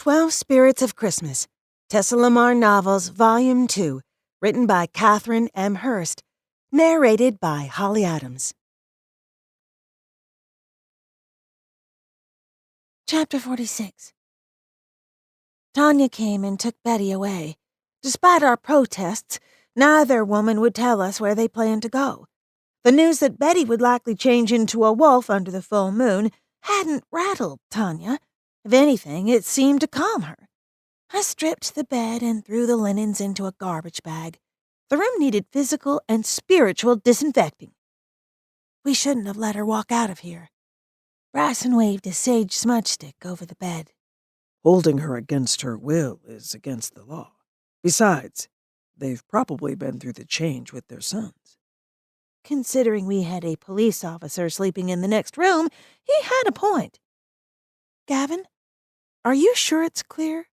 12 Spirits of Christmas, Tessa Lamar Novels, Volume 2, written by Kathryn M. Hearst, narrated by Holly Adams. Chapter 46. Tanya came and took Betty away. Despite our protests, neither woman would tell us where they planned to go. The news that Betty would likely change into a wolf under the full moon hadn't rattled Tanya. If anything, it seemed to calm her. I stripped the bed and threw the linens into a garbage bag. The room needed physical and spiritual disinfecting. We shouldn't have let her walk out of here. Bryson waved a sage smudge stick over the bed. Holding her against her will is against the law. Besides, they've probably been through the change with their sons. Considering we had a police officer sleeping in the next room, he had a point. Gavin, are you sure it's clear?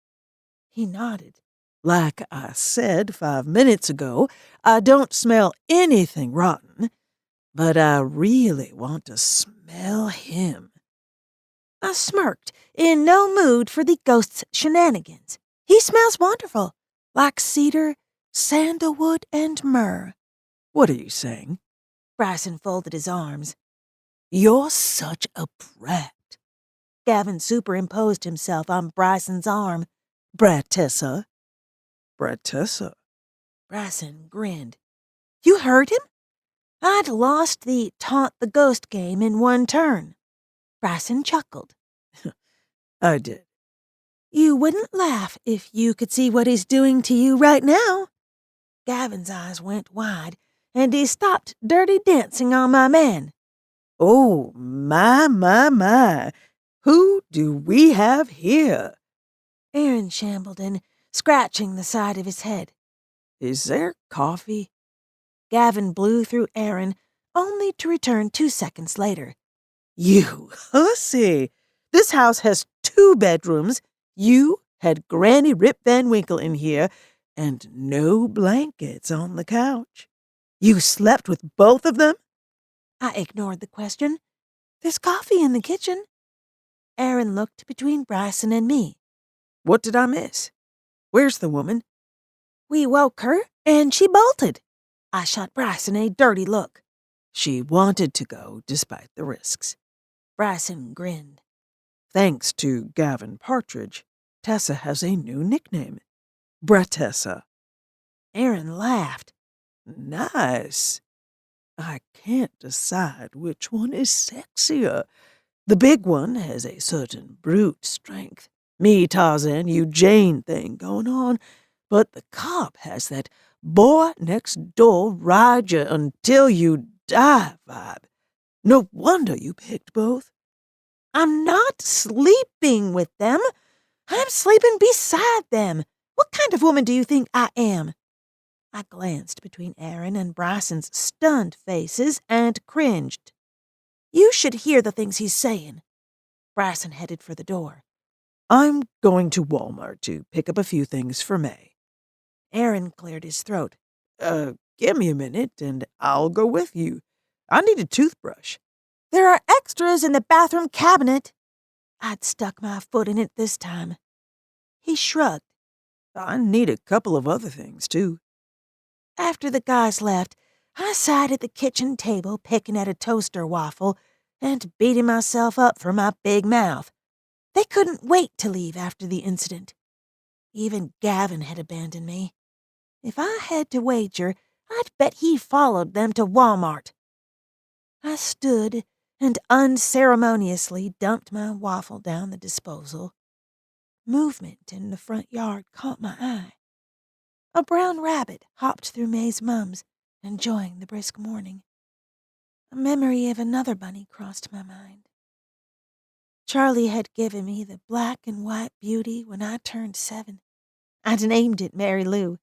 He nodded. Like I said 5 minutes ago, I don't smell anything rotten, but I really want to smell him. I smirked, in no mood for the ghost's shenanigans. He smells wonderful, like cedar, sandalwood, and myrrh. What are you saying? Bryson folded his arms. You're such a brat. Gavin superimposed himself on Bryson's arm. Brat-tessa. Brat-tessa. Bryson grinned. You heard him? I'd lost the taunt the ghost game in one turn. Bryson chuckled. I did. You wouldn't laugh if you could see what he's doing to you right now. Gavin's eyes went wide, and he stopped dirty dancing on my man. Oh, my. Who do we have here? Aaron shambled in, scratching the side of his head. Is there coffee? Gavin blew through Aaron, only to return 2 seconds later. You hussy! This house has 2 bedrooms. You had Granny Rip Van Winkle in here, and no blankets on the couch. You slept with both of them? I ignored the question. There's coffee in the kitchen. Aaron looked between Bryson and me. What did I miss? Where's the woman? We woke her, and she bolted. I shot Bryson a dirty look. She wanted to go despite the risks. Bryson grinned. Thanks to Gavin Partridge, Tessa has a new nickname. Brat-tessa. Aaron laughed. Nice. I can't decide which one is sexier. The big one has a certain brute strength. Me, Tarzan, you Jane thing going on. But the cop has that boy next door ride you until you die vibe. No wonder you picked both. I'm not sleeping with them. I'm sleeping beside them. What kind of woman do you think I am? I glanced between Aaron and Bryson's stunned faces and cringed. You should hear the things he's saying. Bryson headed for the door. I'm going to Walmart to pick up a few things for May. Aaron cleared his throat. Give me a minute and I'll go with you. I need a toothbrush. There are extras in the bathroom cabinet. I'd stuck my foot in it this time. He shrugged. I need a couple of other things, too. After the guys left, I sat at the kitchen table picking at a toaster waffle and beating myself up for my big mouth. They couldn't wait to leave after the incident. Even Gavin had abandoned me. If I had to wager, I'd bet he followed them to Walmart. I stood and unceremoniously dumped my waffle down the disposal. Movement in the front yard caught my eye. A brown rabbit hopped through May's mum's, enjoying the brisk morning. A memory of another bunny crossed my mind. Charlie had given me the black and white beauty when I turned 7. I'd named it Mary Lou.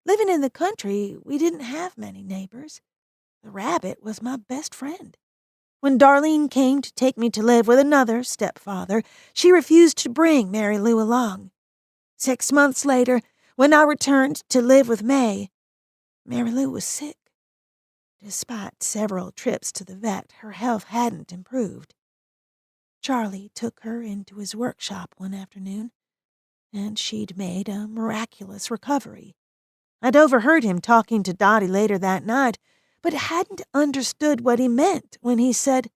Living in the country, we didn't have many neighbors. The rabbit was my best friend. When Darlene came to take me to live with another stepfather, she refused to bring Mary Lou along. 6 months later, when I returned to live with May, Mary Lou was sick. Despite several trips to the vet, her health hadn't improved. Charlie took her into his workshop one afternoon. and she'd made a miraculous recovery. I'd overheard him talking to Dottie later that night, but hadn't understood what he meant when he said,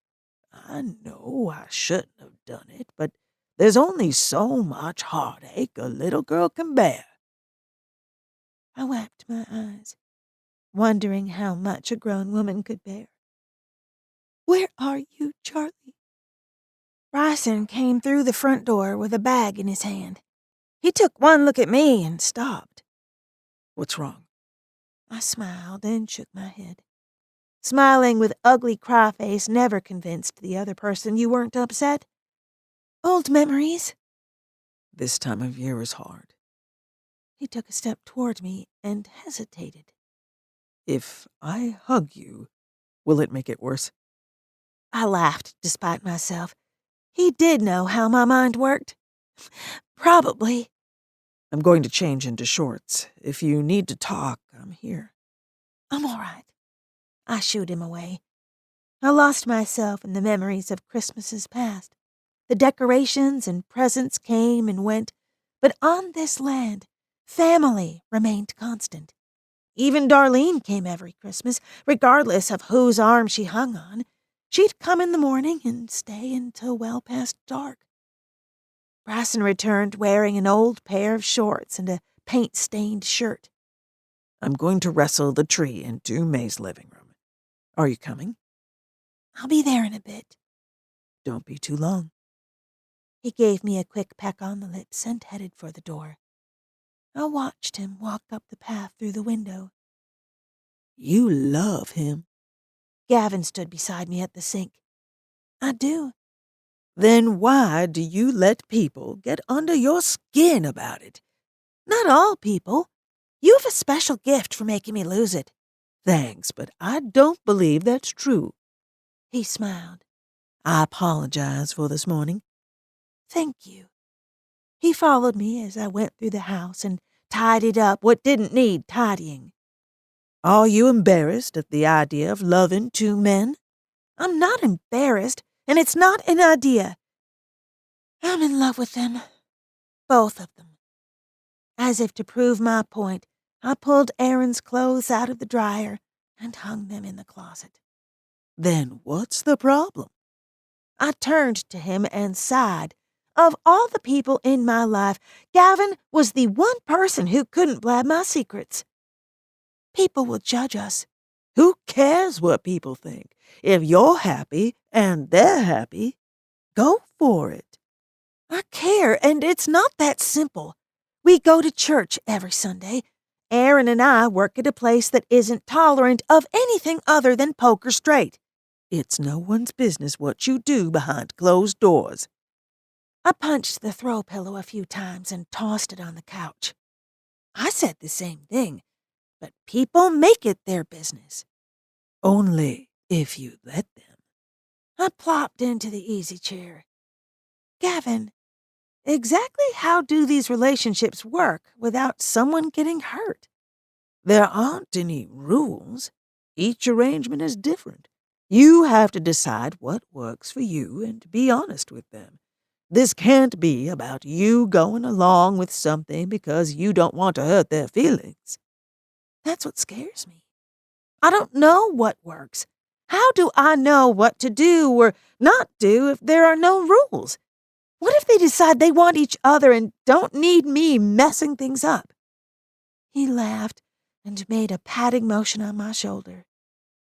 "I know I shouldn't have done it, but there's only so much heartache a little girl can bear." I wiped my eyes, wondering how much a grown woman could bear. "Where are you, Charlie?" Bryson came through the front door with a bag in his hand. He took one look at me and stopped. "What's wrong?" I smiled and shook my head. Smiling with ugly cry face never convinced the other person you weren't upset. "Old memories." "This time of year is hard." He took a step toward me and hesitated. "If I hug you, will it make it worse?" I laughed despite myself. He did know how my mind worked. "Probably." "I'm going to change into shorts. If you need to talk, I'm here." "I'm all right." I shooed him away. I lost myself in the memories of Christmases past. The decorations and presents came and went, but on this land, family remained constant. Even Darlene came every Christmas, regardless of whose arm she hung on. She'd come in the morning and stay until well past dark. Bryson returned wearing an old pair of shorts and a paint-stained shirt. "I'm going to wrestle the tree into May's living room. Are you coming?" "I'll be there in a bit." "Don't be too long." He gave me a quick peck on the lips and headed for the door. I watched him walk up the path through the window. "You love him." Gavin stood beside me at the sink. "I do." "Then why do you let people get under your skin about it?" "Not all people. You have a special gift for making me lose it." "Thanks, but I don't believe that's true." He smiled. "I apologize for this morning." "Thank you." He followed me as I went through the house and tidied up what didn't need tidying. "Are you embarrassed at the idea of loving two men?" "I'm not embarrassed, and it's not an idea. I'm in love with them. Both of them." As if to prove my point, I pulled Aaron's clothes out of the dryer and hung them in the closet. "Then what's the problem?" I turned to him and sighed. Of all the people in my life, Gavin was the one person who couldn't blab my secrets. "People will judge us." "Who cares what people think? If you're happy and they're happy, go for it." "I care, and it's not that simple. We go to church every Sunday. Aaron and I work at a place that isn't tolerant of anything other than poker straight." "It's no one's business what you do behind closed doors." I punched the throw pillow a few times and tossed it on the couch. I said the same thing, but people make it their business. "Only if you let them." I plopped into the easy chair. "Gavin, exactly how do these relationships work without someone getting hurt?" "There aren't any rules. Each arrangement is different. You have to decide what works for you and be honest with them. This can't be about you going along with something because you don't want to hurt their feelings." That's what scares me. I don't know what works. How do I know what to do or not do if there are no rules? What if they decide they want each other and don't need me messing things up? He laughed and made a patting motion on my shoulder.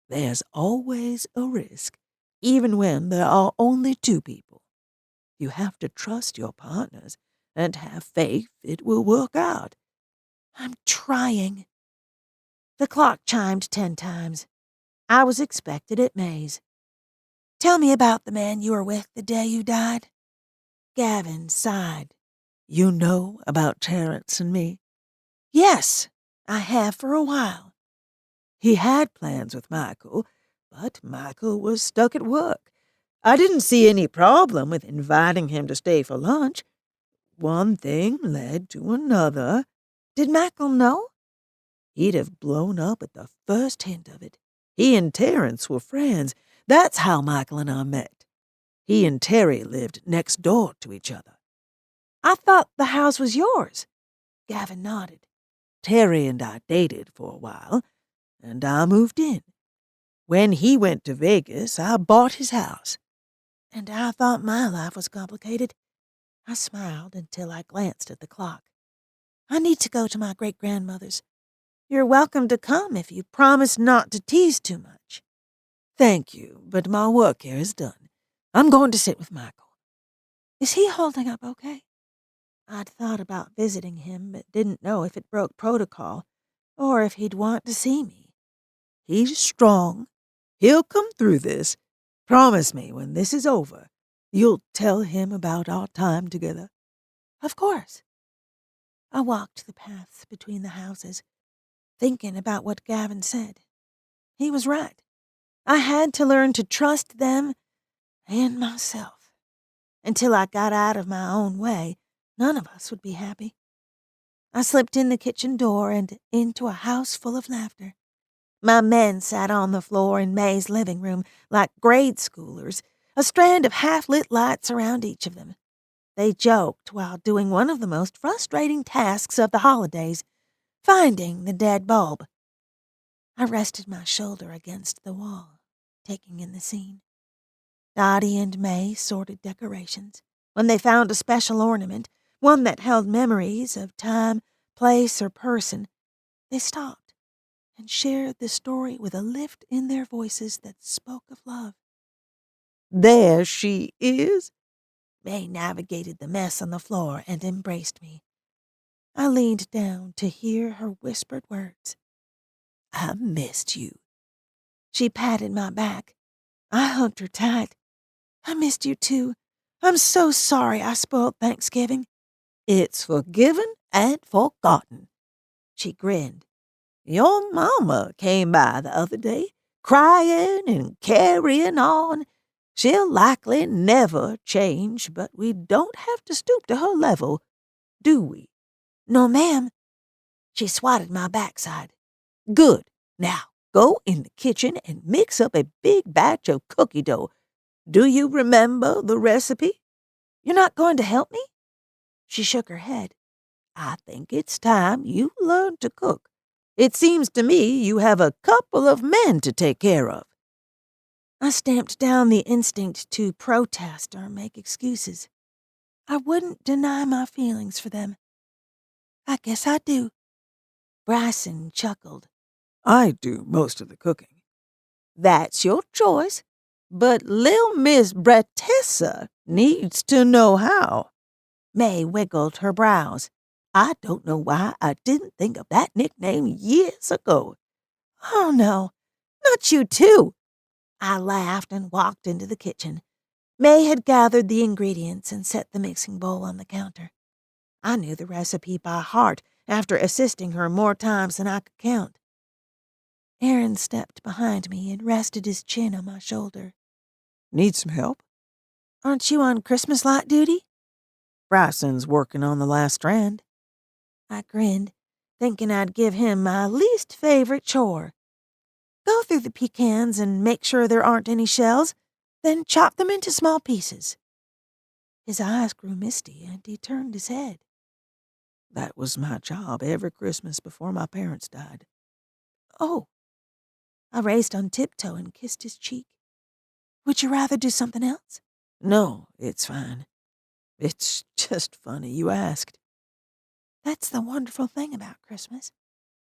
"There's always a risk, even when there are only two people. You have to trust your partners and have faith it will work out." I'm trying. The clock chimed 10 times. I was expected at May's. "Tell me about the man you were with the day you died." Gavin sighed. "You know about Terrence and me?" "Yes, I have for a while." "He had plans with Michael, but Michael was stuck at work. I didn't see any problem with inviting him to stay for lunch. One thing led to another." "Did Michael know?" "He'd have blown up at the first hint of it. He and Terrence were friends. That's how Michael and I met. He and Terry lived next door to each other." I thought the house was yours. Gavin nodded. Terry and I dated for a while, and I moved in. When he went to Vegas, I bought his house. And I thought my life was complicated. I smiled until I glanced at the clock. I need to go to my great-grandmother's. You're welcome to come if you promise not to tease too much. Thank you, but my work here is done. I'm going to sit with Michael. Is he holding up okay? I'd thought about visiting him, but didn't know if it broke protocol or if he'd want to see me. He's strong. He'll come through this. Promise me when this is over, you'll tell him about our time together. Of course. I walked the paths between the houses, thinking about what Gavin said. He was right. I had to learn to trust them and myself. Until I got out of my own way, none of us would be happy. I slipped in the kitchen door and into a house full of laughter. My men sat on the floor in May's living room like grade schoolers, a strand of half-lit lights around each of them. They joked while doing one of the most frustrating tasks of the holidays, finding the dead bulb. I rested my shoulder against the wall, taking in the scene. Dottie and May sorted decorations. When they found a special ornament, one that held memories of time, place, or person, they stopped and shared the story with a lift in their voices that spoke of love. There she is. May navigated the mess on the floor and embraced me. I leaned down to hear her whispered words. I missed you. She patted my back. I hugged her tight. I missed you too. I'm so sorry I spoiled Thanksgiving. It's forgiven and forgotten. She grinned. Your momma came by the other day, crying and carrying on. She'll likely never change, but we don't have to stoop to her level, do we? No, ma'am. She swatted my backside. Good. Now, go in the kitchen and mix up a big batch of cookie dough. Do you remember the recipe? You're not going to help me? She shook her head. I think it's time you learned to cook. It seems to me you have a couple of men to take care of. I stamped down the instinct to protest or make excuses. I wouldn't deny my feelings for them. I guess I do. Bryson chuckled. I do most of the cooking. That's your choice, but Lil Miss Tessa needs to know how. May wiggled her brows. I don't know why I didn't think of that nickname years ago. Oh, no, not you too. I laughed and walked into the kitchen. May had gathered the ingredients and set the mixing bowl on the counter. I knew the recipe by heart after assisting her more times than I could count. Aaron stepped behind me and rested his chin on my shoulder. Need some help? Aren't you on Christmas light duty? Bryson's working on the last strand. I grinned, thinking I'd give him my least favorite chore. Go through the pecans and make sure there aren't any shells, then chop them into small pieces. His eyes grew misty and he turned his head. That was my job every Christmas before my parents died. Oh. I raised on tiptoe and kissed his cheek. Would you rather do something else? No, it's fine. It's just funny you asked. That's the wonderful thing about Christmas.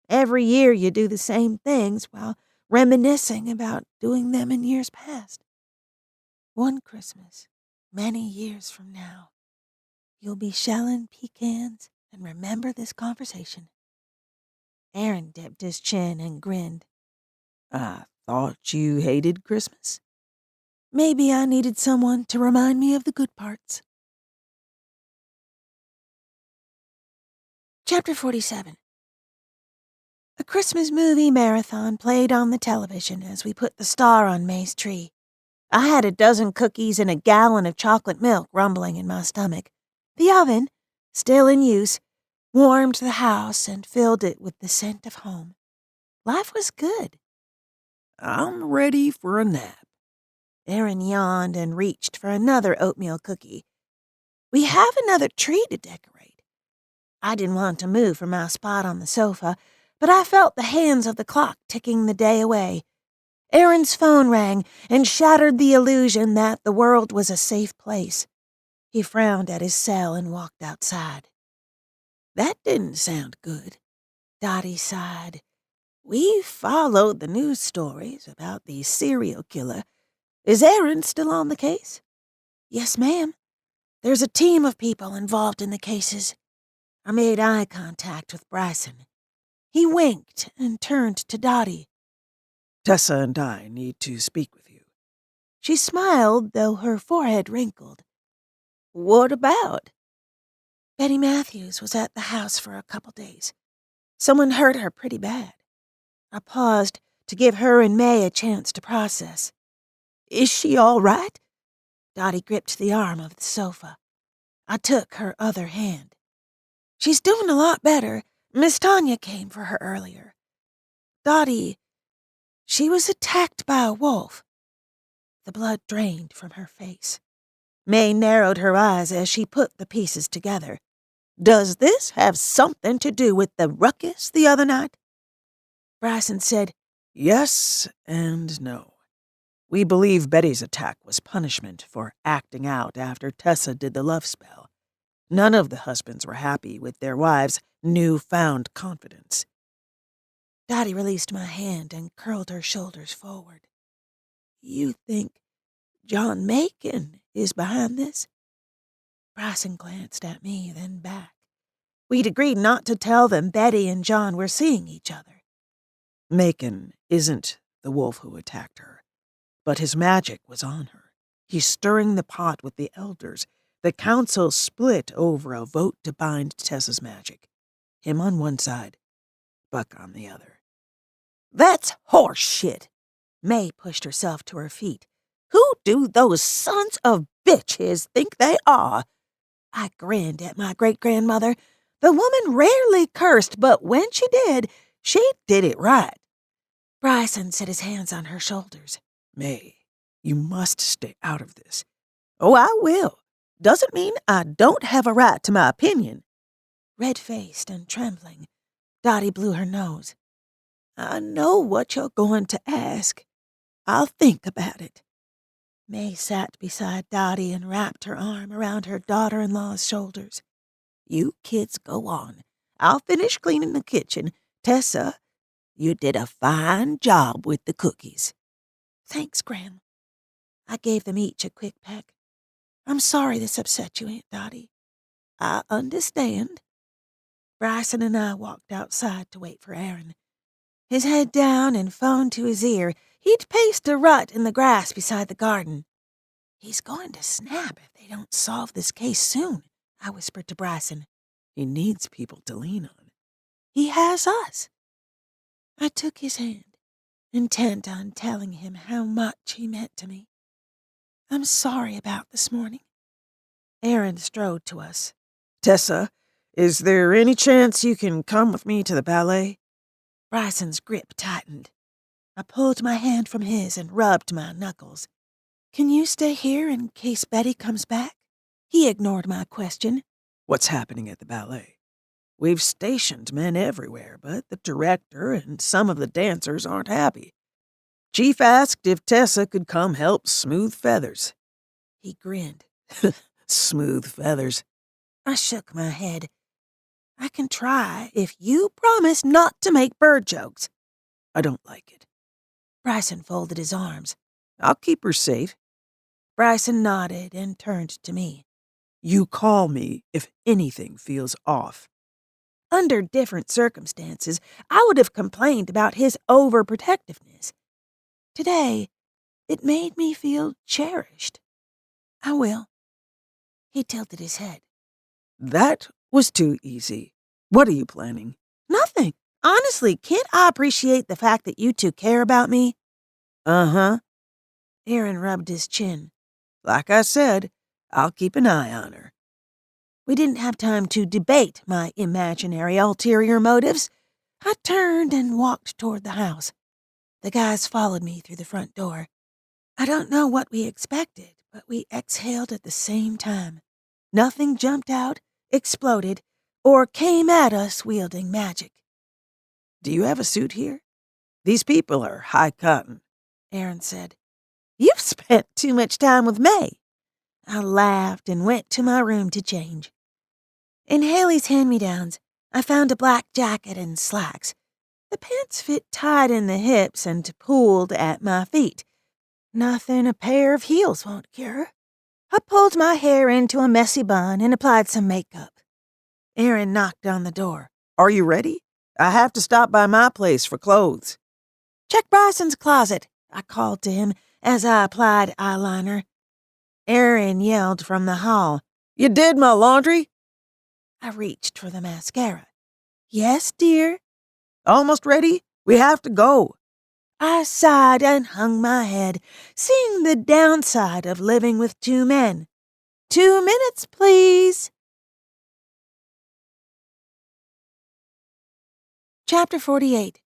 Every year you do the same things while reminiscing about doing them in years past. One Christmas, many years from now, you'll be shelling pecans and remember this conversation. Aaron dipped his chin and grinned. I thought you hated Christmas. Maybe I needed someone to remind me of the good parts. Chapter 47. A Christmas movie marathon played on the television as we put the star on May's tree. I had a dozen cookies and a gallon of chocolate milk rumbling in my stomach. The oven, still in use, warmed the house and filled it with the scent of home. Life was good. I'm ready for a nap. Aaron yawned and reached for another oatmeal cookie. We have another tree to decorate. I didn't want to move from my spot on the sofa, but I felt the hands of the clock ticking the day away. Aaron's phone rang and shattered the illusion that the world was a safe place. He frowned at his cell and walked outside. That didn't sound good. Dottie sighed. We followed the news stories about the serial killer. Is Aaron still on the case? Yes, ma'am. There's a team of people involved in the cases. I made eye contact with Bryson. He winked and turned to Dottie. Tessa and I need to speak with you. She smiled, though her forehead wrinkled. What about? Betty Matthews was at the house for a couple days. Someone hurt her pretty bad. I paused to give her and May a chance to process. Is she all right? Dottie gripped the arm of the sofa. I took her other hand. She's doing a lot better. Miss Tanya came for her earlier. Dottie, she was attacked by a wolf. The blood drained from her face. May narrowed her eyes as she put the pieces together. Does this have something to do with the ruckus the other night? Bryson said, Yes and no. We believe Betty's attack was punishment for acting out after Tessa did the love spell. None of the husbands were happy with their wives' newfound confidence. Dottie released my hand and curled her shoulders forward. You think John Macon is behind this? Bryson glanced at me, then back. We'd agreed not to tell them Betty and John were seeing each other. Macon isn't the wolf who attacked her, but his magic was on her. He's stirring the pot with the elders. The council split over a vote to bind Tessa's magic. Him on one side, Buck on the other. That's horse shit. May pushed herself to her feet. Who do those sons of bitches think they are? I grinned at my great-grandmother. The woman rarely cursed, but when she did it right. Bryson set his hands on her shoulders. May, you must stay out of this. Oh, I will. Doesn't mean I don't have a right to my opinion. Red-faced and trembling, Dottie blew her nose. I know what you're going to ask. I'll think about it. May sat beside Dottie and wrapped her arm around her daughter-in-law's shoulders. You kids go on. I'll finish cleaning the kitchen. Tessa, you did a fine job with the cookies. Thanks, Gram. I gave them each a quick peck. I'm sorry this upset you, Aunt Dottie. I understand. Bryson and I walked outside to wait for Aaron. His head down and phone to his ear, he'd paced a rut in the grass beside the garden. He's going to snap if they don't solve this case soon, I whispered to Bryson. He needs people to lean on. He has us. I took his hand, intent on telling him how much he meant to me. I'm sorry about this morning. Aaron strode to us. Tessa, is there any chance you can come with me to the ballet? Bryson's grip tightened. I pulled my hand from his and rubbed my knuckles. Can you stay here in case Betty comes back? He ignored my question. What's happening at the ballet? We've stationed men everywhere, but the director and some of the dancers aren't happy. Chief asked if Tessa could come help smooth feathers. He grinned. Smooth feathers. I shook my head. I can try if you promise not to make bird jokes. I don't like it. Bryson folded his arms. I'll keep her safe. Bryson nodded and turned to me. You call me if anything feels off. Under different circumstances, I would have complained about his overprotectiveness. Today, it made me feel cherished. I will. He tilted his head. That was too easy. What are you planning? Nothing. Honestly, can't I appreciate the fact that you two care about me? Uh-huh. Aaron rubbed his chin. Like I said, I'll keep an eye on her. We didn't have time to debate my imaginary ulterior motives. I turned and walked toward the house. The guys followed me through the front door. I don't know what we expected, but we exhaled at the same time. Nothing jumped out, exploded, or came at us wielding magic. Do you have a suit here? These people are high cotton, Aaron said. You've spent too much time with May. I laughed and went to my room to change. In Haley's hand-me-downs, I found a black jacket and slacks. The pants fit tight in the hips and pulled at my feet. Nothing a pair of heels won't cure. I pulled my hair into a messy bun and applied some makeup. Aaron knocked on the door. Are you ready? I have to stop by my place for clothes. Check Bryson's closet, I called to him as I applied eyeliner. Aaron yelled from the hall. You did my laundry? I reached for the mascara. Yes, dear. Almost ready? We have to go. I sighed and hung my head, seeing the downside of living with two men. 2 minutes, please. Chapter 48.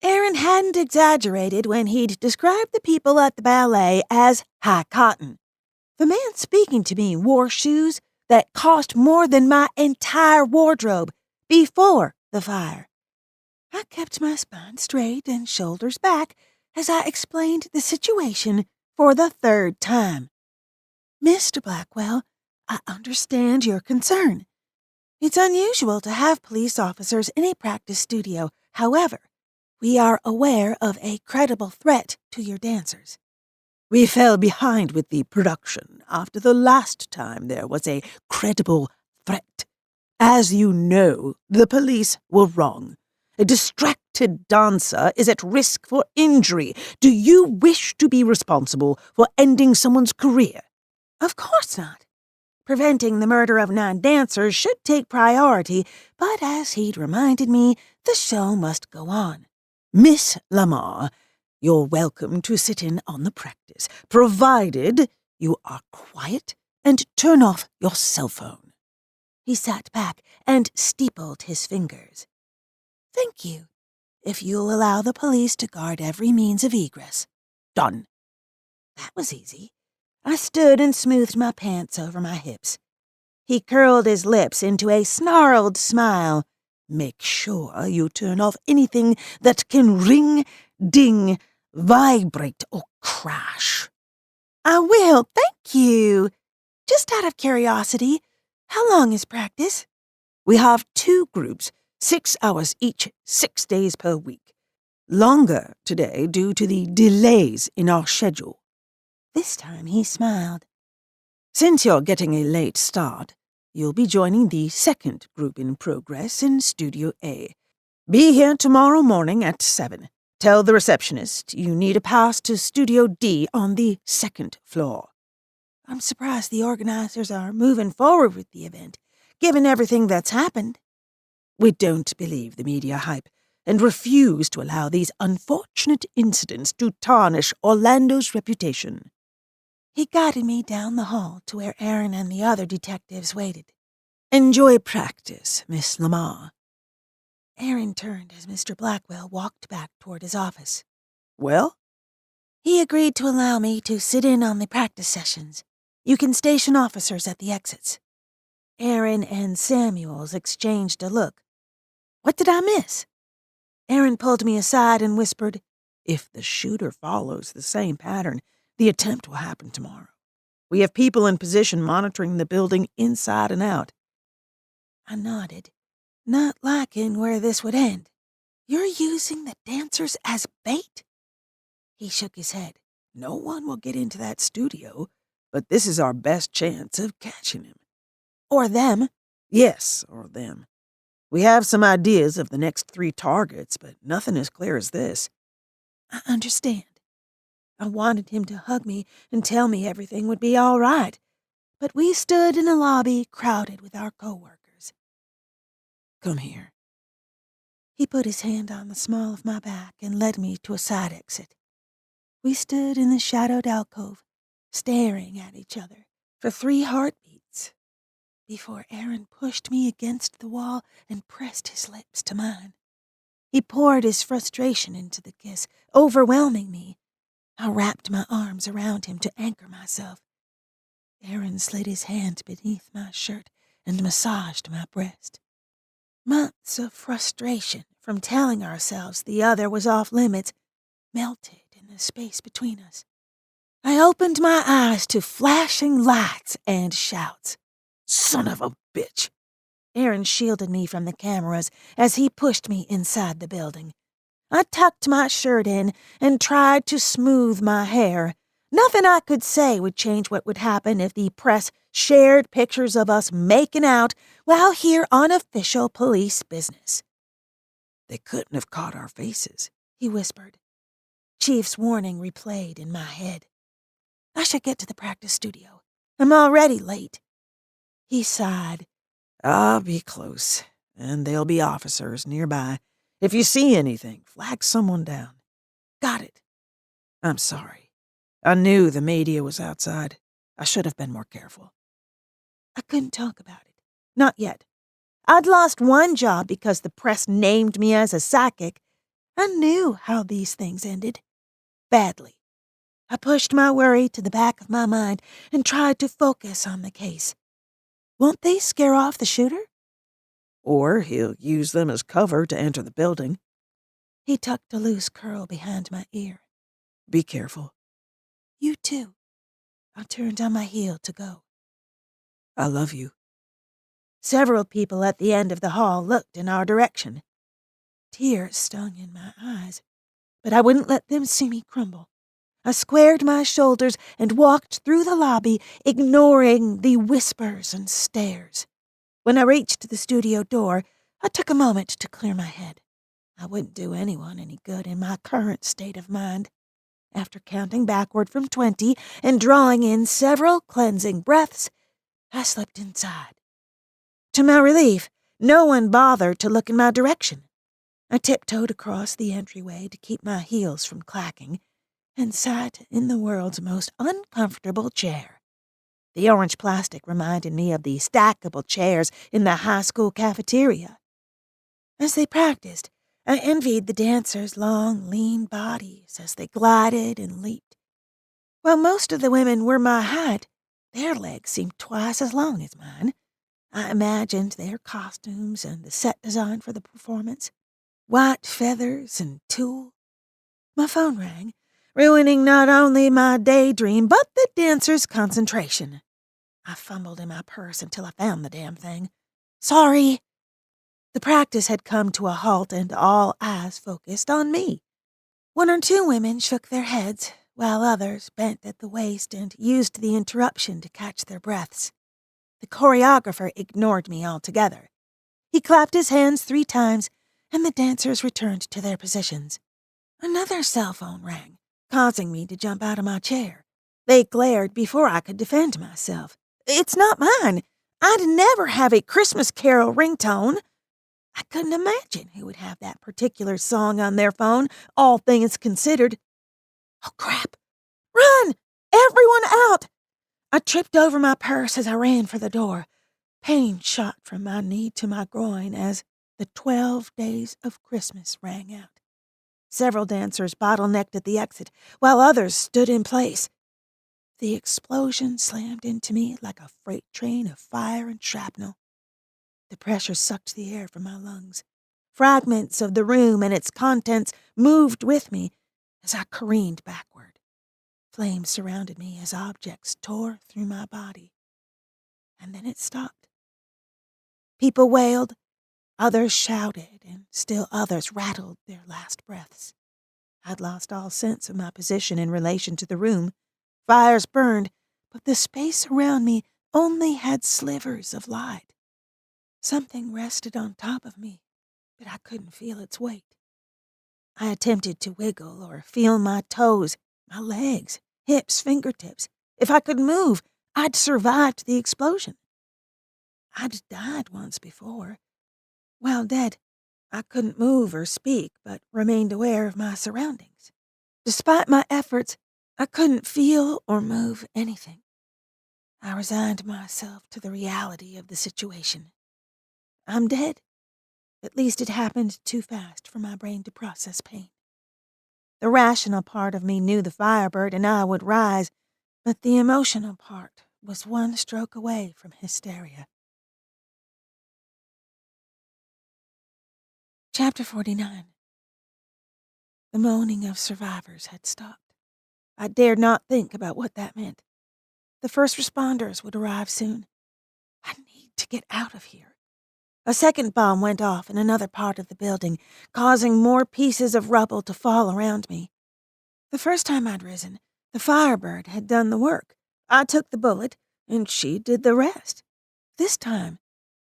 Aaron hadn't exaggerated when he'd described the people at the ballet as high cotton. The man speaking to me wore shoes that cost more than my entire wardrobe before the fire. I kept my spine straight and shoulders back as I explained the situation for the third time. Mr. Blackwell, I understand your concern. It's unusual to have police officers in a practice studio. However, we are aware of a credible threat to your dancers. We fell behind with the production after the last time there was a credible threat. As you know, the police were wrong. A distracted dancer is at risk for injury. Do you wish to be responsible for ending someone's career? Of course not. Preventing the murder of 9 dancers should take priority, but as he'd reminded me, the show must go on. Miss Lamar, you're welcome to sit in on the practice, provided you are quiet and turn off your cell phone. He sat back and steepled his fingers. Thank you, if you'll allow the police to guard every means of egress. Done. That was easy. I stood and smoothed my pants over my hips. He curled his lips into a snarled smile. Make sure you turn off anything that can ring, ding, vibrate, or crash. I will, thank you. Just out of curiosity, how long is practice? We have 2 groups, 6 hours each, 6 days per week. Longer today due to the delays in our schedule. This time he smiled. Since you're getting a late start, you'll be joining the second group in progress in Studio A. Be here tomorrow morning at 7. Tell the receptionist you need a pass to Studio D on the 2nd floor. I'm surprised the organizers are moving forward with the event, given everything that's happened. We don't believe the media hype and refuse to allow these unfortunate incidents to tarnish Orlando's reputation. He guided me down the hall to where Aaron and the other detectives waited. Enjoy practice, Miss Lamar. Aaron turned as Mr. Blackwell walked back toward his office. Well? He agreed to allow me to sit in on the practice sessions. You can station officers at the exits. Aaron and Samuels exchanged a look. What did I miss? Aaron pulled me aside and whispered, If the shooter follows the same pattern, the attempt will happen tomorrow. We have people in position monitoring the building inside and out. I nodded, not liking where this would end. You're using the dancers as bait? He shook his head. No one will get into that studio, but this is our best chance of catching him. Or them. Yes, or them. We have some ideas of the next 3 targets, but nothing as clear as this. I understand. I wanted him to hug me and tell me everything would be all right, but we stood in a lobby crowded with our co-workers. Come here. He put his hand on the small of my back and led me to a side exit. We stood in the shadowed alcove, staring at each other for 3 heartbeats, before Aaron pushed me against the wall and pressed his lips to mine. He poured his frustration into the kiss, overwhelming me. I wrapped my arms around him to anchor myself. Aaron slid his hand beneath my shirt and massaged my breast. Months of frustration from telling ourselves the other was off limits melted in the space between us. I opened my eyes to flashing lights and shouts. Son of a bitch! Aaron shielded me from the cameras as he pushed me inside the building. I tucked my shirt in and tried to smooth my hair. Nothing I could say would change what would happen if the press shared pictures of us making out while here on official police business. They couldn't have caught our faces, he whispered. Chief's warning replayed in my head. I should get to the practice studio. I'm already late. He sighed. I'll be close, and there'll be officers nearby. If you see anything, flag someone down. Got it. I'm sorry. I knew the media was outside. I should have been more careful. I couldn't talk about it. Not yet. I'd lost one job because the press named me as a psychic. I knew how these things ended. Badly. I pushed my worry to the back of my mind and tried to focus on the case. Won't they scare off the shooter? Or he'll use them as cover to enter the building. He tucked a loose curl behind my ear. Be careful. You too. I turned on my heel to go. I love you. Several people at the end of the hall looked in our direction. Tears stung in my eyes, but I wouldn't let them see me crumble. I squared my shoulders and walked through the lobby, ignoring the whispers and stares. When I reached the studio door, I took a moment to clear my head. I wouldn't do anyone any good in my current state of mind. After counting backward from 20 and drawing in several cleansing breaths, I slipped inside. To my relief, no one bothered to look in my direction. I tiptoed across the entryway to keep my heels from clacking and sat in the world's most uncomfortable chair. The orange plastic reminded me of the stackable chairs in the high school cafeteria. As they practiced, I envied the dancers' long, lean bodies as they glided and leaped. While most of the women were my height, their legs seemed twice as long as mine. I imagined their costumes and the set design for the performance. White feathers and tulle. My phone rang, ruining not only my daydream, but the dancer's concentration. I fumbled in my purse until I found the damn thing. Sorry. The practice had come to a halt and all eyes focused on me. One or two women shook their heads, while others bent at the waist and used the interruption to catch their breaths. The choreographer ignored me altogether. He clapped his hands 3 times, and the dancers returned to their positions. Another cell phone rang, causing me to jump out of my chair. They glared before I could defend myself. It's not mine. I'd never have a Christmas Carol ringtone. I couldn't imagine who would have that particular song on their phone, all things considered. Oh, crap. Run! Everyone out! I tripped over my purse as I ran for the door. Pain shot from my knee to my groin as the 12 Days of Christmas rang out. Several dancers bottlenecked at the exit, while others stood in place. The explosion slammed into me like a freight train of fire and shrapnel. The pressure sucked the air from my lungs. Fragments of the room and its contents moved with me as I careened backward. Flames surrounded me as objects tore through my body. And then it stopped. People wailed, others shouted, and still others rattled their last breaths. I'd lost all sense of my position in relation to the room. Fires burned, but the space around me only had slivers of light. Something rested on top of me, but I couldn't feel its weight. I attempted to wiggle or feel my toes, my legs, hips, fingertips. If I could move, I'd survived the explosion. I'd died once before. While dead, I couldn't move or speak, but remained aware of my surroundings. Despite my efforts, I couldn't feel or move anything. I resigned myself to the reality of the situation. I'm dead. At least it happened too fast for my brain to process pain. The rational part of me knew the firebird and I would rise, but the emotional part was one stroke away from hysteria. Chapter 49. The moaning of survivors had stopped. I dared not think about what that meant. The first responders would arrive soon. I need to get out of here. A second bomb went off in another part of the building, causing more pieces of rubble to fall around me. The first time I'd risen, the firebird had done the work. I took the bullet, and she did the rest. This time,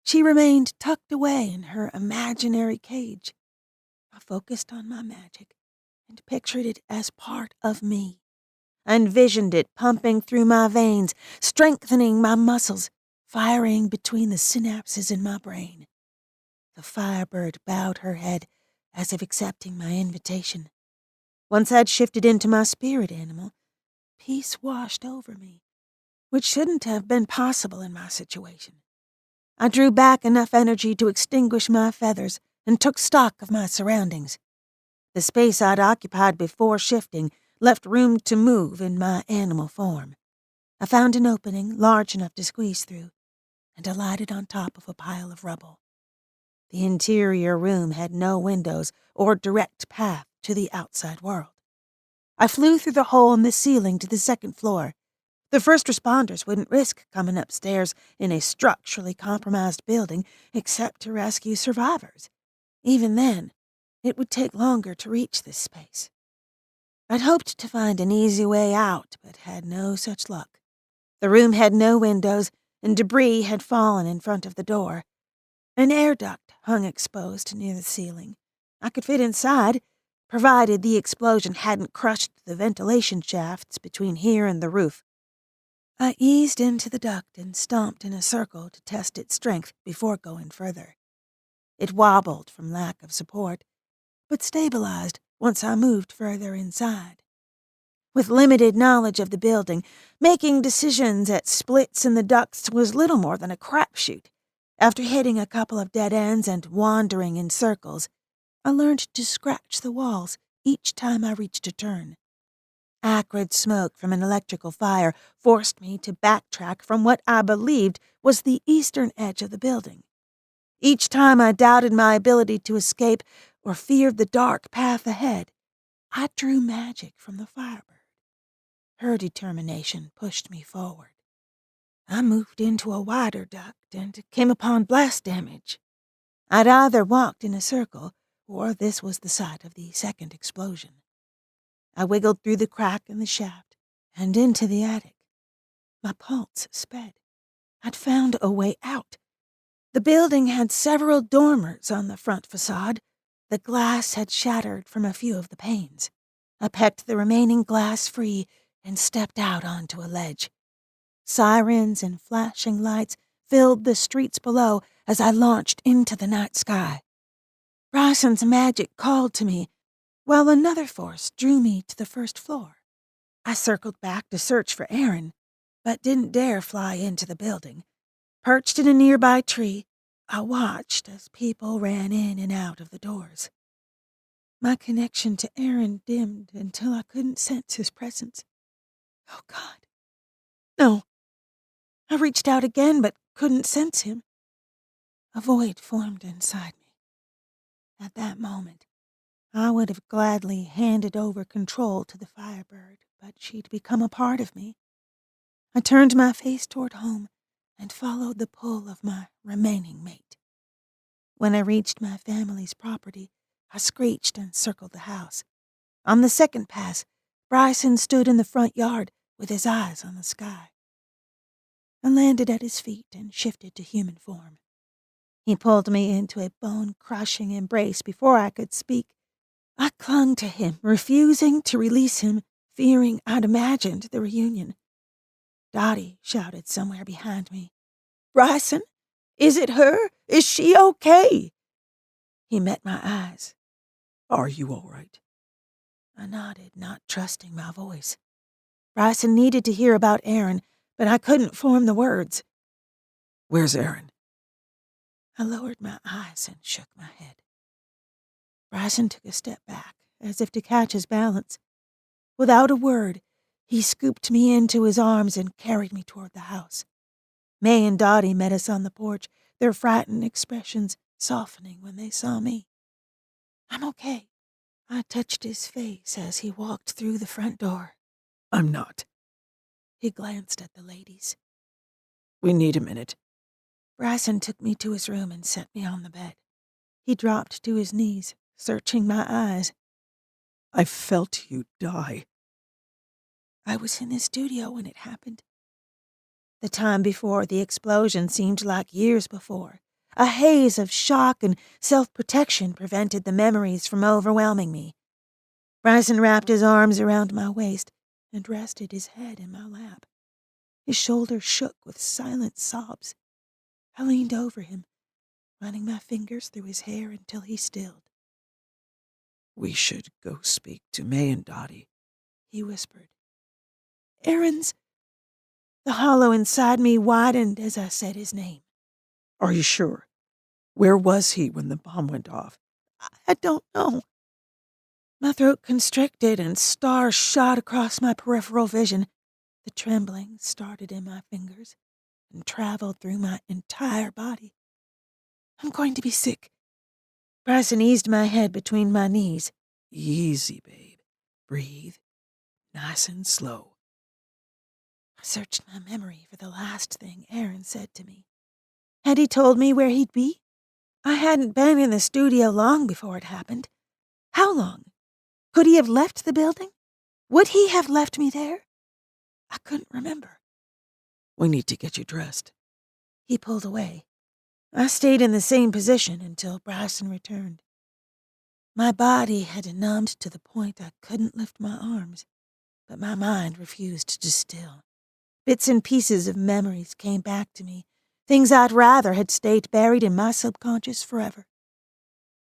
she remained tucked away in her imaginary cage. I focused on my magic and pictured it as part of me. I envisioned it pumping through my veins, strengthening my muscles, firing between the synapses in my brain. The firebird bowed her head as if accepting my invitation. Once I'd shifted into my spirit animal, peace washed over me, which shouldn't have been possible in my situation. I drew back enough energy to extinguish my feathers and took stock of my surroundings. The space I'd occupied before shifting left room to move in my animal form. I found an opening large enough to squeeze through and alighted on top of a pile of rubble. The interior room had no windows or direct path to the outside world. I flew through the hole in the ceiling to the second floor. The first responders wouldn't risk coming upstairs in a structurally compromised building except to rescue survivors. Even then, it would take longer to reach this space. I'd hoped to find an easy way out, but had no such luck. The room had no windows, and debris had fallen in front of the door. An air duct hung exposed near the ceiling. I could fit inside, provided the explosion hadn't crushed the ventilation shafts between here and the roof. I eased into the duct and stomped in a circle to test its strength before going further. It wobbled from lack of support, but stabilized once I moved further inside. With limited knowledge of the building, making decisions at splits in the ducts was little more than a crapshoot. After hitting a couple of dead ends and wandering in circles, I learned to scratch the walls each time I reached a turn. Acrid smoke from an electrical fire forced me to backtrack from what I believed was the eastern edge of the building. Each time I doubted my ability to escape or feared the dark path ahead, I drew magic from the firebird. Her determination pushed me forward. I moved into a wider duct and came upon blast damage. I'd either walked in a circle, or this was the site of the second explosion. I wiggled through the crack in the shaft and into the attic. My pulse sped. I'd found a way out. The building had several dormers on the front facade. The glass had shattered from a few of the panes. I pecked the remaining glass free and stepped out onto a ledge. Sirens and flashing lights filled the streets below as I launched into the night sky. Bryson's magic called to me, while another force drew me to the first floor. I circled back to search for Aaron, but didn't dare fly into the building. Perched in a nearby tree, I watched as people ran in and out of the doors. My connection to Aaron dimmed until I couldn't sense his presence. Oh, God. No. I reached out again, but couldn't sense him. A void formed inside me. At that moment, I would have gladly handed over control to the firebird, but she'd become a part of me. I turned my face toward home and followed the pull of my remaining mate. When I reached my family's property, I screeched and circled the house. On the second pass, Bryson stood in the front yard with his eyes on the sky. I landed at his feet and shifted to human form. He pulled me into a bone-crushing embrace before I could speak. I clung to him, refusing to release him, fearing I'd imagined the reunion. Dottie shouted somewhere behind me. "Bryson, is it her? Is she okay?" He met my eyes. "Are you all right?" I nodded, not trusting my voice. Bryson needed to hear about Aaron, but I couldn't form the words. "Where's Aaron?" I lowered my eyes and shook my head. Bryson took a step back, as if to catch his balance. Without a word, He scooped me into his arms and carried me toward the house. May and Dottie met us on the porch, their frightened expressions softening when they saw me. "I'm okay." I touched his face as he walked through the front door. "I'm not." He glanced at the ladies. "We need a minute." Bryson took me to his room and set me on the bed. He dropped to his knees, searching my eyes. "I felt you die." I was in the studio when it happened. The time before the explosion seemed like years before. A haze of shock and self-protection prevented the memories from overwhelming me. Bryson wrapped his arms around my waist and rested his head in my lap. His shoulders shook with silent sobs. I leaned over him, running my fingers through his hair until he stilled. "We should go speak to May and Dottie," he whispered. "Aaron's..." The hollow inside me widened as I said his name. "Are you sure? Where was he when the bomb went off?" I don't know." My throat constricted and stars shot across my peripheral vision. The trembling started in my fingers and traveled through my entire body. "I'm going to be sick." Bryson eased my head between my knees. "Easy, babe. Breathe. Nice and slow." I searched my memory for the last thing Aaron said to me. Had he told me where he'd be? I hadn't been in the studio long before it happened. How long? Could he have left the building? Would he have left me there? I couldn't remember. "We need to get you dressed." He pulled away. I stayed in the same position until Bryson returned. My body had numbed to the point I couldn't lift my arms, but my mind refused to still. Bits and pieces of memories came back to me, things I'd rather had stayed buried in my subconscious forever.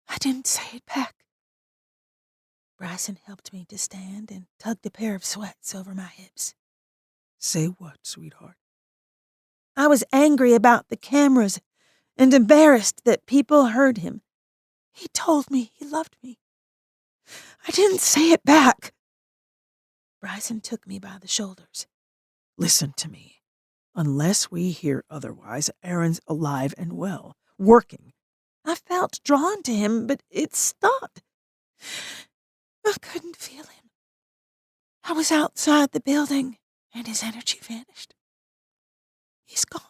I didn't say it back. Bryson helped me to stand and tugged a pair of sweats over my hips. "Say what, sweetheart?" I was angry about the cameras and embarrassed that people heard him. He told me he loved me. I didn't say it back. Bryson took me by the shoulders. "Listen to me. Unless we hear otherwise, Aaron's alive and well, working." I felt drawn to him, but it stopped. I couldn't feel him. I was outside the building, and his energy vanished. He's gone.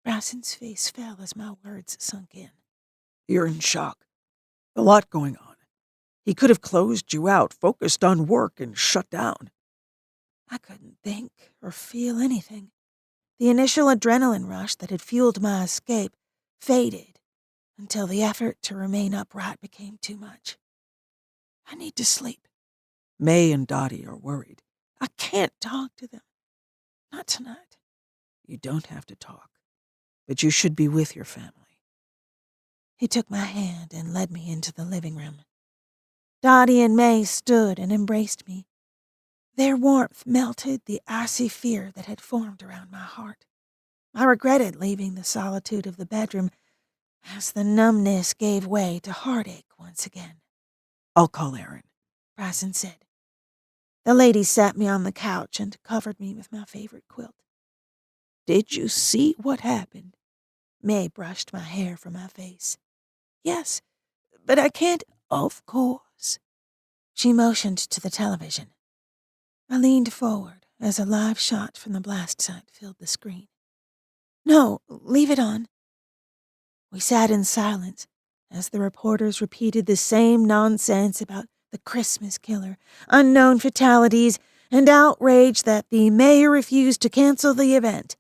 Bryson's face fell as my words sunk in. "You're in shock. A lot going on. He could have closed you out, focused on work, and shut down." I couldn't think or feel anything. The initial adrenaline rush that had fueled my escape faded until the effort to remain upright became too much. I need to sleep. "May and Dottie are worried." I can't talk to them. Not tonight. "You don't have to talk, but you should be with your family." He took my hand and led me into the living room. Dottie and May stood and embraced me. Their warmth melted the icy fear that had formed around my heart. I regretted leaving the solitude of the bedroom as the numbness gave way to heartache once again. "I'll call Aaron," Bryson said. The ladies sat me on the couch and covered me with my favorite quilt. "Did you see what happened?" May brushed my hair from my face. "Yes, but I can't." "Of course." She motioned to the television. I leaned forward as a live shot from the blast site filled the screen. "No, leave it on." We sat in silence as the reporters repeated the same nonsense about the Christmas killer, unknown fatalities, and outrage that the mayor refused to cancel the event.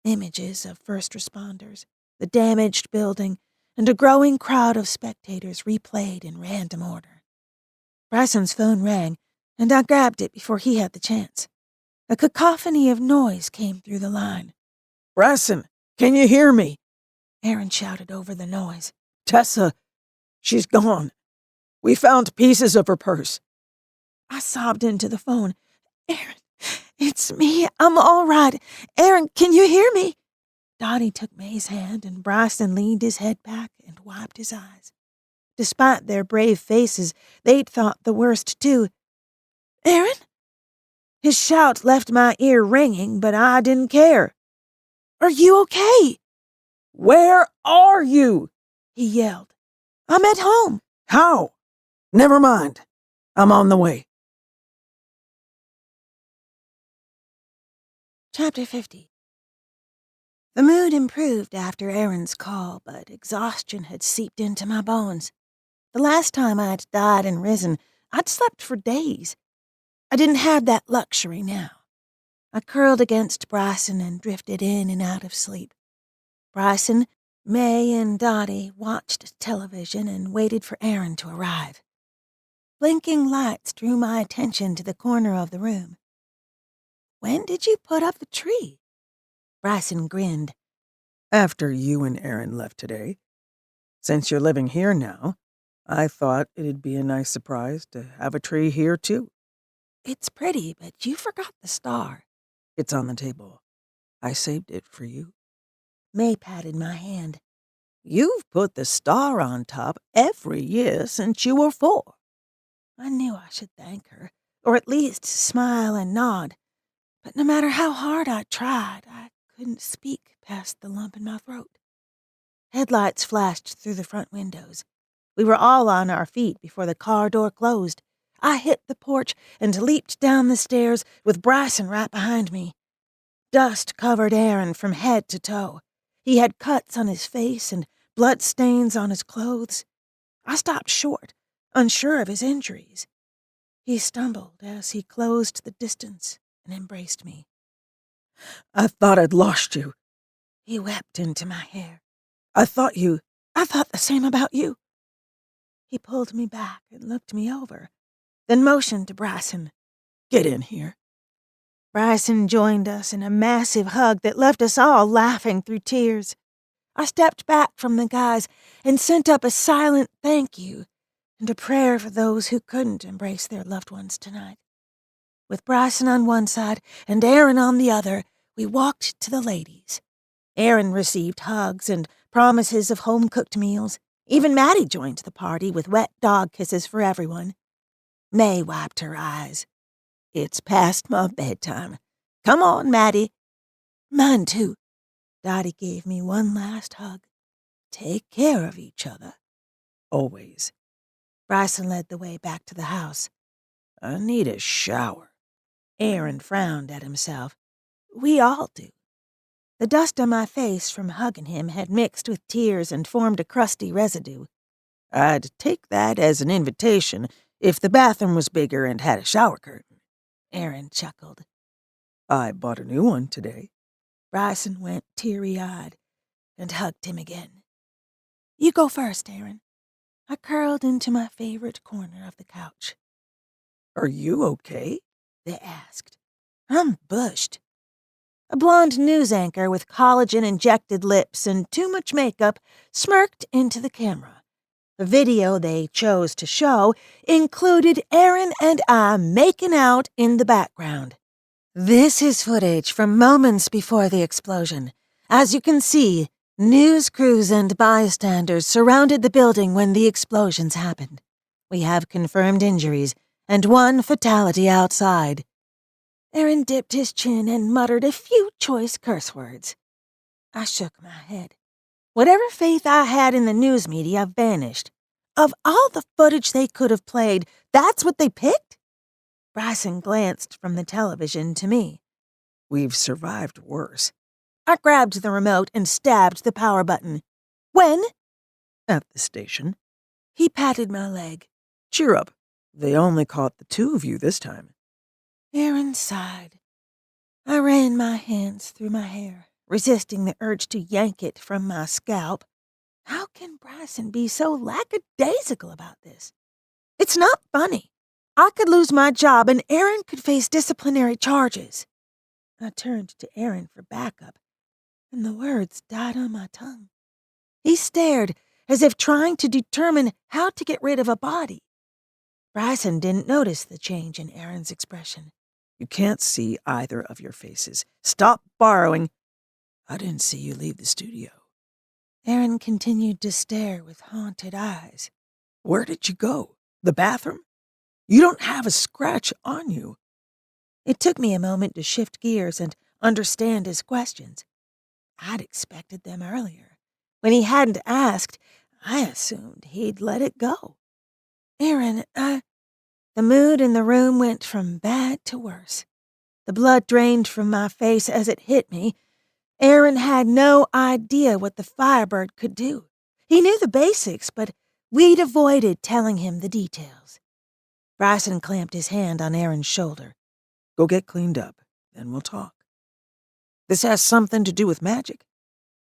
Images of first responders, the damaged building, and a growing crowd of spectators replayed in random order. Bryson's phone rang, and I grabbed it before he had the chance. A cacophony of noise came through the line. "Bryson, can you hear me?" Aaron shouted over the noise. "Tessa, she's gone. We found pieces of her purse." I sobbed into the phone. "Aaron, it's me. I'm all right. Aaron, can you hear me?" Dottie took May's hand, and Bryson leaned his head back and wiped his eyes. Despite their brave faces, they'd thought the worst too. "Aaron?" His shout left my ear ringing, but I didn't care. "Are you okay?" Where are you? he yelled. "I'm at home." How? Never mind. I'm on the way. Chapter 50. The mood improved after Aaron's call, but exhaustion had seeped into my bones. The last time I'd died and risen, I'd slept for days. I didn't have that luxury now. I curled against Bryson and drifted in and out of sleep. Bryson, May, and Dottie watched television and waited for Aaron to arrive. Blinking lights drew my attention to the corner of the room. "When did you put up the tree?" Bryson grinned. After you and Aaron left today. Since you're living here now, I thought it'd be a nice surprise to have a tree here, too. "It's pretty, but you forgot the star." It's on the table. I saved it for you. May patted my hand. You've put the star on top every year since you were 4. I knew I should thank her, or at least smile and nod. But no matter how hard I tried, I couldn't speak past the lump in my throat. Headlights flashed through the front windows. We were all on our feet before the car door closed. I hit the porch and leaped down the stairs with Bryson right behind me. Dust covered Aaron from head to toe. He had cuts on his face and blood stains on his clothes. I stopped short, unsure of his injuries. He stumbled as he closed the distance and embraced me. I thought I'd lost you. He wept into my hair. I thought the same about you." He pulled me back and looked me over, then motioned to Bryson. Get in here. Bryson joined us in a massive hug that left us all laughing through tears. I stepped back from the guys and sent up a silent thank you and a prayer for those who couldn't embrace their loved ones tonight. With Bryson on one side and Aaron on the other, we walked to the ladies. Aaron received hugs and promises of home-cooked meals. Even Maddie joined the party with wet dog kisses for everyone. May wiped her eyes. It's past my bedtime. Come on, Maddie. Mine too. Dottie gave me one last hug. Take care of each other. Always. Bryson led the way back to the house. I need a shower. Aaron frowned at himself. We all do. The dust on my face from hugging him had mixed with tears and formed a crusty residue. I'd take that as an invitation if the bathroom was bigger and had a shower curtain. Aaron chuckled. I bought a new one today. Bryson went teary-eyed and hugged him again. You go first, Aaron. I curled into my favorite corner of the couch. Are you okay? They asked. I'm bushed. A blonde news anchor with collagen-injected lips and too much makeup smirked into the camera. The video they chose to show included Aaron and I making out in the background. This is footage from moments before the explosion. As you can see, news crews and bystanders surrounded the building when the explosions happened. We have confirmed injuries and one fatality outside. Aaron dipped his chin and muttered a few choice curse words. I shook my head. Whatever faith I had in the news media vanished. Of all the footage they could have played, that's what they picked? Bryson glanced from the television to me. We've survived worse. I grabbed the remote and stabbed the power button. When? At the station. He patted my leg. Cheer up. They only caught the 2 of you this time. Aaron sighed. I ran my hands through my hair, resisting the urge to yank it from my scalp. How can Bryson be so lackadaisical about this? It's not funny. I could lose my job and Aaron could face disciplinary charges. I turned to Aaron for backup, and the words died on my tongue. He stared, as if trying to determine how to get rid of a body. Bryson didn't notice the change in Aaron's expression. You can't see either of your faces. Stop borrowing. I didn't see you leave the studio. Aaron continued to stare with haunted eyes. Where did you go? The bathroom? You don't have a scratch on you. It took me a moment to shift gears and understand his questions. I'd expected them earlier. When he hadn't asked, I assumed he'd let it go. Aaron, The mood in the room went from bad to worse. The blood drained from my face as it hit me. Aaron had no idea what the firebird could do. He knew the basics, but we'd avoided telling him the details. Bryson clamped his hand on Aaron's shoulder. Go get cleaned up, then we'll talk. This has something to do with magic?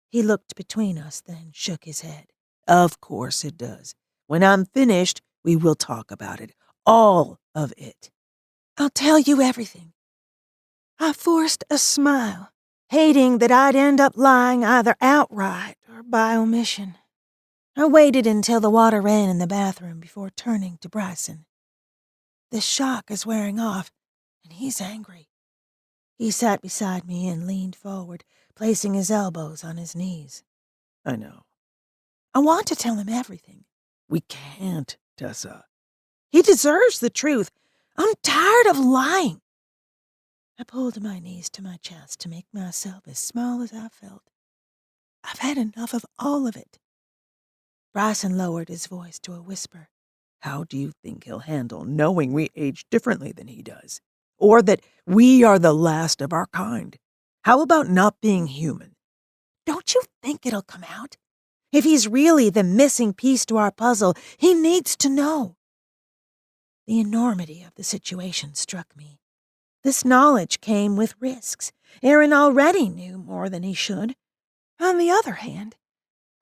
He looked between us, then shook his head. Of course it does. When I'm finished, we will talk about it. All of it. I'll tell you everything. I forced a smile, hating that I'd end up lying either outright or by omission. I waited until the water ran in the bathroom before turning to Bryson. The shock is wearing off, and he's angry. He sat beside me and leaned forward, placing his elbows on his knees. I know. I want to tell him everything. We can't, Tessa. He deserves the truth. I'm tired of lying. I pulled my knees to my chest to make myself as small as I felt. I've had enough of all of it. Bryson lowered his voice to a whisper. How do you think he'll handle knowing we age differently than he does? Or that we are the last of our kind? How about not being human? Don't you think it'll come out? If he's really the missing piece to our puzzle, he needs to know. The enormity of the situation struck me. This knowledge came with risks. Aaron already knew more than he should. On the other hand,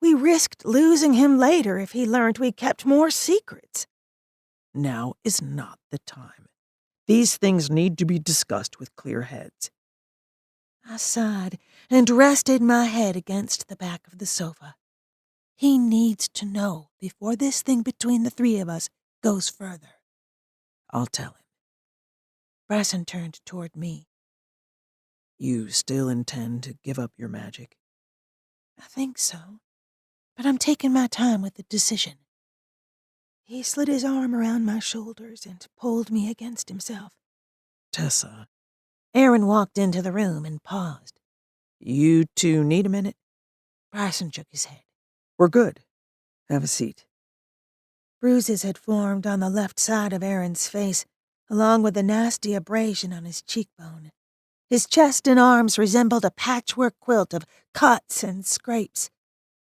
we risked losing him later if he learned we kept more secrets. Now is not the time. These things need to be discussed with clear heads. I sighed and rested my head against the back of the sofa. He needs to know before this thing between the three of us goes further. I'll tell him. Bryson turned toward me. You still intend to give up your magic? I think so, but I'm taking my time with the decision. He slid his arm around my shoulders and pulled me against himself. Tessa. Aaron walked into the room and paused. You two need a minute? Bryson shook his head. We're good. Have a seat. Bruises had formed on the left side of Aaron's face, along with a nasty abrasion on his cheekbone. His chest and arms resembled a patchwork quilt of cuts and scrapes.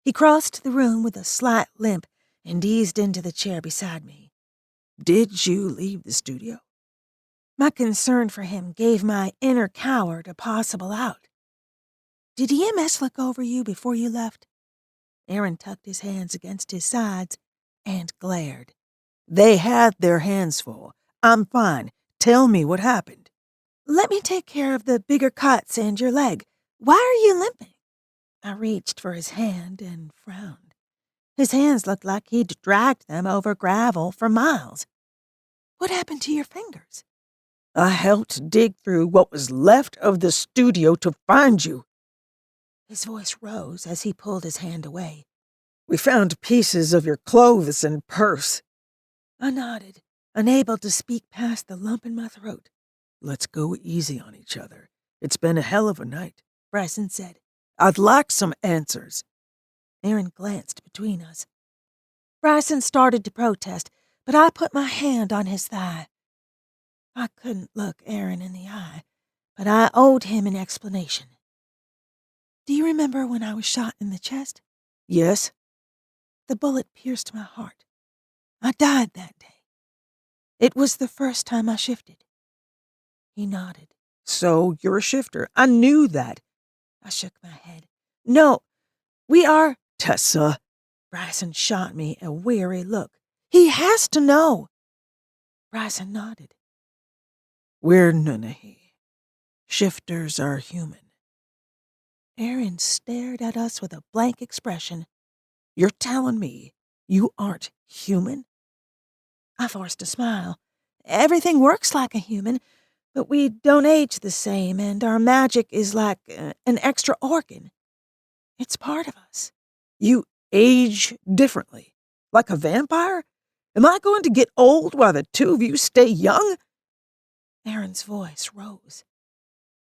He crossed the room with a slight limp and eased into the chair beside me. Did you leave the studio? My concern for him gave my inner coward a possible out. Did EMS look over you before you left? Aaron tucked his hands against his sides and glared. They had their hands full. I'm fine. Tell me what happened. Let me take care of the bigger cuts and your leg. Why are you limping? I reached for his hand and frowned. His hands looked like he'd dragged them over gravel for miles. What happened to your fingers? I helped dig through what was left of the studio to find you. His voice rose as he pulled his hand away. We found pieces of your clothes and purse. I nodded, unable to speak past the lump in my throat. Let's go easy on each other. It's been a hell of a night, Bryson said. I'd like some answers. Aaron glanced between us. Bryson started to protest, but I put my hand on his thigh. I couldn't look Aaron in the eye, but I owed him an explanation. Do you remember when I was shot in the chest? Yes. The bullet pierced my heart. I died that day. It was the first time I shifted. He nodded. So you're a shifter. I knew that. I shook my head. No, we are... Tessa. Bryson shot me a weary look. He has to know. Bryson nodded. We're Nunnehi. Shifters are human. Aaron stared at us with a blank expression. You're telling me you aren't human? I forced a smile. Everything works like a human, but we don't age the same, and our magic is like an extra organ. It's part of us. You age differently? Like a vampire? Am I going to get old while the two of you stay young? Aaron's voice rose.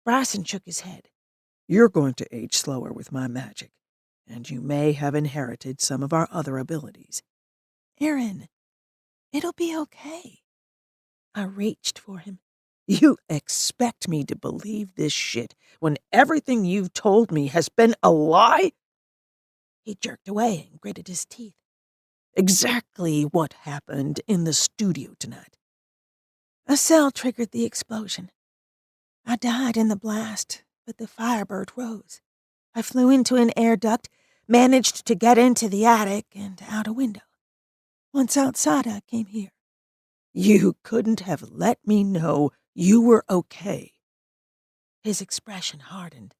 Bryson shook his head. You're going to age slower with my magic, and you may have inherited some of our other abilities. Aaron, it'll be okay. I reached for him. You expect me to believe this shit when everything you've told me has been a lie? He jerked away and gritted his teeth. Exactly what happened in the studio tonight. A cell triggered the explosion. I died in the blast, but the firebird rose. I flew into an air duct, managed to get into the attic and out a window. Once outside, I came here. You couldn't have let me know you were okay. His expression hardened.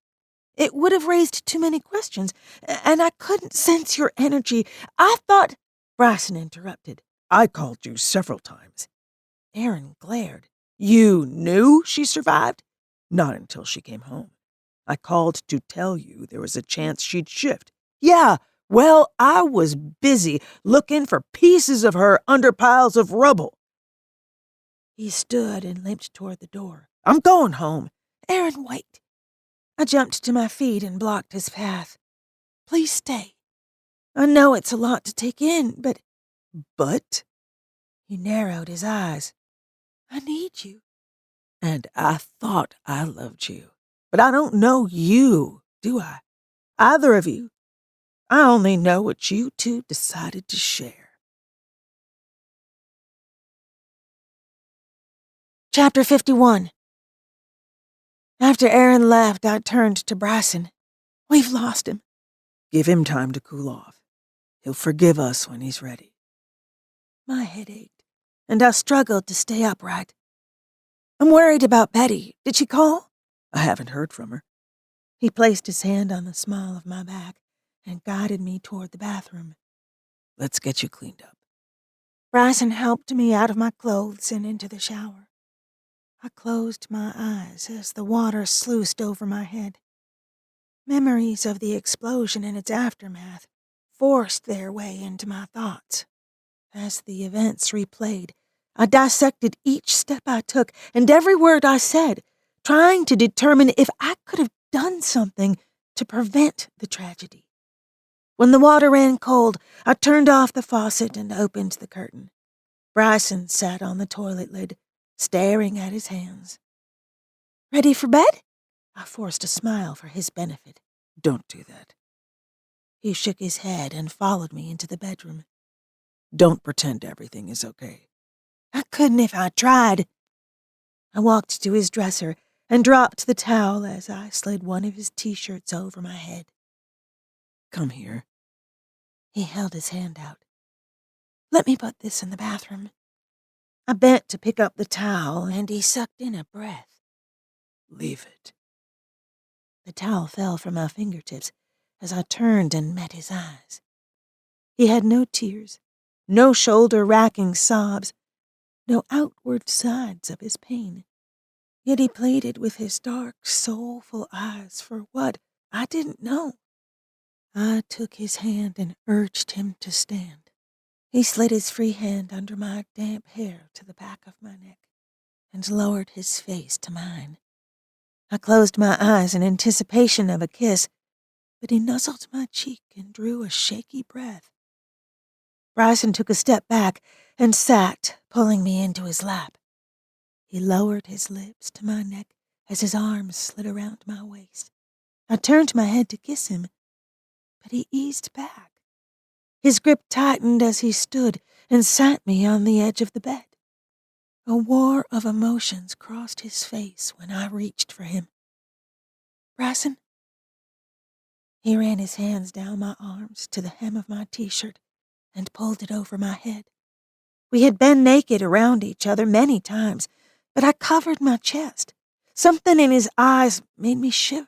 It would have raised too many questions, and I couldn't sense your energy. I thought... Bryson interrupted. I called you several times. Aaron glared. You knew she survived? Not until she came home. I called to tell you there was a chance she'd shift. Yeah, well, I was busy looking for pieces of her under piles of rubble. He stood and limped toward the door. I'm going home. Aaron, wait. I jumped to my feet and blocked his path. Please stay. I know it's a lot to take in, but... But? He narrowed his eyes. I need you. And I thought I loved you. But I don't know you, do I? Either of you. I only know what you two decided to share. Chapter 51. After Aaron left, I turned to Bryson. We've lost him. Give him time to cool off. He'll forgive us when he's ready. My head ached, and I struggled to stay upright. I'm worried about Betty. Did she call? I haven't heard from her. He placed his hand on the small of my back and guided me toward the bathroom. Let's get you cleaned up. Bryson helped me out of my clothes and into the shower. I closed my eyes as the water sluiced over my head. Memories of the explosion and its aftermath forced their way into my thoughts. As the events replayed, I dissected each step I took and every word I said, trying to determine if I could have done something to prevent the tragedy. When the water ran cold, I turned off the faucet and opened the curtain. Bryson sat on the toilet lid, staring at his hands. Ready for bed? I forced a smile for his benefit. Don't do that. He shook his head and followed me into the bedroom. Don't pretend everything is okay. I couldn't if I tried. I walked to his dresser and dropped the towel as I slid one of his t-shirts over my head. Come here. He held his hand out. Let me put this in the bathroom. I bent to pick up the towel, and he sucked in a breath. Leave it. The towel fell from my fingertips as I turned and met his eyes. He had no tears, no shoulder-racking sobs, no outward signs of his pain. Yet he pleaded with his dark, soulful eyes for what I didn't know. I took his hand and urged him to stand. He slid his free hand under my damp hair to the back of my neck and lowered his face to mine. I closed my eyes in anticipation of a kiss, but he nuzzled my cheek and drew a shaky breath. Bryson took a step back and sat, pulling me into his lap. He lowered his lips to my neck as his arms slid around my waist. I turned my head to kiss him, but he eased back. His grip tightened as he stood and sat me on the edge of the bed. A war of emotions crossed his face when I reached for him. Bryson? He ran his hands down my arms to the hem of my t-shirt and pulled it over my head. We had been naked around each other many times, but I covered my chest. Something in his eyes made me shiver.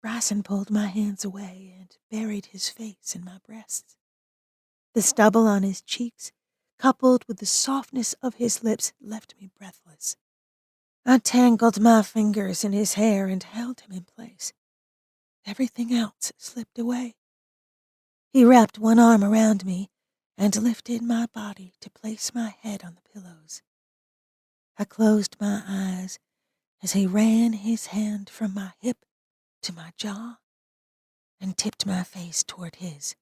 Bryson pulled my hands away and buried his face in my breasts. The stubble on his cheeks, coupled with the softness of his lips, left me breathless. I tangled my fingers in his hair and held him in place. Everything else slipped away. He wrapped one arm around me and lifted my body to place my head on the pillows. I closed my eyes as he ran his hand from my hip to my jaw and tipped my face toward his.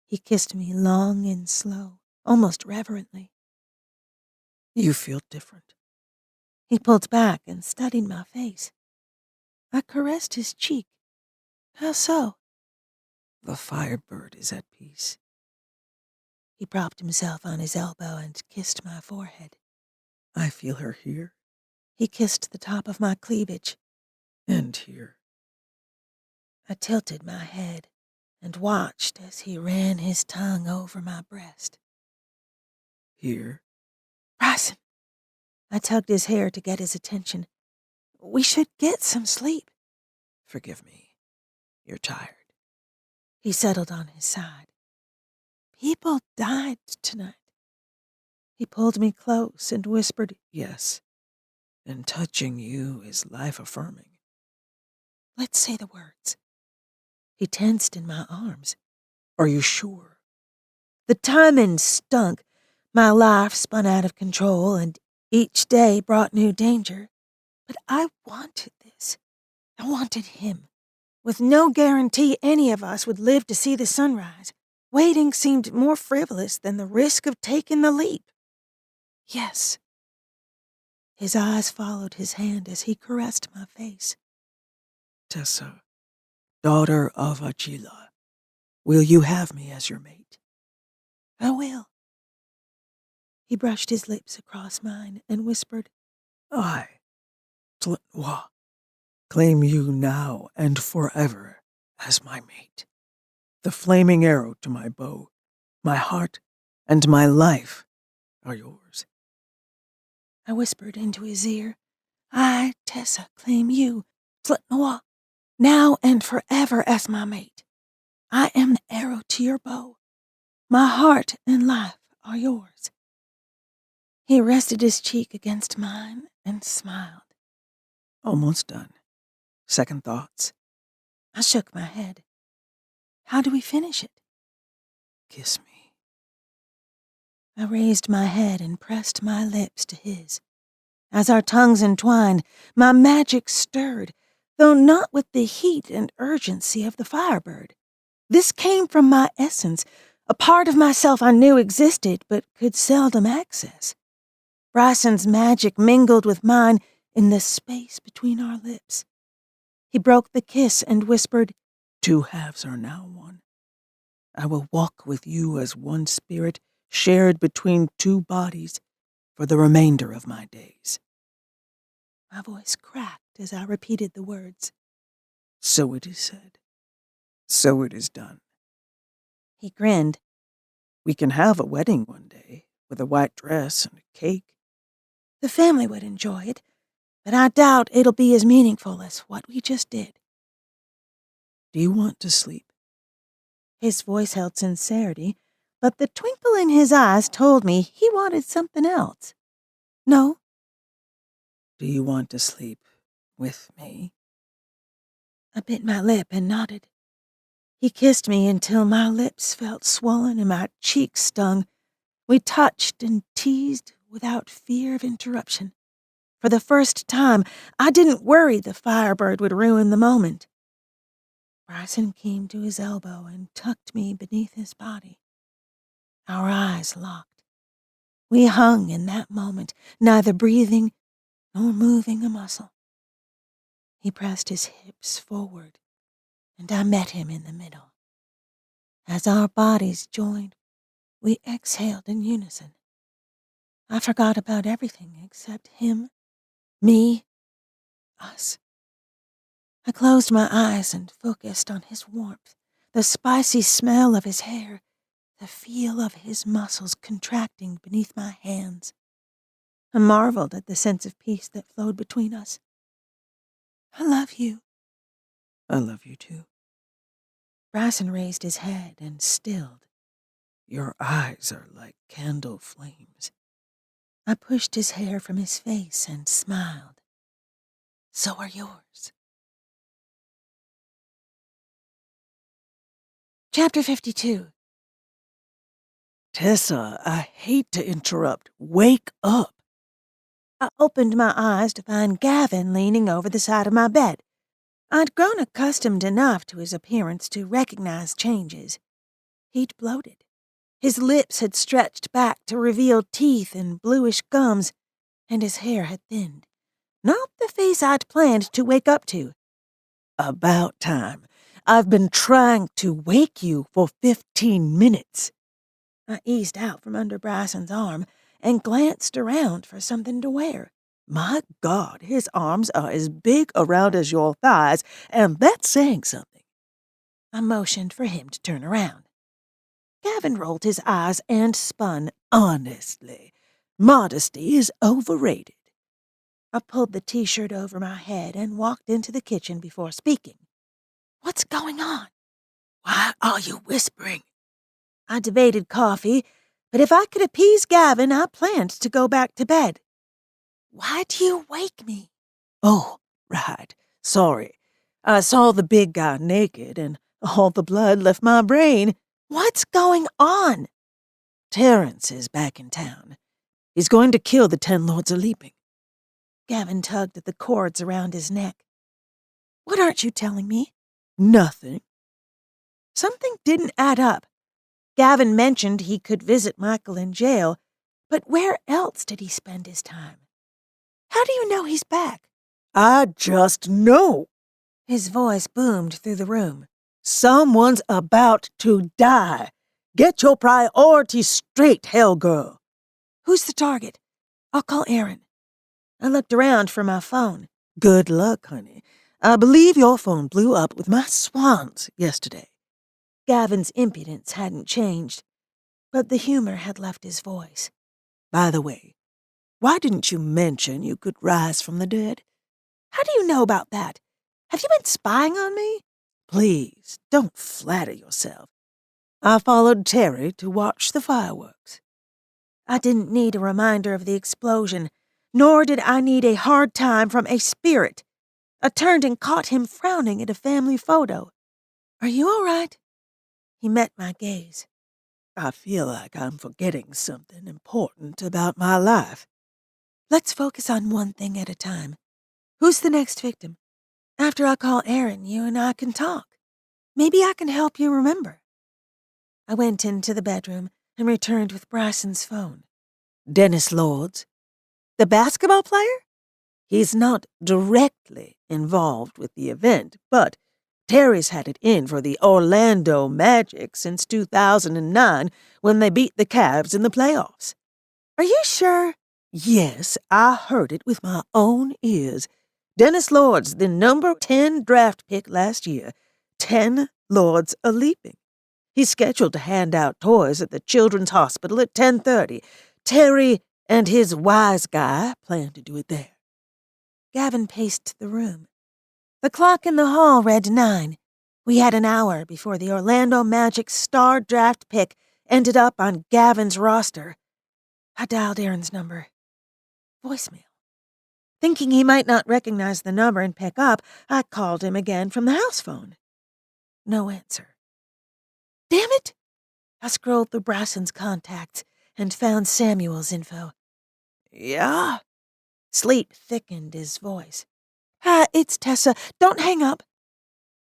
He kissed me long and slow, almost reverently. You feel different. He pulled back and studied my face. I caressed his cheek. How so? The firebird is at peace. He propped himself on his elbow and kissed my forehead. I feel her here. He kissed the top of my cleavage. And here. I tilted my head and watched as he ran his tongue over my breast. Here. Bryson! I tugged his hair to get his attention. We should get some sleep. Forgive me. You're tired. He settled on his side. People died tonight. He pulled me close and whispered, Yes. And touching you is life-affirming. Let's say the words. He tensed in my arms. Are you sure? The timing stunk. My life spun out of control, and each day brought new danger. But I wanted this. I wanted him. With no guarantee any of us would live to see the sunrise, waiting seemed more frivolous than the risk of taking the leap. Yes. His eyes followed his hand as he caressed my face. Tessa, daughter of Achila, will you have me as your mate? I will. He brushed his lips across mine and whispered, I, Tlintwa, claim you now and forever as my mate. The flaming arrow to my bow, my heart, and my life are yours. I whispered into his ear, I, Tessa, claim you, Tlintwa, now and forever as my mate. I am the arrow to your bow. My heart and life are yours. He rested his cheek against mine and smiled. Almost done. Second thoughts? I shook my head. How do we finish it? Kiss me. I raised my head and pressed my lips to his. As our tongues entwined, my magic stirred, though not with the heat and urgency of the firebird. This came from my essence, a part of myself I knew existed but could seldom access. Bryson's magic mingled with mine in the space between our lips. He broke the kiss and whispered, Two halves are now one. I will walk with you as one spirit shared between two bodies for the remainder of my days. My voice cracked as I repeated the words. So it is said. So it is done. He grinned. We can have a wedding one day with a white dress and a cake. The family would enjoy it, but I doubt it'll be as meaningful as what we just did. Do you want to sleep? His voice held sincerity, but the twinkle in his eyes told me he wanted something else. No. Do you want to sleep with me? I bit my lip and nodded. He kissed me until my lips felt swollen and my cheeks stung. We touched and teased without fear of interruption. For the first time, I didn't worry the firebird would ruin the moment. Bryson came to his elbow and tucked me beneath his body. Our eyes locked. We hung in that moment, neither breathing nor moving a muscle. He pressed his hips forward, and I met him in the middle. As our bodies joined, we exhaled in unison. I forgot about everything except him, me, us. I closed my eyes and focused on his warmth, the spicy smell of his hair, the feel of his muscles contracting beneath my hands. I marveled at the sense of peace that flowed between us. I love you. I love you too. Bryson raised his head and stilled. Your eyes are like candle flames. I pushed his hair from his face and smiled. So are yours. Chapter 52. Tessa, I hate to interrupt. Wake up. opened my eyes to find Gavin leaning over the side of my bed. I'd grown accustomed enough to his appearance to recognize changes. He'd bloated. His lips had stretched back to reveal teeth and bluish gums, and his hair had thinned. Not the face I'd planned to wake up to. About time. I've been trying to wake you for 15 minutes. I eased out from under Bryson's arm and glanced around for something to wear. My God, his arms are as big around as your thighs, and that's saying something. I motioned for him to turn around. Gavin rolled his eyes and spun. Honestly, modesty is overrated. I pulled the t-shirt over my head and walked into the kitchen before speaking. What's going on? Why are you whispering? I debated coffee, but if I could appease Gavin, I planned to go back to bed. Why do you wake me? Oh, right. Sorry. I saw the big guy naked, and all the blood left my brain. What's going on? Terrence is back in town. He's going to kill the 10 Lords of Leaping. Gavin tugged at the cords around his neck. What aren't you telling me? Nothing. Something didn't add up. Gavin mentioned he could visit Michael in jail, but where else did he spend his time? How do you know he's back? I just know. His voice boomed through the room. Someone's about to die. Get your priorities straight, hell girl. Who's the target? I'll call Aaron. I looked around for my phone. Good luck, honey. I believe your phone blew up with my swans yesterday. Gavin's impudence hadn't changed, but the humor had left his voice. By the way, why didn't you mention you could rise from the dead? How do you know about that? Have you been spying on me? Please, don't flatter yourself. I followed Terry to watch the fireworks. I didn't need a reminder of the explosion, nor did I need a hard time from a spirit. I turned and caught him frowning at a family photo. Are you all right? He met my gaze. I feel like I'm forgetting something important about my life. Let's focus on one thing at a time. Who's the next victim? After I call Aaron, you and I can talk. Maybe I can help you remember. I went into the bedroom and returned with Bryson's phone. Dennis Lords. The basketball player? He's not directly involved with the event, but Terry's had it in for the Orlando Magic since 2009 when they beat the Cavs in the playoffs. Are you sure? Yes, I heard it with my own ears. Dennis Lords, the number 10 draft pick last year. 10 Lords a Leaping. He's scheduled to hand out toys at the Children's Hospital at 10:30. Terry and his wise guy plan to do it there. Gavin paced the room. The clock in the hall read 9. We had an hour before the Orlando Magic's star draft pick ended up on Gavin's roster. I dialed Aaron's number. Voicemail. Thinking he might not recognize the number and pick up, I called him again from the house phone. No answer. Damn it! I scrolled through Bryson's contacts and found Samuel's info. Yeah? Sleep thickened his voice. Hi, it's Tessa. Don't hang up.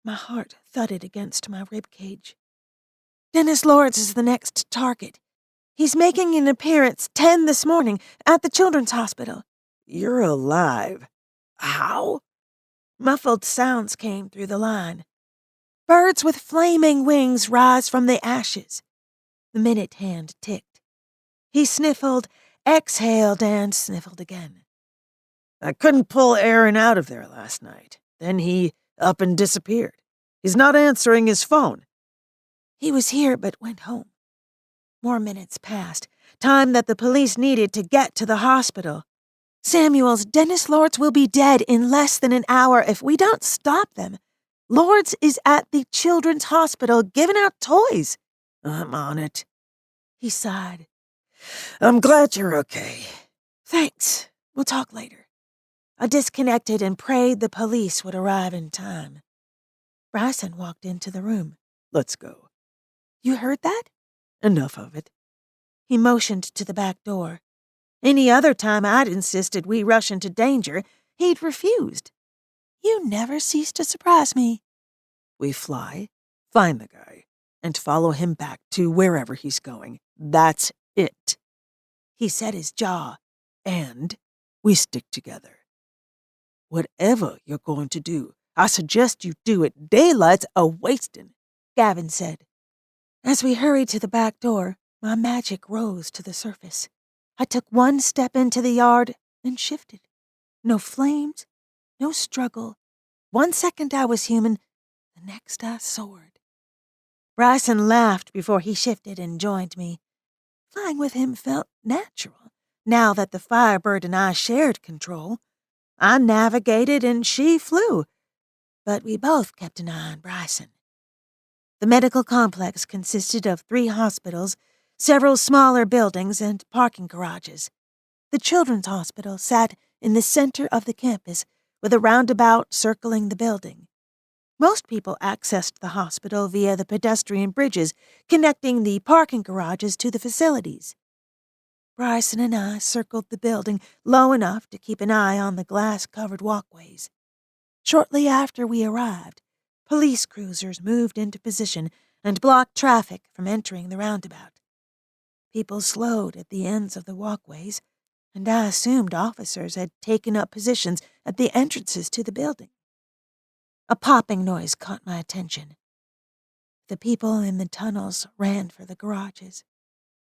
My heart thudded against my ribcage. Dennis Lords is the next target. He's making an appearance 10 this morning at the Children's Hospital. You're alive. How? Muffled sounds came through the line. Birds with flaming wings rise from the ashes. The minute hand ticked. He sniffled, exhaled, and sniffled again. I couldn't pull Aaron out of there last night. Then he up and disappeared. He's not answering his phone. He was here but went home. More minutes passed, time that the police needed to get to the hospital. Samuels, Dennis Lords will be dead in less than an hour if we don't stop them. Lords is at the Children's Hospital giving out toys. I'm on it. He sighed. I'm glad you're okay. Thanks. We'll talk later. I disconnected and prayed the police would arrive in time. Bryson walked into the room. Let's go. You heard that? Enough of it. He motioned to the back door. Any other time I'd insisted we rush into danger, he'd refused. You never cease to surprise me. We fly, find the guy, and follow him back to wherever he's going. That's it. He set his jaw. And we stick together. Whatever you're going to do, I suggest you do it. Daylight's a-wasting, Gavin said. As we hurried to the back door, my magic rose to the surface. I took one step into the yard and shifted. No flames, no struggle. 1 second I was human, the next I soared. Bryson laughed before he shifted and joined me. Flying with him felt natural, now that the firebird and I shared control. I navigated and she flew, but we both kept an eye on Bryson. The medical complex consisted of 3 hospitals, several smaller buildings, and parking garages. The children's hospital sat in the center of the campus, with a roundabout circling the building. Most people accessed the hospital via the pedestrian bridges connecting the parking garages to the facilities. Bryson and I circled the building low enough to keep an eye on the glass-covered walkways. Shortly after we arrived, police cruisers moved into position and blocked traffic from entering the roundabout. People slowed at the ends of the walkways, and I assumed officers had taken up positions at the entrances to the building. A popping noise caught my attention. The people in the tunnels ran for the garages,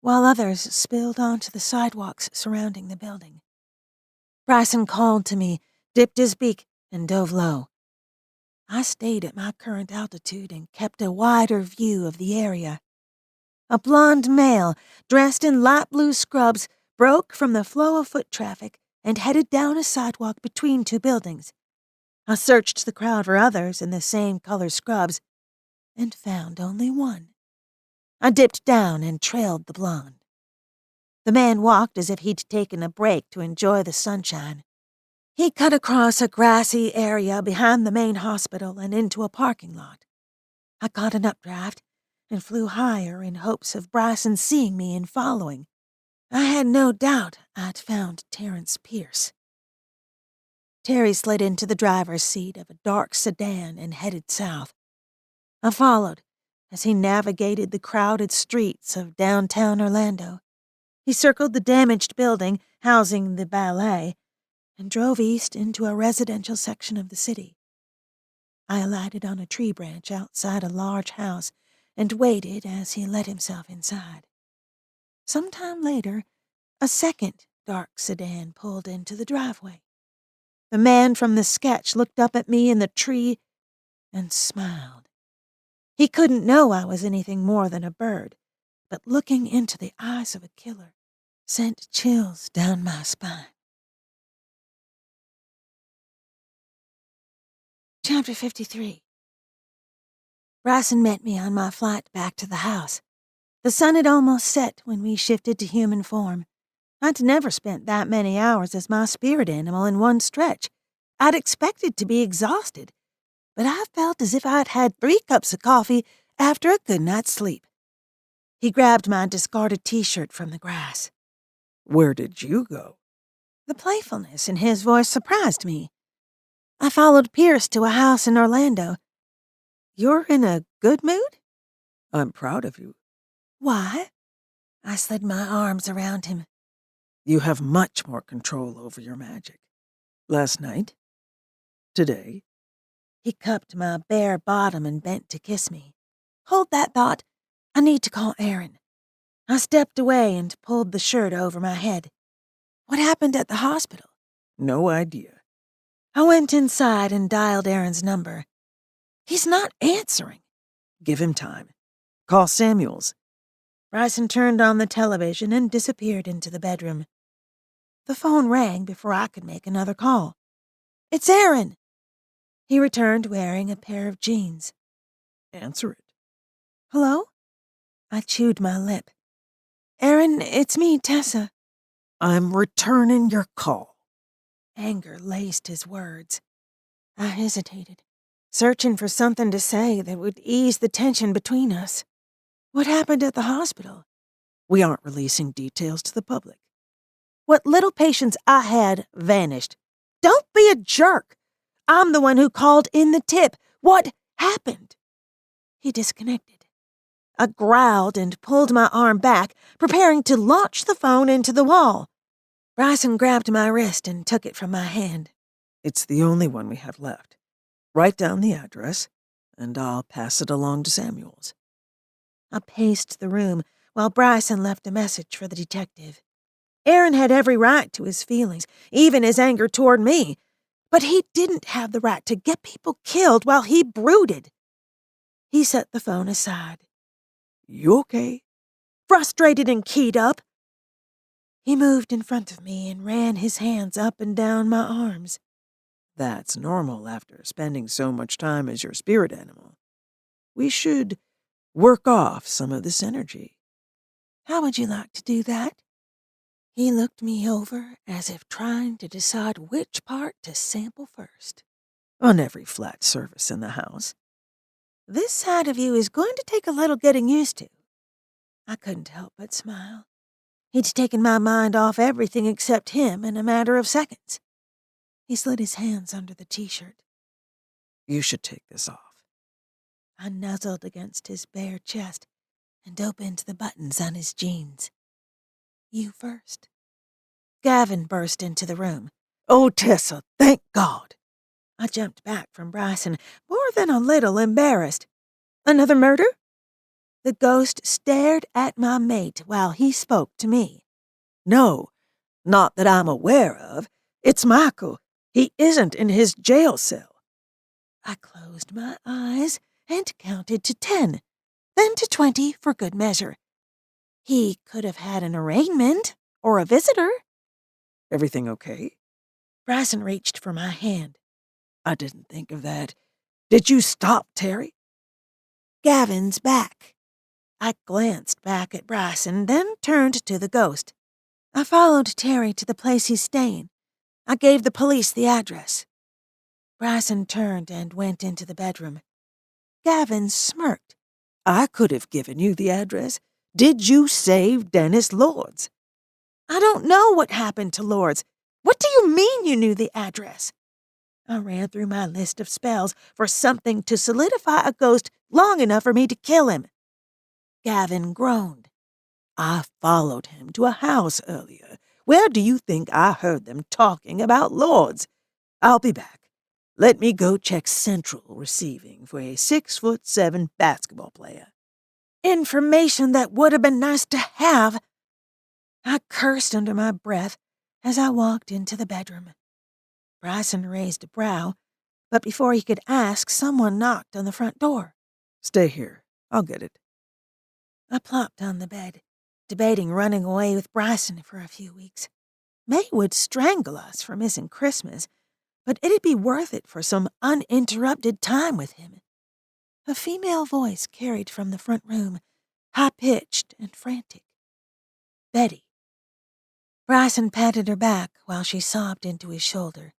while others spilled onto the sidewalks surrounding the building. Bryson called to me, dipped his beak, and dove low. I stayed at my current altitude and kept a wider view of the area. A blond male, dressed in light blue scrubs, broke from the flow of foot traffic and headed down a sidewalk between 2 buildings. I searched the crowd for others in the same color scrubs and found only one. I dipped down and trailed the blonde. The man walked as if he'd taken a break to enjoy the sunshine. He cut across a grassy area behind the main hospital and into a parking lot. I caught an updraft and flew higher in hopes of Bryson seeing me and following. I had no doubt I'd found Terrence Pierce. Terry slid into the driver's seat of a dark sedan and headed south. I followed as he navigated the crowded streets of downtown Orlando. He circled the damaged building housing the ballet and drove east into a residential section of the city. I alighted on a tree branch outside a large house and waited as he let himself inside. Sometime later, a second dark sedan pulled into the driveway. The man from the sketch looked up at me in the tree and smiled. He couldn't know I was anything more than a bird, but looking into the eyes of a killer sent chills down my spine. Chapter 53. Bryson met me on my flight back to the house. The sun had almost set when we shifted to human form. I'd never spent that many hours as my spirit animal in one stretch. I'd expected to be exhausted, but I felt as if I'd had 3 cups of coffee after a good night's sleep. He grabbed my discarded T-shirt from the grass. Where did you go? The playfulness in his voice surprised me. I followed Pierce to a house in Orlando. You're in a good mood? I'm proud of you. Why? I slid my arms around him. You have much more control over your magic. Last night? Today? He cupped my bare bottom and bent to kiss me. Hold that thought. I need to call Aaron. I stepped away and pulled the shirt over my head. What happened at the hospital? No idea. I went inside and dialed Aaron's number. He's not answering. Give him time. Call Samuels. Bryson turned on the television and disappeared into the bedroom. The phone rang before I could make another call. It's Aaron. He returned wearing a pair of jeans. Answer it. Hello? I chewed my lip. Aaron, it's me, Tessa. I'm returning your call. Anger laced his words. I hesitated, searching for something to say that would ease the tension between us. What happened at the hospital? We aren't releasing details to the public. What little patience I had vanished. Don't be a jerk. I'm the one who called in the tip. What happened? He disconnected. I growled and pulled my arm back, preparing to launch the phone into the wall. Bryson grabbed my wrist and took it from my hand. It's the only one we have left. Write down the address, and I'll pass it along to Samuels. I paced the room while Bryson left a message for the detective. Aaron had every right to his feelings, even his anger toward me, but he didn't have the right to get people killed while he brooded. He set the phone aside. You okay? Frustrated and keyed up. He moved in front of me and ran his hands up and down my arms. That's normal after spending so much time as your spirit animal. We should work off some of this energy. How would you like to do that? He looked me over as if trying to decide which part to sample first. On every flat surface in the house. This side of you is going to take a little getting used to. I couldn't help but smile. He'd taken my mind off everything except him in a matter of seconds. He slid his hands under the t-shirt. You should take this off. I nuzzled against his bare chest and opened the buttons on his jeans. You first. Gavin burst into the room. Oh, Tessa, thank God. I jumped back from Bryson, more than a little embarrassed. Another murder? The ghost stared at my mate while he spoke to me. No, not that I'm aware of. It's Michael. He isn't in his jail cell. I closed my eyes and counted to 10, then to 20 for good measure. He could have had an arraignment or a visitor. Everything okay? Bryson reached for my hand. I didn't think of that. Did you stop, Terry? Gavin's back. I glanced back at Bryson, then turned to the ghost. I followed Terry to the place he's staying. I gave the police the address. Bryson turned and went into the bedroom. Gavin smirked. I could have given you the address. Did you save Dennis Lords? I don't know what happened to Lords. What do you mean you knew the address? I ran through my list of spells for something to solidify a ghost long enough for me to kill him. Gavin groaned. I followed him to a house earlier. Where do you think I heard them talking about Lords? I'll be back. Let me go check Central Receiving for a 6'7" basketball player. Information that would have been nice to have. I cursed under my breath as I walked into the bedroom. Bryson raised a brow, but before he could ask, someone knocked on the front door. Stay here. I'll get it. I plopped on the bed, debating running away with Bryson for a few weeks. May would strangle us for missing Christmas, but it'd be worth it for some uninterrupted time with him. A female voice carried from the front room, high-pitched and frantic. Betty. Bryson patted her back while she sobbed into his shoulder.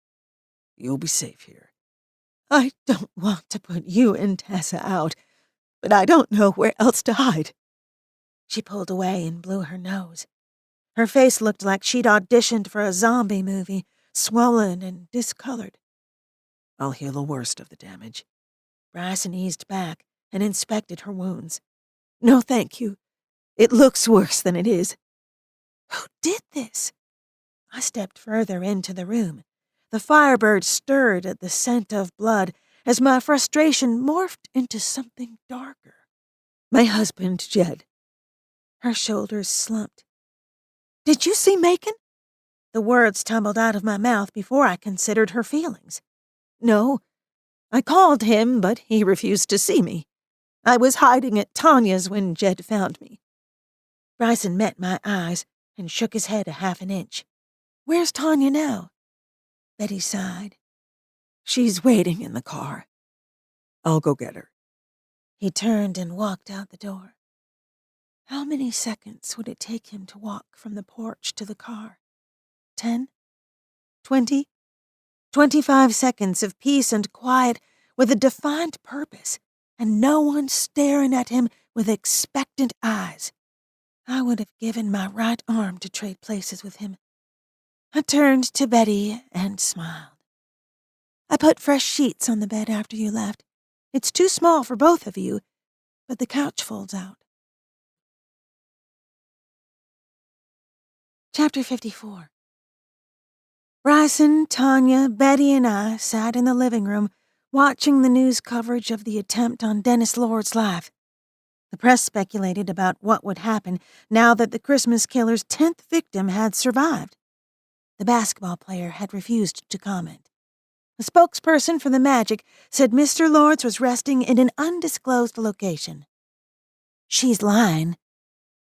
You'll be safe here. I don't want to put you and Tessa out, but I don't know where else to hide. She pulled away and blew her nose. Her face looked like she'd auditioned for a zombie movie, swollen and discolored. I'll heal the worst of the damage. Bryson eased back and inspected her wounds. No, thank you. It looks worse than it is. Who did this? I stepped further into the room. The firebird stirred at the scent of blood as my frustration morphed into something darker. My husband, Jed. Her shoulders slumped. Did you see Macon? The words tumbled out of my mouth before I considered her feelings. No. I called him, but he refused to see me. I was hiding at Tanya's when Jed found me. Bryson met my eyes and shook his head a half an inch. Where's Tanya now? Betty sighed. She's waiting in the car. I'll go get her. He turned and walked out the door. How many seconds would it take him to walk from the porch to the car? 10? 20? 25 seconds of peace and quiet with a defined purpose, and no one staring at him with expectant eyes. I would have given my right arm to trade places with him. I turned to Betty and smiled. I put fresh sheets on the bed after you left. It's too small for both of you, but the couch folds out. Chapter 54. Bryson, Tanya, Betty, and I sat in the living room watching the news coverage of the attempt on Dennis Lord's life. The press speculated about what would happen now that the Christmas killer's 10th victim had survived. The basketball player had refused to comment. A spokesperson for the Magic said Mr. Lords was resting in an undisclosed location. She's lying.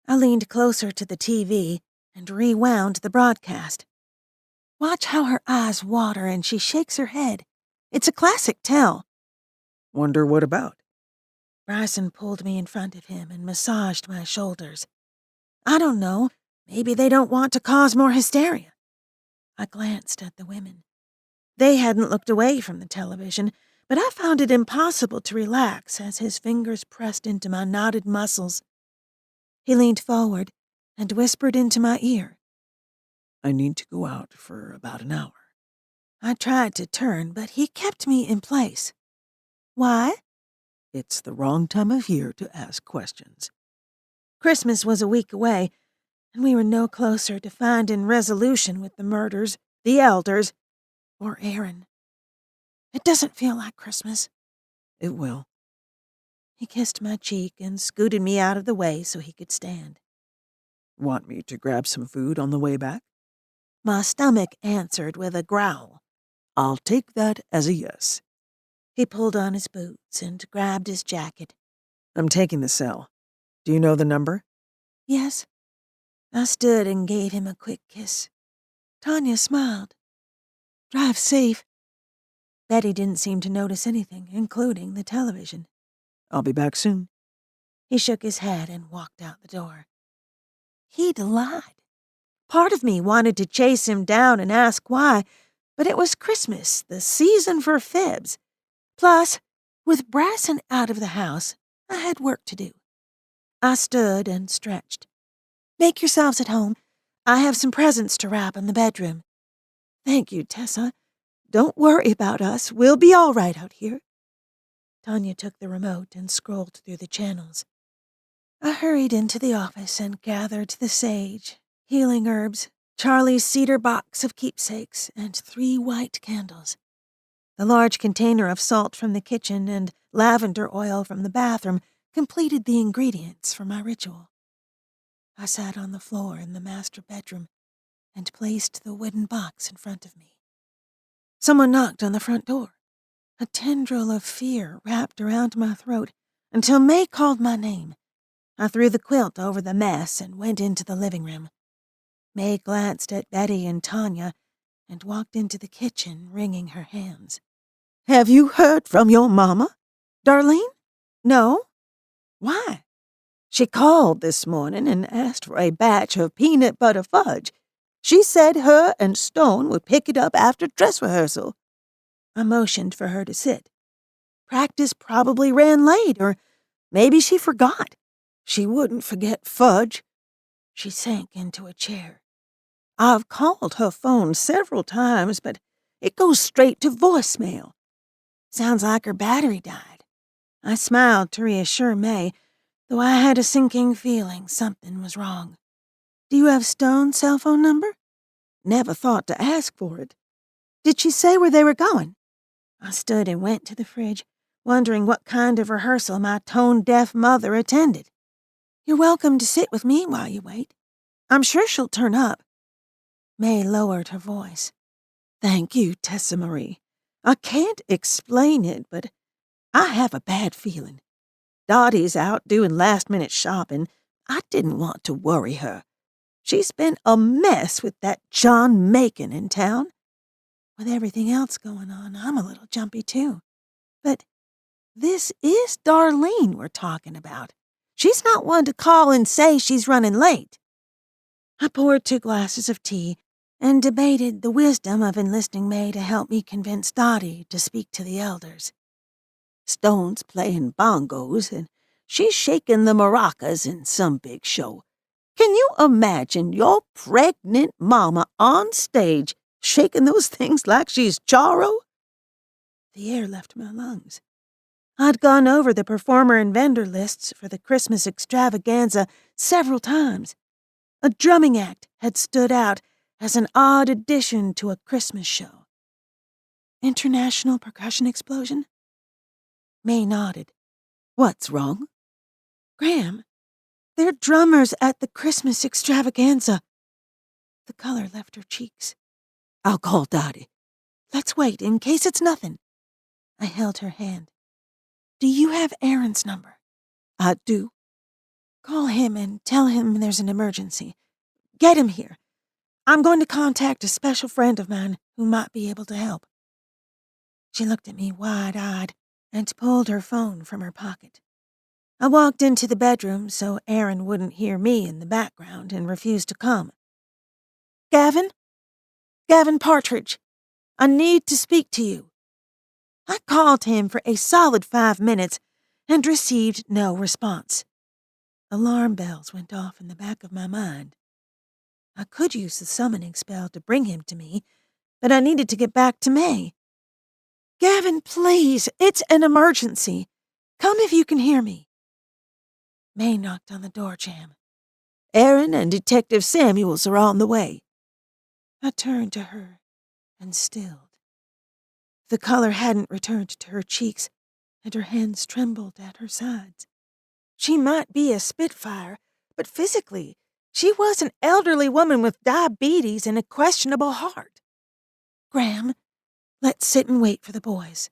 I leaned closer to the TV and rewound the broadcast. Watch how her eyes water and she shakes her head. It's a classic tell. Wonder what about? Bryson pulled me in front of him and massaged my shoulders. I don't know. Maybe they don't want to cause more hysteria. I glanced at the women. They hadn't looked away from the television, but I found it impossible to relax as his fingers pressed into my knotted muscles. He leaned forward and whispered into my ear. I need to go out for about an hour. I tried to turn, but he kept me in place. Why? It's the wrong time of year to ask questions. Christmas was a week away, and we were no closer to finding resolution with the murders, the elders, or Aaron. It doesn't feel like Christmas. It will. He kissed my cheek and scooted me out of the way so he could stand. Want me to grab some food on the way back? My stomach answered with a growl. I'll take that as a yes. He pulled on his boots and grabbed his jacket. I'm taking the cell. Do you know the number? Yes. I stood and gave him a quick kiss. Tanya smiled. Drive safe. Betty didn't seem to notice anything, including the television. I'll be back soon. He shook his head and walked out the door. He'd lied. Part of me wanted to chase him down and ask why, but it was Christmas, the season for fibs. Plus, with Bryson out of the house, I had work to do. I stood and stretched. Make yourselves at home. I have some presents to wrap in the bedroom. Thank you, Tessa. Don't worry about us. We'll be all right out here. Tanya took the remote and scrolled through the channels. I hurried into the office and gathered the sage, healing herbs, Charlie's cedar box of keepsakes, and 3 white candles. The large container of salt from the kitchen and lavender oil from the bathroom completed the ingredients for my ritual. I sat on the floor in the master bedroom and placed the wooden box in front of me. Someone knocked on the front door. A tendril of fear wrapped around my throat until May called my name. I threw the quilt over the mess and went into the living room. May glanced at Betty and Tanya and walked into the kitchen, wringing her hands. Have you heard from your mama? Darlene? No. Why? She called this morning and asked for a batch of peanut butter fudge. She said her and Stone would pick it up after dress rehearsal. I motioned for her to sit. Practice probably ran late, or maybe she forgot. She wouldn't forget fudge. She sank into a chair. I've called her phone several times, but it goes straight to voicemail. Sounds like her battery died. I smiled to reassure May, though I had a sinking feeling something was wrong. Do you have Stone's cell phone number? Never thought to ask for it. Did she say where they were going? I stood and went to the fridge, wondering what kind of rehearsal my tone-deaf mother attended. You're welcome to sit with me while you wait. I'm sure she'll turn up. May lowered her voice. Thank you, Tessa Marie. I can't explain it, but I have a bad feeling. Dottie's out doing last-minute shopping. I didn't want to worry her. She's been a mess with that John Macon in town. With everything else going on, I'm a little jumpy too. But this is Darlene we're talking about. She's not one to call and say she's running late. I poured 2 glasses of tea and debated the wisdom of enlisting May to help me convince Dottie to speak to the elders. Stone's playing bongos, and she's shaking the maracas in some big show. Can you imagine your pregnant mama on stage shaking those things like she's Charo? The air left my lungs. I'd gone over the performer and vendor lists for the Christmas extravaganza several times. A drumming act had stood out as an odd addition to a Christmas show. International percussion explosion? May nodded. What's wrong? Graham, they're drummers at the Christmas extravaganza. The color left her cheeks. I'll call Dottie. Let's wait, in case it's nothing. I held her hand. Do you have Aaron's number? I do. Call him and tell him there's an emergency. Get him here. I'm going to contact a special friend of mine who might be able to help. She looked at me wide-eyed and pulled her phone from her pocket. I walked into the bedroom so Aaron wouldn't hear me in the background and refused to come. Gavin? Gavin Partridge. I need to speak to you. I called him for a solid 5 minutes and received no response. Alarm bells went off in the back of my mind. I could use the summoning spell to bring him to me, but I needed to get back to May. Gavin, please, it's an emergency. Come if you can hear me. May knocked on the door jamb. Aaron and Detective Samuels are on the way. I turned to her and stilled. The color hadn't returned to her cheeks, and her hands trembled at her sides. She might be a spitfire, but physically, she was an elderly woman with diabetes and a questionable heart. Graham, let's sit and wait for the boys.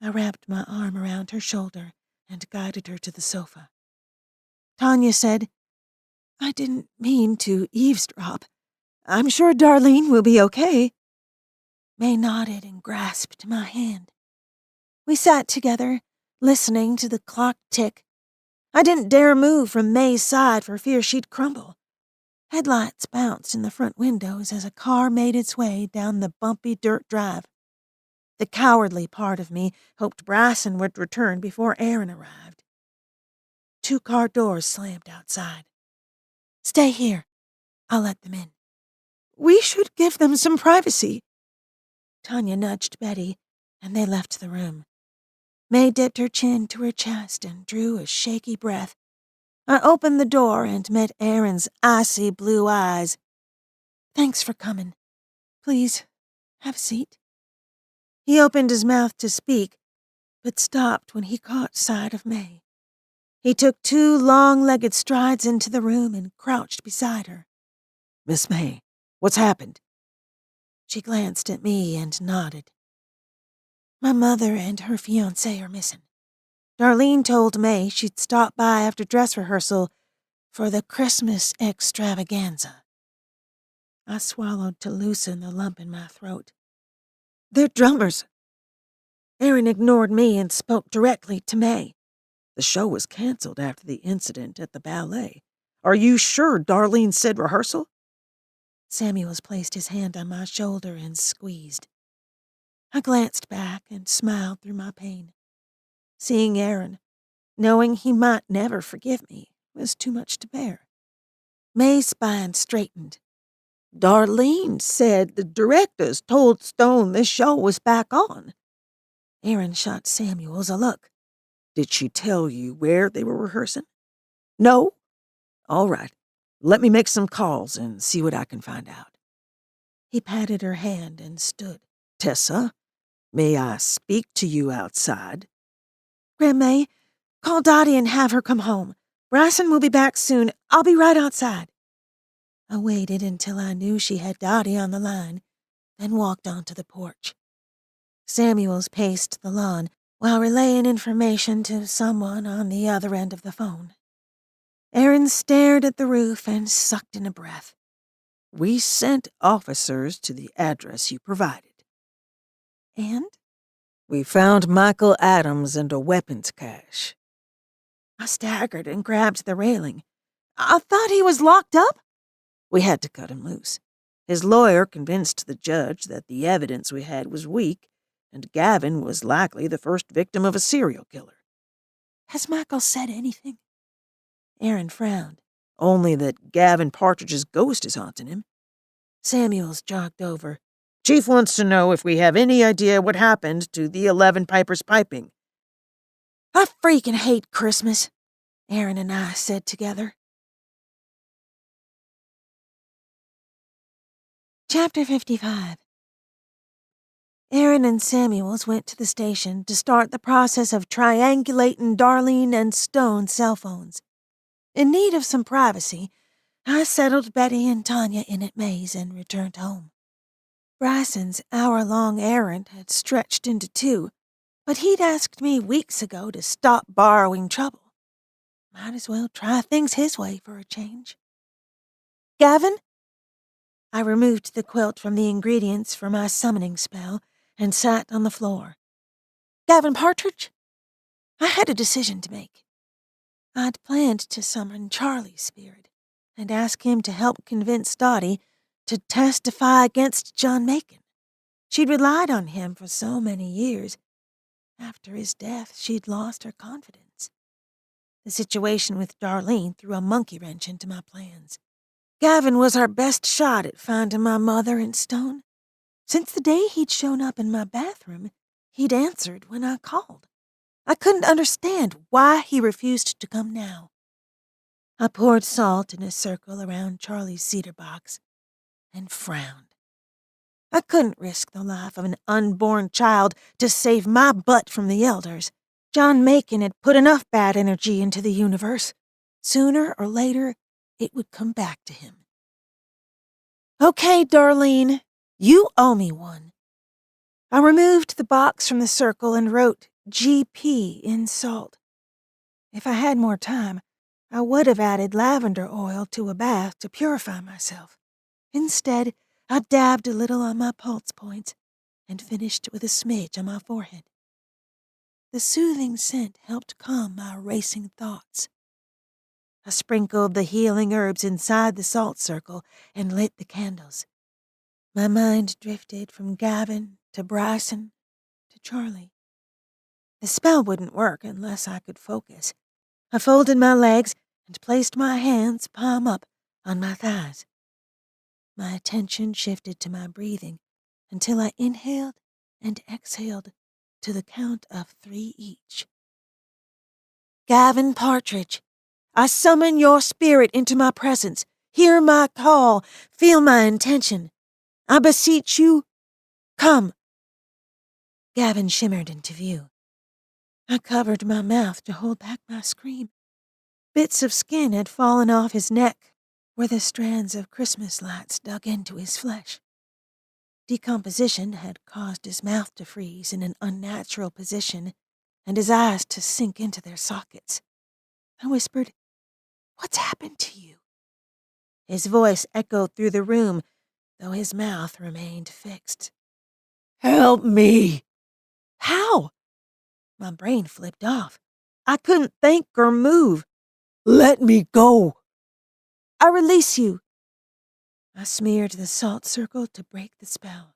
I wrapped my arm around her shoulder and guided her to the sofa. Tanya said, I didn't mean to eavesdrop. I'm sure Darlene will be okay. May nodded and grasped my hand. We sat together, listening to the clock tick. I didn't dare move from May's side for fear she'd crumble. Headlights bounced in the front windows as a car made its way down the bumpy dirt drive. The cowardly part of me hoped Bryson would return before Aaron arrived. 2 car doors slammed outside. Stay here. I'll let them in. We should give them some privacy. Tanya nudged Betty, and they left the room. May dipped her chin to her chest and drew a shaky breath. I opened the door and met Aaron's icy blue eyes. Thanks for coming. Please, have a seat. He opened his mouth to speak, but stopped when he caught sight of May. He took 2 long-legged strides into the room and crouched beside her. Miss May, what's happened? She glanced at me and nodded. My mother and her fiancé are missing. Darlene told May she'd stop by after dress rehearsal for the Christmas extravaganza. I swallowed to loosen the lump in my throat. They're drummers. Aaron ignored me and spoke directly to May. The show was canceled after the incident at the ballet. Are you sure Darlene said rehearsal? Samuels placed his hand on my shoulder and squeezed. I glanced back and smiled through my pain. Seeing Aaron, knowing he might never forgive me, was too much to bear. May's spine straightened. Darlene said the directors told Stone the show was back on. Aaron shot Samuels a look. Did she tell you where they were rehearsing? No? All right. Let me make some calls and see what I can find out. He patted her hand and stood. Tessa, may I speak to you outside? Grandma, call Dottie and have her come home. Bryson will be back soon. I'll be right outside. I waited until I knew she had Dottie on the line, then walked onto the porch. Samuels paced the lawn while relaying information to someone on the other end of the phone. Aaron stared at the roof and sucked in a breath. We sent officers to the address you provided. And? We found Michael Adams and a weapons cache. I staggered and grabbed the railing. I thought he was locked up? We had to cut him loose. His lawyer convinced the judge that the evidence we had was weak, and Gavin was likely the first victim of a serial killer. Has Michael said anything? Aaron frowned. Only that Gavin Partridge's ghost is haunting him. Samuels jogged over. Chief wants to know if we have any idea what happened to the 11 pipers piping. I freaking hate Christmas, Aaron and I said together. Chapter 55. Aaron and Samuels went to the station to start the process of triangulating Darlene and Stone's cell phones. In need of some privacy, I settled Betty and Tanya in at May's and returned home. Bryson's hour-long errand had stretched into 2, but he'd asked me weeks ago to stop borrowing trouble. Might as well try things his way for a change. Gavin? I removed the quilt from the ingredients for my summoning spell and sat on the floor. Gavin Partridge? I had a decision to make. I'd planned to summon Charlie's spirit and ask him to help convince Dottie to testify against John Macon. She'd relied on him for so many years. After his death, she'd lost her confidence. The situation with Darlene threw a monkey wrench into my plans. Gavin was our best shot at finding my mother and Stone. Since the day he'd shown up in my bathroom, he'd answered when I called. I couldn't understand why he refused to come now. I poured salt in a circle around Charlie's cedar box and frowned. I couldn't risk the life of an unborn child to save my butt from the elders. John Macon had put enough bad energy into the universe. Sooner or later, it would come back to him. Okay, Darlene, you owe me one. I removed the box from the circle and wrote GP in salt. If I had more time, I would have added lavender oil to a bath to purify myself. Instead, I dabbed a little on my pulse points and finished with a smidge on my forehead. The soothing scent helped calm my racing thoughts. I sprinkled the healing herbs inside the salt circle and lit the candles. My mind drifted from Gavin to Bryson to Charlie. The spell wouldn't work unless I could focus. I folded my legs and placed my hands palm up on my thighs. My attention shifted to my breathing until I inhaled and exhaled to the count of 3 each. Gavin Partridge, I summon your spirit into my presence. Hear my call. Feel my intention. I beseech you, come. Gavin shimmered into view. I covered my mouth to hold back my scream. Bits of skin had fallen off his neck where the strands of Christmas lights dug into his flesh. Decomposition had caused his mouth to freeze in an unnatural position and his eyes to sink into their sockets. I whispered, "What's happened to you?" His voice echoed through the room, though his mouth remained fixed. Help me! How? My brain flipped off. I couldn't think or move. Let me go! I release you. I smeared the salt circle to break the spell.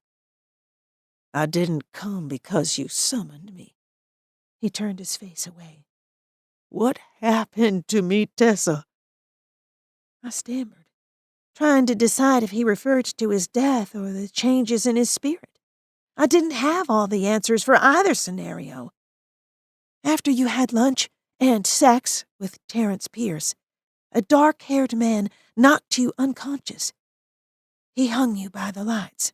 I didn't come because you summoned me. He turned his face away. What happened to me, Tessa? I stammered, trying to decide if he referred to his death or the changes in his spirit. I didn't have all the answers for either scenario. After you had lunch and sex with Terrence Pierce, a dark-haired man knocked you unconscious. He hung you by the lights.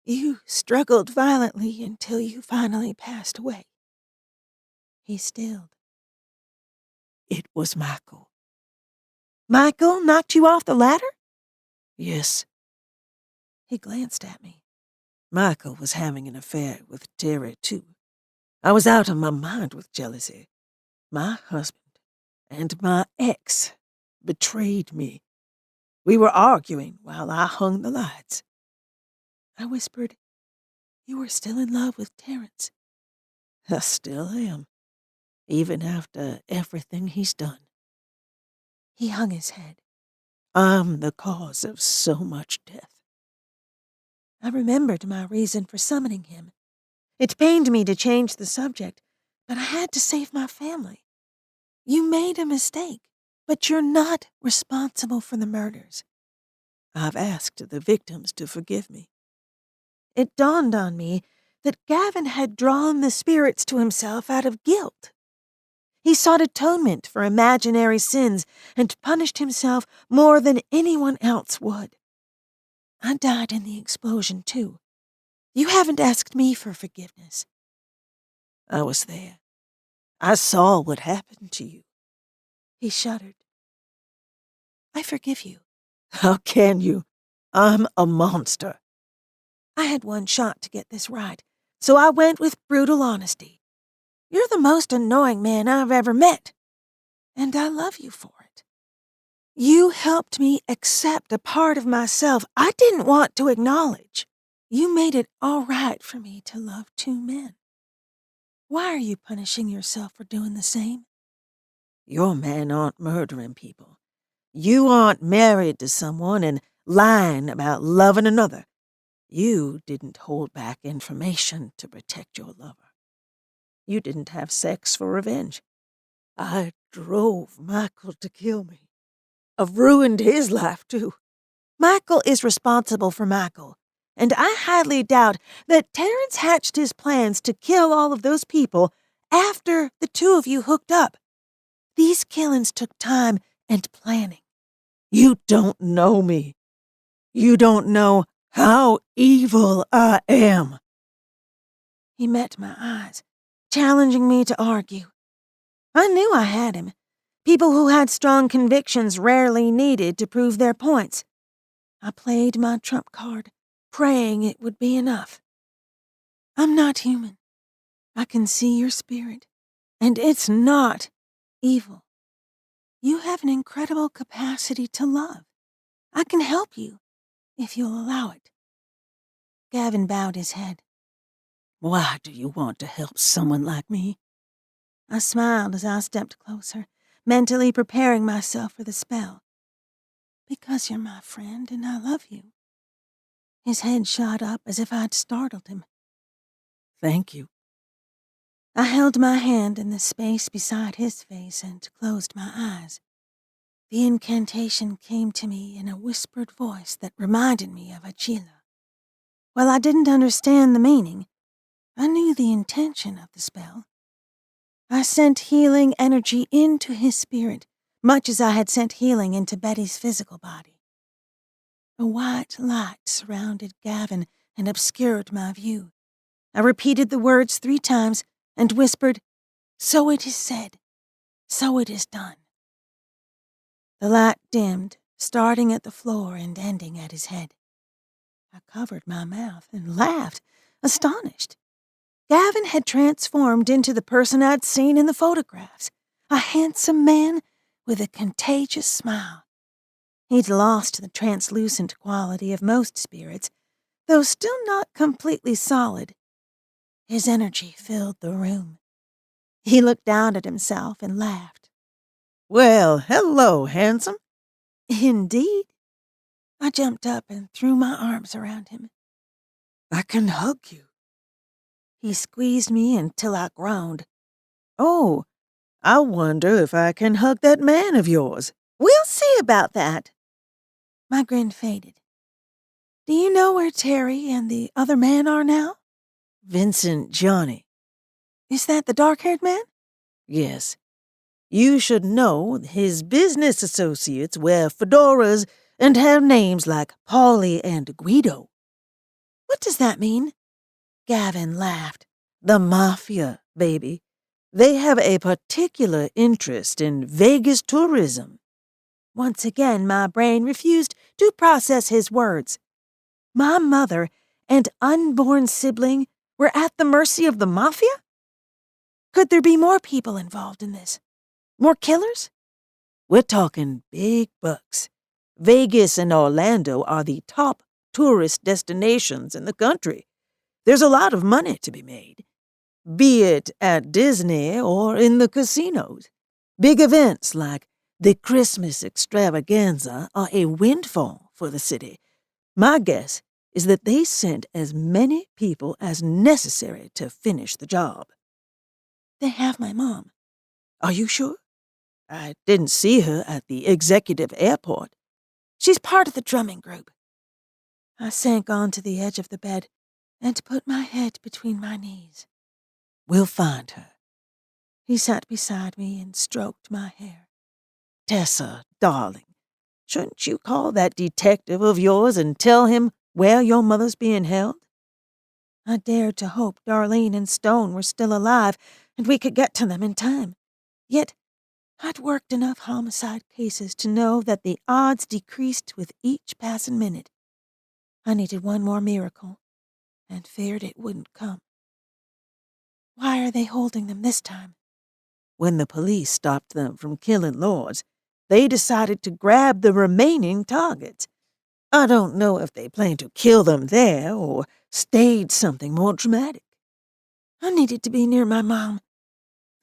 You struggled violently until you finally passed away. He stilled. It was Michael. Michael knocked you off the ladder? Yes. He glanced at me. Michael was having an affair with Terry, too. I was out of my mind with jealousy. My husband and my ex betrayed me. We were arguing while I hung the lights. I whispered, "You were still in love with Terrence." I still am, even after everything he's done. He hung his head. I'm the cause of so much death. I remembered my reason for summoning him. It pained me to change the subject, but I had to save my family. You made a mistake. But you're not responsible for the murders. I've asked the victims to forgive me. It dawned on me that Gavin had drawn the spirits to himself out of guilt. He sought atonement for imaginary sins and punished himself more than anyone else would. I died in the explosion, too. You haven't asked me for forgiveness. I was there. I saw what happened to you. He shuddered. I forgive you. How can you? I'm a monster. I had one shot to get this right, so I went with brutal honesty. You're the most annoying man I've ever met, and I love you for it. You helped me accept a part of myself I didn't want to acknowledge. You made it all right for me to love two men. Why are you punishing yourself for doing the same? Your men aren't murdering people. You aren't married to someone and lying about loving another. You didn't hold back information to protect your lover. You didn't have sex for revenge. I drove Michael to kill me. I've ruined his life, too. Michael is responsible for Michael, and I highly doubt that Terrence hatched his plans to kill all of those people after the two of you hooked up. These killings took time and planning. You don't know me. You don't know how evil I am. He met my eyes, challenging me to argue. I knew I had him. People who had strong convictions rarely needed to prove their points. I played my trump card, praying it would be enough. I'm not human. I can see your spirit, and it's not evil. You have an incredible capacity to love. I can help you, if you'll allow it. Gavin bowed his head. Why do you want to help someone like me? I smiled as I stepped closer, mentally preparing myself for the spell. Because you're my friend and I love you. His head shot up as if I'd startled him. Thank you. I held my hand in the space beside his face and closed my eyes. The incantation came to me in a whispered voice that reminded me of Achila. While I didn't understand the meaning, I knew the intention of the spell. I sent healing energy into his spirit, much as I had sent healing into Betty's physical body. A white light surrounded Gavin and obscured my view. I repeated the words 3 times and whispered, "So it is said, so it is done." The light dimmed, starting at the floor and ending at his head. I covered my mouth and laughed, astonished. Gavin had transformed into the person I'd seen in the photographs, a handsome man with a contagious smile. He'd lost the translucent quality of most spirits, though still not completely solid. His energy filled the room. He looked down at himself and laughed. Well, hello, handsome. Indeed. I jumped up and threw my arms around him. I can hug you. He squeezed me until I groaned. Oh, I wonder if I can hug that man of yours. We'll see about that. My grin faded. Do you know where Terry and the other man are now? Vincent Johnny. Is that the dark-haired man? Yes. You should know his business associates wear fedoras and have names like Paulie and Guido. What does that mean? Gavin laughed. The mafia, baby. They have a particular interest in Vegas tourism. Once again, my brain refused to process his words. My mother and unborn sibling were at the mercy of the mafia? Could there be more people involved in this? More killers? We're talking big bucks. Vegas and Orlando are the top tourist destinations in the country. There's a lot of money to be made, be it at Disney or in the casinos. Big events like the Christmas extravaganza are a windfall for the city. My guess is that they sent as many people as necessary to finish the job. They have my mom. Are you sure? I didn't see her at the executive airport. She's part of the drumming group. I sank onto the edge of the bed and put my head between my knees. We'll find her. He sat beside me and stroked my hair. Tessa, darling, shouldn't you call that detective of yours and tell him where your mother's being held? I dared to hope Darlene and Stone were still alive and we could get to them in time. Yet, I'd worked enough homicide cases to know that the odds decreased with each passing minute. I needed one more miracle, and feared it wouldn't come. Why are they holding them this time? When the police stopped them from killing lords, they decided to grab the remaining targets. I don't know if they planned to kill them there or staged something more dramatic. I needed to be near my mom.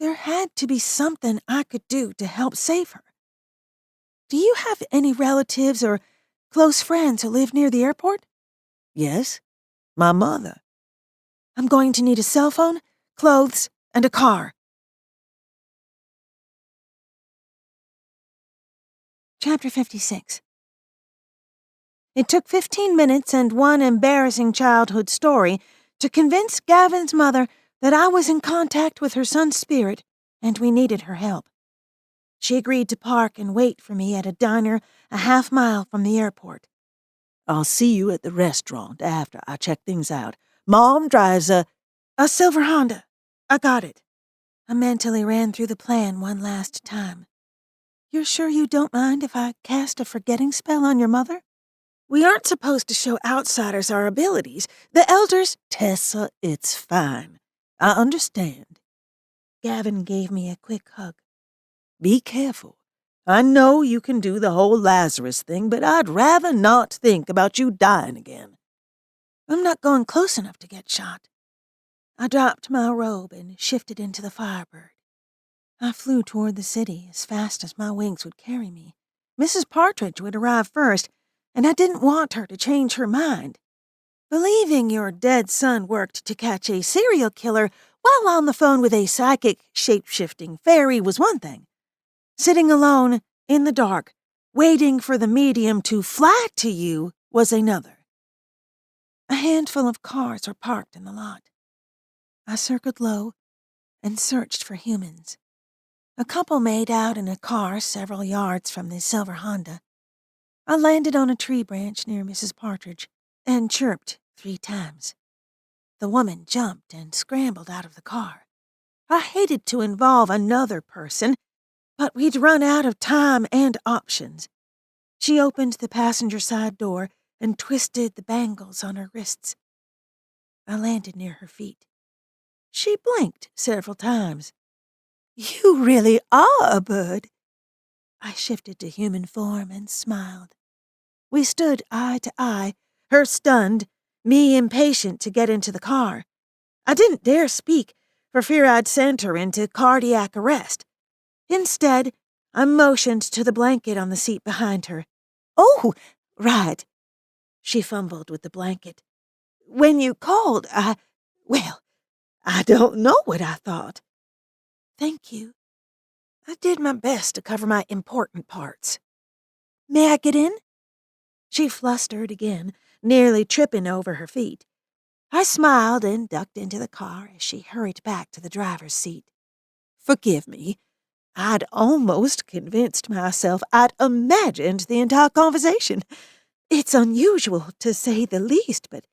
There had to be something I could do to help save her. Do you have any relatives or close friends who live near the airport? Yes, my mother. I'm going to need a cell phone, clothes, and a car. Chapter 56. It took 15 minutes and one embarrassing childhood story to convince Gavin's mother that I was in contact with her son's spirit and we needed her help. She agreed to park and wait for me at a diner a half-mile from the airport. I'll see you at the restaurant after I check things out. Mom drives a silver Honda. I got it. I mentally ran through the plan one last time. You're sure you don't mind if I cast a forgetting spell on your mother? We aren't supposed to show outsiders our abilities. The elders— Tessa, it's fine. I understand. Gavin gave me a quick hug. Be careful. I know you can do the whole Lazarus thing, but I'd rather not think about you dying again. I'm not going close enough to get shot. I dropped my robe and shifted into the firebird. I flew toward the city as fast as my wings would carry me. Mrs. Partridge would arrive first, and I didn't want her to change her mind. Believing your dead son worked to catch a serial killer while on the phone with a psychic, shape-shifting fairy was one thing. Sitting alone, in the dark, waiting for the medium to fly to you was another. A handful of cars were parked in the lot. I circled low and searched for humans. A couple made out in a car several yards from the silver Honda. I landed on a tree branch near Mrs. Partridge and chirped 3 times. The woman jumped and scrambled out of the car. I hated to involve another person, but we'd run out of time and options. She opened the passenger side door and twisted the bangles on her wrists. I landed near her feet. She blinked several times. You really are a bird. I shifted to human form and smiled. We stood eye to eye, her stunned, me impatient to get into the car. I didn't dare speak for fear I'd send her into cardiac arrest. Instead, I motioned to the blanket on the seat behind her. Oh, right. She fumbled with the blanket. When you called, I don't know what I thought. Thank you. I did my best to cover my important parts. May I get in? She flustered again, nearly tripping over her feet. I smiled and ducked into the car as she hurried back to the driver's seat. Forgive me. I'd almost convinced myself I'd imagined the entire conversation. It's unusual, to say the least, but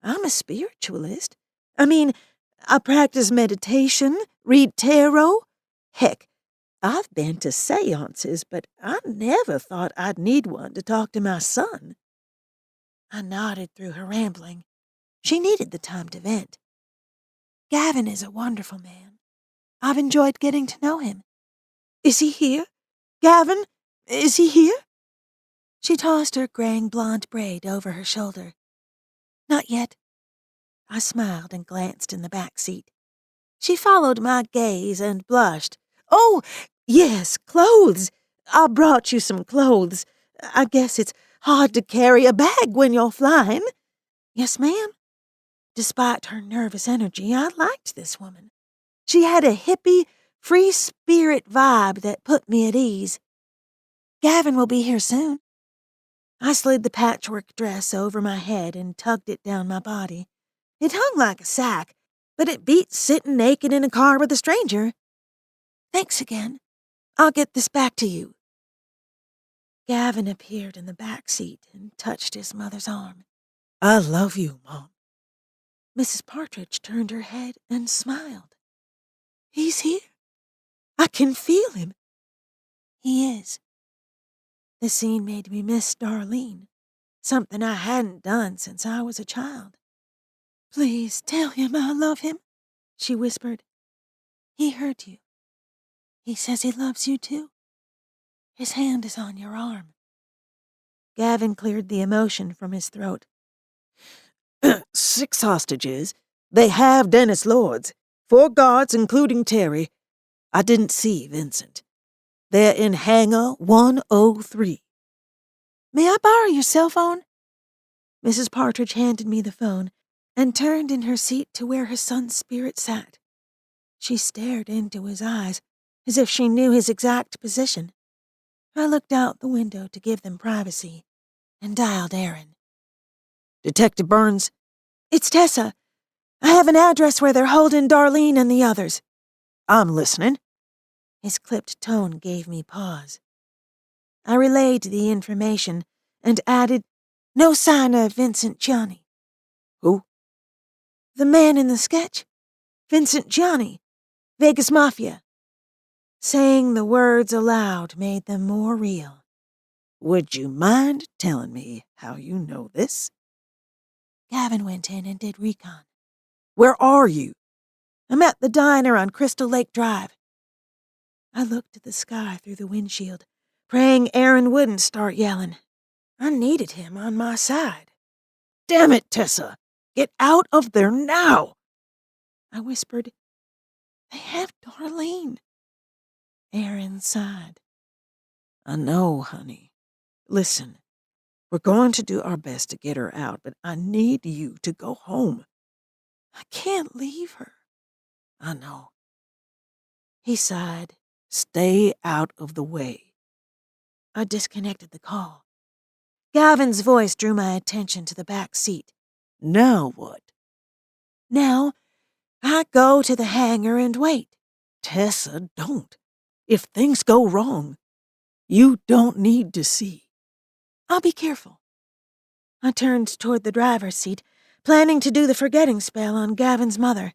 I'm a spiritualist. I practice meditation, read tarot. Heck, I've been to seances, but I never thought I'd need one to talk to my son. I nodded through her rambling. She needed the time to vent. Gavin is a wonderful man. I've enjoyed getting to know him. Is he here? Gavin, is he here? She tossed her graying blonde braid over her shoulder. Not yet. I smiled and glanced in the back seat. She followed my gaze and blushed. Oh, yes, clothes. I brought you some clothes. I guess it's hard to carry a bag when you're flying. Yes, ma'am. Despite her nervous energy, I liked this woman. She had a hippie, free spirit vibe that put me at ease. Gavin will be here soon. I slid the patchwork dress over my head and tugged it down my body. It hung like a sack, but it beat sitting naked in a car with a stranger. Thanks again. I'll get this back to you. Gavin appeared in the back seat and touched his mother's arm. I love you, Mom. Mrs. Partridge turned her head and smiled. He's here. I can feel him. He is. The scene made me miss Darlene, something I hadn't done since I was a child. Please tell him I love him, she whispered. He heard you. He says he loves you too. His hand is on your arm. Gavin cleared the emotion from his throat. 6 hostages. They have Dennis Lords. 4 guards, including Terry. I didn't see Vincent. They're in hangar 103. May I borrow your cell phone? Mrs. Partridge handed me the phone and turned in her seat to where her son's spirit sat. She stared into his eyes as if she knew his exact position. I looked out the window to give them privacy and dialed Aaron. Detective Burns? It's Tessa. I have an address where they're holding Darlene and the others. I'm listening. His clipped tone gave me pause. I relayed the information and added, no sign of Vincent Gianni. Who? The man in the sketch. Vincent Gianni. Vegas Mafia. Saying the words aloud made them more real. Would you mind telling me how you know this? Gavin went in and did recon. Where are you? I'm at the diner on Crystal Lake Drive. I looked at the sky through the windshield, praying Aaron wouldn't start yelling. I needed him on my side. Damn it, Tessa! Get out of there now! I whispered, They have Darlene. Aaron sighed. I know, honey. Listen, we're going to do our best to get her out, but I need you to go home. I can't leave her. I know. He sighed. Stay out of the way. I disconnected the call. Gavin's voice drew my attention to the back seat. Now what? Now, I go to the hangar and wait. Tessa, don't. If things go wrong, you don't need to see. I'll be careful. I turned toward the driver's seat, planning to do the forgetting spell on Gavin's mother.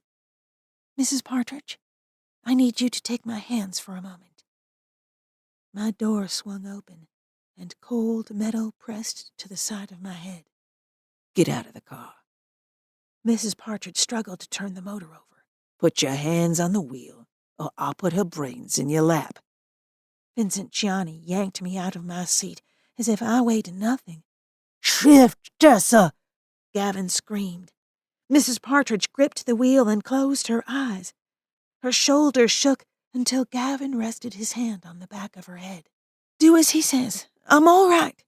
Mrs. Partridge, I need you to take my hands for a moment. My door swung open, and cold metal pressed to the side of my head. Get out of the car. Mrs. Partridge struggled to turn the motor over. Put your hands on the wheel, or I'll put her brains in your lap. Vincent Gianni yanked me out of my seat as if I weighed nothing. Shift, Tessa! Gavin screamed. Mrs. Partridge gripped the wheel and closed her eyes. Her shoulders shook until Gavin rested his hand on the back of her head. Do as he says. I'm all right.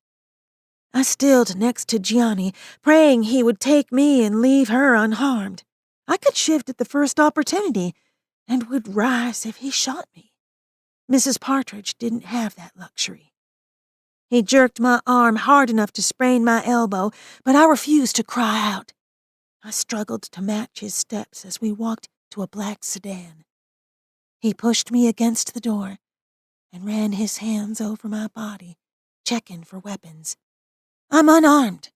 I stilled next to Gianni, praying he would take me and leave her unharmed. I could shift at the first opportunity and would rise if he shot me. Mrs. Partridge didn't have that luxury. He jerked my arm hard enough to sprain my elbow, but I refused to cry out. I struggled to match his steps as we walked to a black sedan. He pushed me against the door and ran his hands over my body, checking for weapons. I'm unarmed.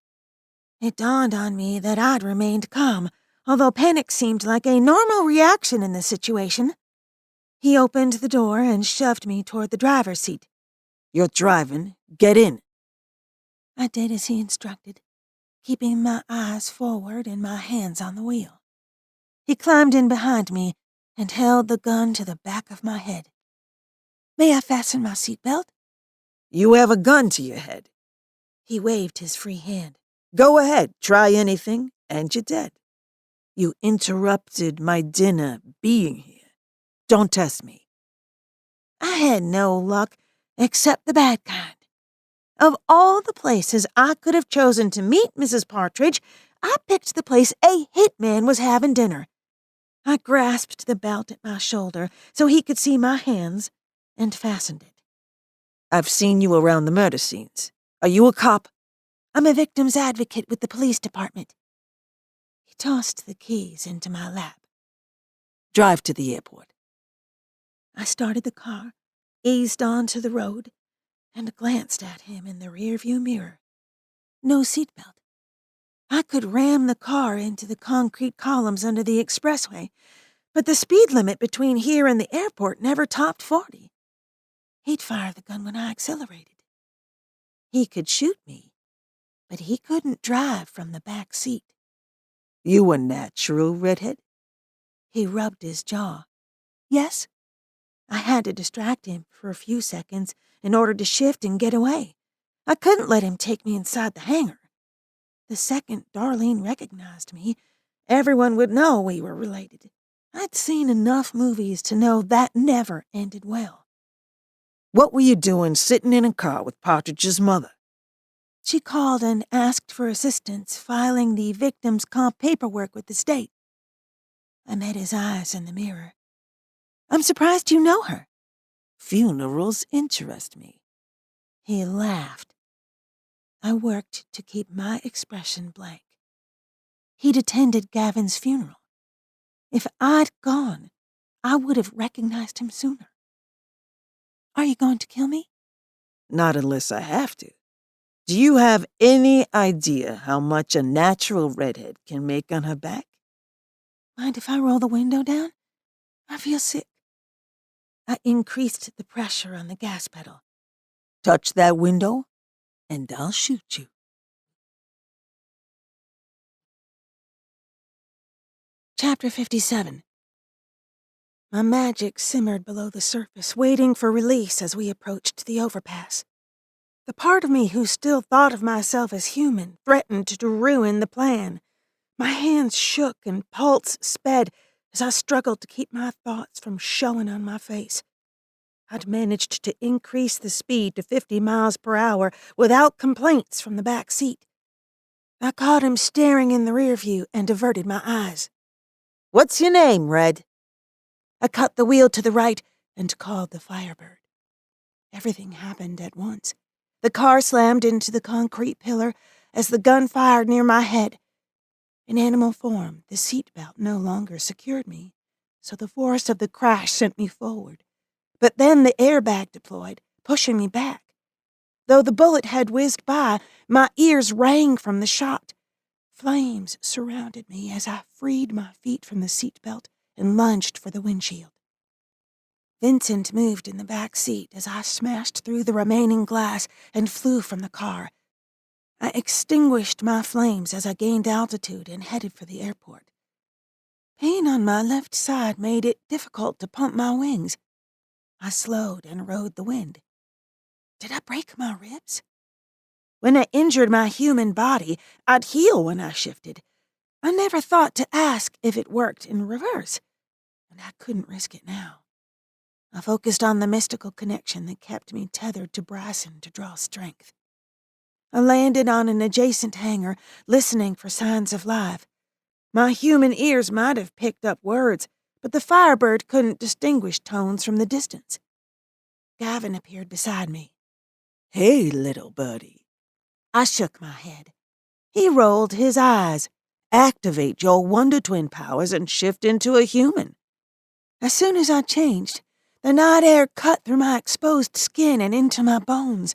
It dawned on me that I'd remained calm, although panic seemed like a normal reaction in this situation. He opened the door and shoved me toward the driver's seat. You're driving. Get in. I did as he instructed, keeping my eyes forward and my hands on the wheel. He climbed in behind me and held the gun to the back of my head. May I fasten my seatbelt? You have a gun to your head. He waved his free hand. Go ahead, try anything, and you're dead. You interrupted my dinner being here. Don't test me. I had no luck except the bad kind. Of all the places I could have chosen to meet Mrs. Partridge, I picked the place a hitman was having dinner. I grasped the belt at my shoulder so he could see my hands and fastened it. I've seen you around the murder scenes. Are you a cop? I'm a victim's advocate with the police department. He tossed the keys into my lap. Drive to the airport. I started the car, eased onto the road, and glanced at him in the rearview mirror. No seatbelt. I could ram the car into the concrete columns under the expressway, but the speed limit between here and the airport never topped 40. He'd fire the gun when I accelerated. He could shoot me, but he couldn't drive from the back seat. You a natural redhead? He rubbed his jaw. Yes. I had to distract him for a few seconds in order to shift and get away. I couldn't let him take me inside the hangar. The second Darlene recognized me, everyone would know we were related. I'd seen enough movies to know that never ended well. What were you doing sitting in a car with Partridge's mother? She called and asked for assistance filing the victim's comp paperwork with the state. I met his eyes in the mirror. I'm surprised you know her. Funerals interest me. He laughed. I worked to keep my expression blank. He'd attended Gavin's funeral. If I'd gone, I would have recognized him sooner. Are you going to kill me? Not unless I have to. Do you have any idea how much a natural redhead can make on her back? Mind if I roll the window down? I feel sick. I increased the pressure on the gas pedal. Touch that window, and I'll shoot you. Chapter 57. My magic simmered below the surface, waiting for release as we approached the overpass. The part of me who still thought of myself as human threatened to ruin the plan. My hands shook and pulse sped as I struggled to keep my thoughts from showing on my face. I'd managed to increase the speed to 50 miles per hour without complaints from the back seat. I caught him staring in the rear view and averted my eyes. What's your name, Red? I cut the wheel to the right and called the Firebird. Everything happened at once. The car slammed into the concrete pillar as the gun fired near my head. In animal form, the seatbelt no longer secured me, so the force of the crash sent me forward. But then the airbag deployed, pushing me back. Though the bullet had whizzed by, my ears rang from the shot. Flames surrounded me as I freed my feet from the seatbelt and lunged for the windshield. Vincent moved in the back seat as I smashed through the remaining glass and flew from the car. I extinguished my flames as I gained altitude and headed for the airport. Pain on my left side made it difficult to pump my wings. I slowed and rode the wind. Did I break my ribs? When I injured my human body, I'd heal when I shifted. I never thought to ask if it worked in reverse, and I couldn't risk it now. I focused on the mystical connection that kept me tethered to Bryson to draw strength. I landed on an adjacent hangar, listening for signs of life. My human ears might have picked up words, but the Firebird couldn't distinguish tones from the distance. Gavin appeared beside me. Hey, little buddy. I shook my head. He rolled his eyes. Activate your Wonder Twin powers and shift into a human. As soon as I changed, the night air cut through my exposed skin and into my bones.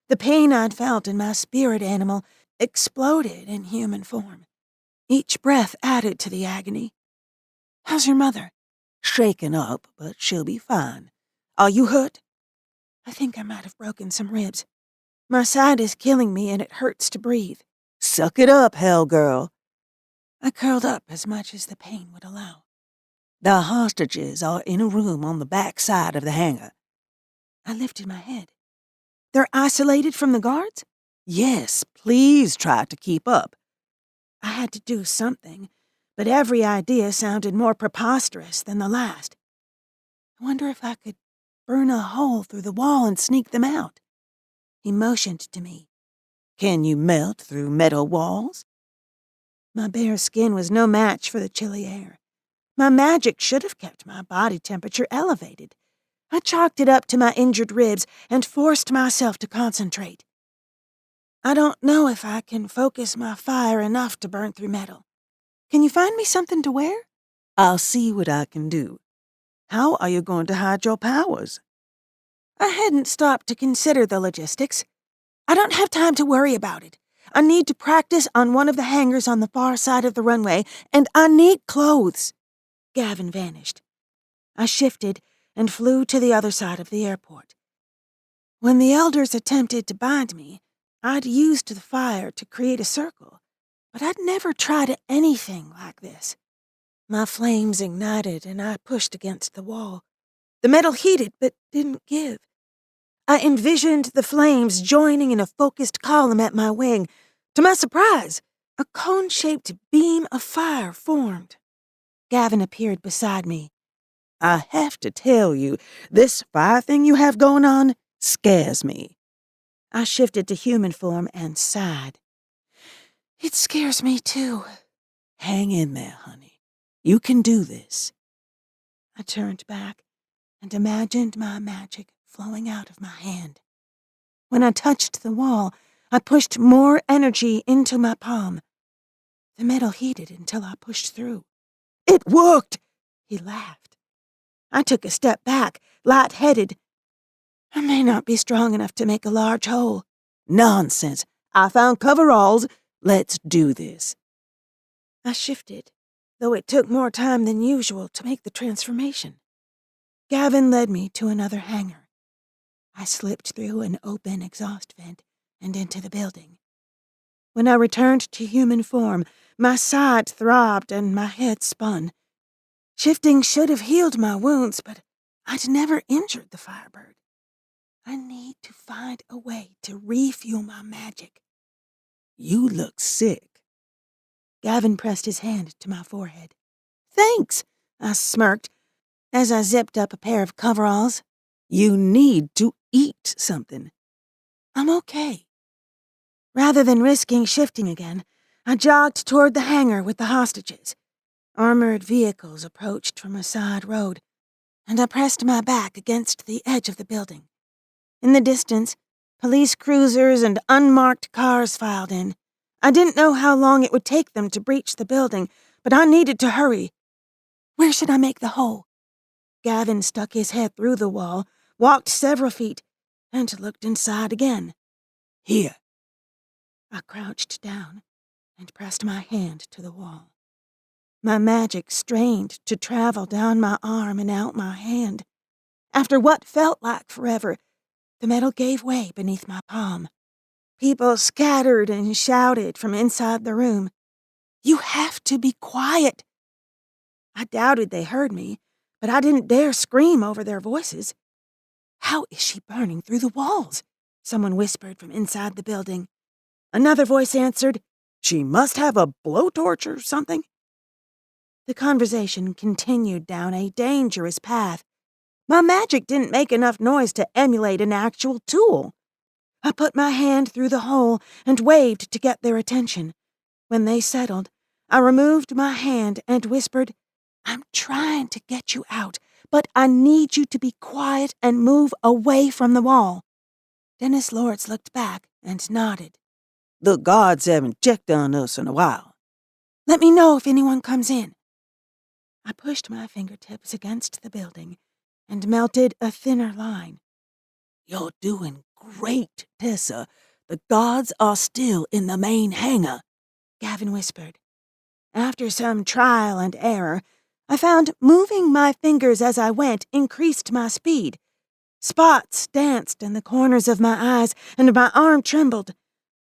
The pain I'd felt in my spirit animal exploded in human form. Each breath added to the agony. How's your mother? Shaken up, but she'll be fine. Are you hurt? I think I might have broken some ribs. My side is killing me and it hurts to breathe. Suck it up, hell girl. I curled up as much as the pain would allow. The hostages are in a room on the back side of the hangar. I lifted my head. They're isolated from the guards? Yes, please try to keep up. I had to do something, but every idea sounded more preposterous than the last. I wonder if I could burn a hole through the wall and sneak them out. He motioned to me. Can you melt through metal walls? My bare skin was no match for the chilly air. My magic should have kept my body temperature elevated. I chalked it up to my injured ribs and forced myself to concentrate. I don't know if I can focus my fire enough to burn through metal. Can you find me something to wear? I'll see what I can do. How are you going to hide your powers? I hadn't stopped to consider the logistics. I don't have time to worry about it. I need to practice on one of the hangars on the far side of the runway, and I need clothes. Gavin vanished. I shifted and flew to the other side of the airport. When the elders attempted to bind me, I'd used the fire to create a circle, but I'd never tried anything like this. My flames ignited and I pushed against the wall. The metal heated but didn't give. I envisioned the flames joining in a focused column at my wing. To my surprise, a cone-shaped beam of fire formed. Gavin appeared beside me. I have to tell you, this fire thing you have going on scares me. I shifted to human form and sighed. It scares me too. Hang in there, honey. You can do this. I turned back and imagined my magic flowing out of my hand. When I touched the wall, I pushed more energy into my palm. The metal heated until I pushed through. It worked! He laughed. I took a step back, light-headed. I may not be strong enough to make a large hole. Nonsense. I found coveralls. Let's do this. I shifted, though it took more time than usual to make the transformation. Gavin led me to another hangar. I slipped through an open exhaust vent and into the building. When I returned to human form, my side throbbed and my head spun. Shifting should have healed my wounds, but I'd never injured the firebird. I need to find a way to refuel my magic. You look sick. Gavin pressed his hand to my forehead. Thanks, I smirked as I zipped up a pair of coveralls. You need to eat something. I'm okay. Rather than risking shifting again, I jogged toward the hangar with the hostages. Armored vehicles approached from a side road, and I pressed my back against the edge of the building. In the distance, police cruisers and unmarked cars filed in. I didn't know how long it would take them to breach the building, but I needed to hurry. Where should I make the hole? Gavin stuck his head through the wall, walked several feet, and looked inside again. Here. I crouched down and pressed my hand to the wall. My magic strained to travel down my arm and out my hand. After what felt like forever, the metal gave way beneath my palm. People scattered and shouted from inside the room. You have to be quiet. I doubted they heard me, but I didn't dare scream over their voices. How is she burning through the walls? Someone whispered from inside the building. Another voice answered, She must have a blowtorch or something. The conversation continued down a dangerous path. My magic didn't make enough noise to emulate an actual tool. I put my hand through the hole and waved to get their attention. When they settled, I removed my hand and whispered, I'm trying to get you out, but I need you to be quiet and move away from the wall. Dennis Lords looked back and nodded. The guards haven't checked on us in a while. Let me know if anyone comes in. I pushed my fingertips against the building and melted a thinner line. You're doing great, Tessa. The guards are still in the main hangar, Gavin whispered. After some trial and error, I found moving my fingers as I went increased my speed. Spots danced in the corners of my eyes and my arm trembled,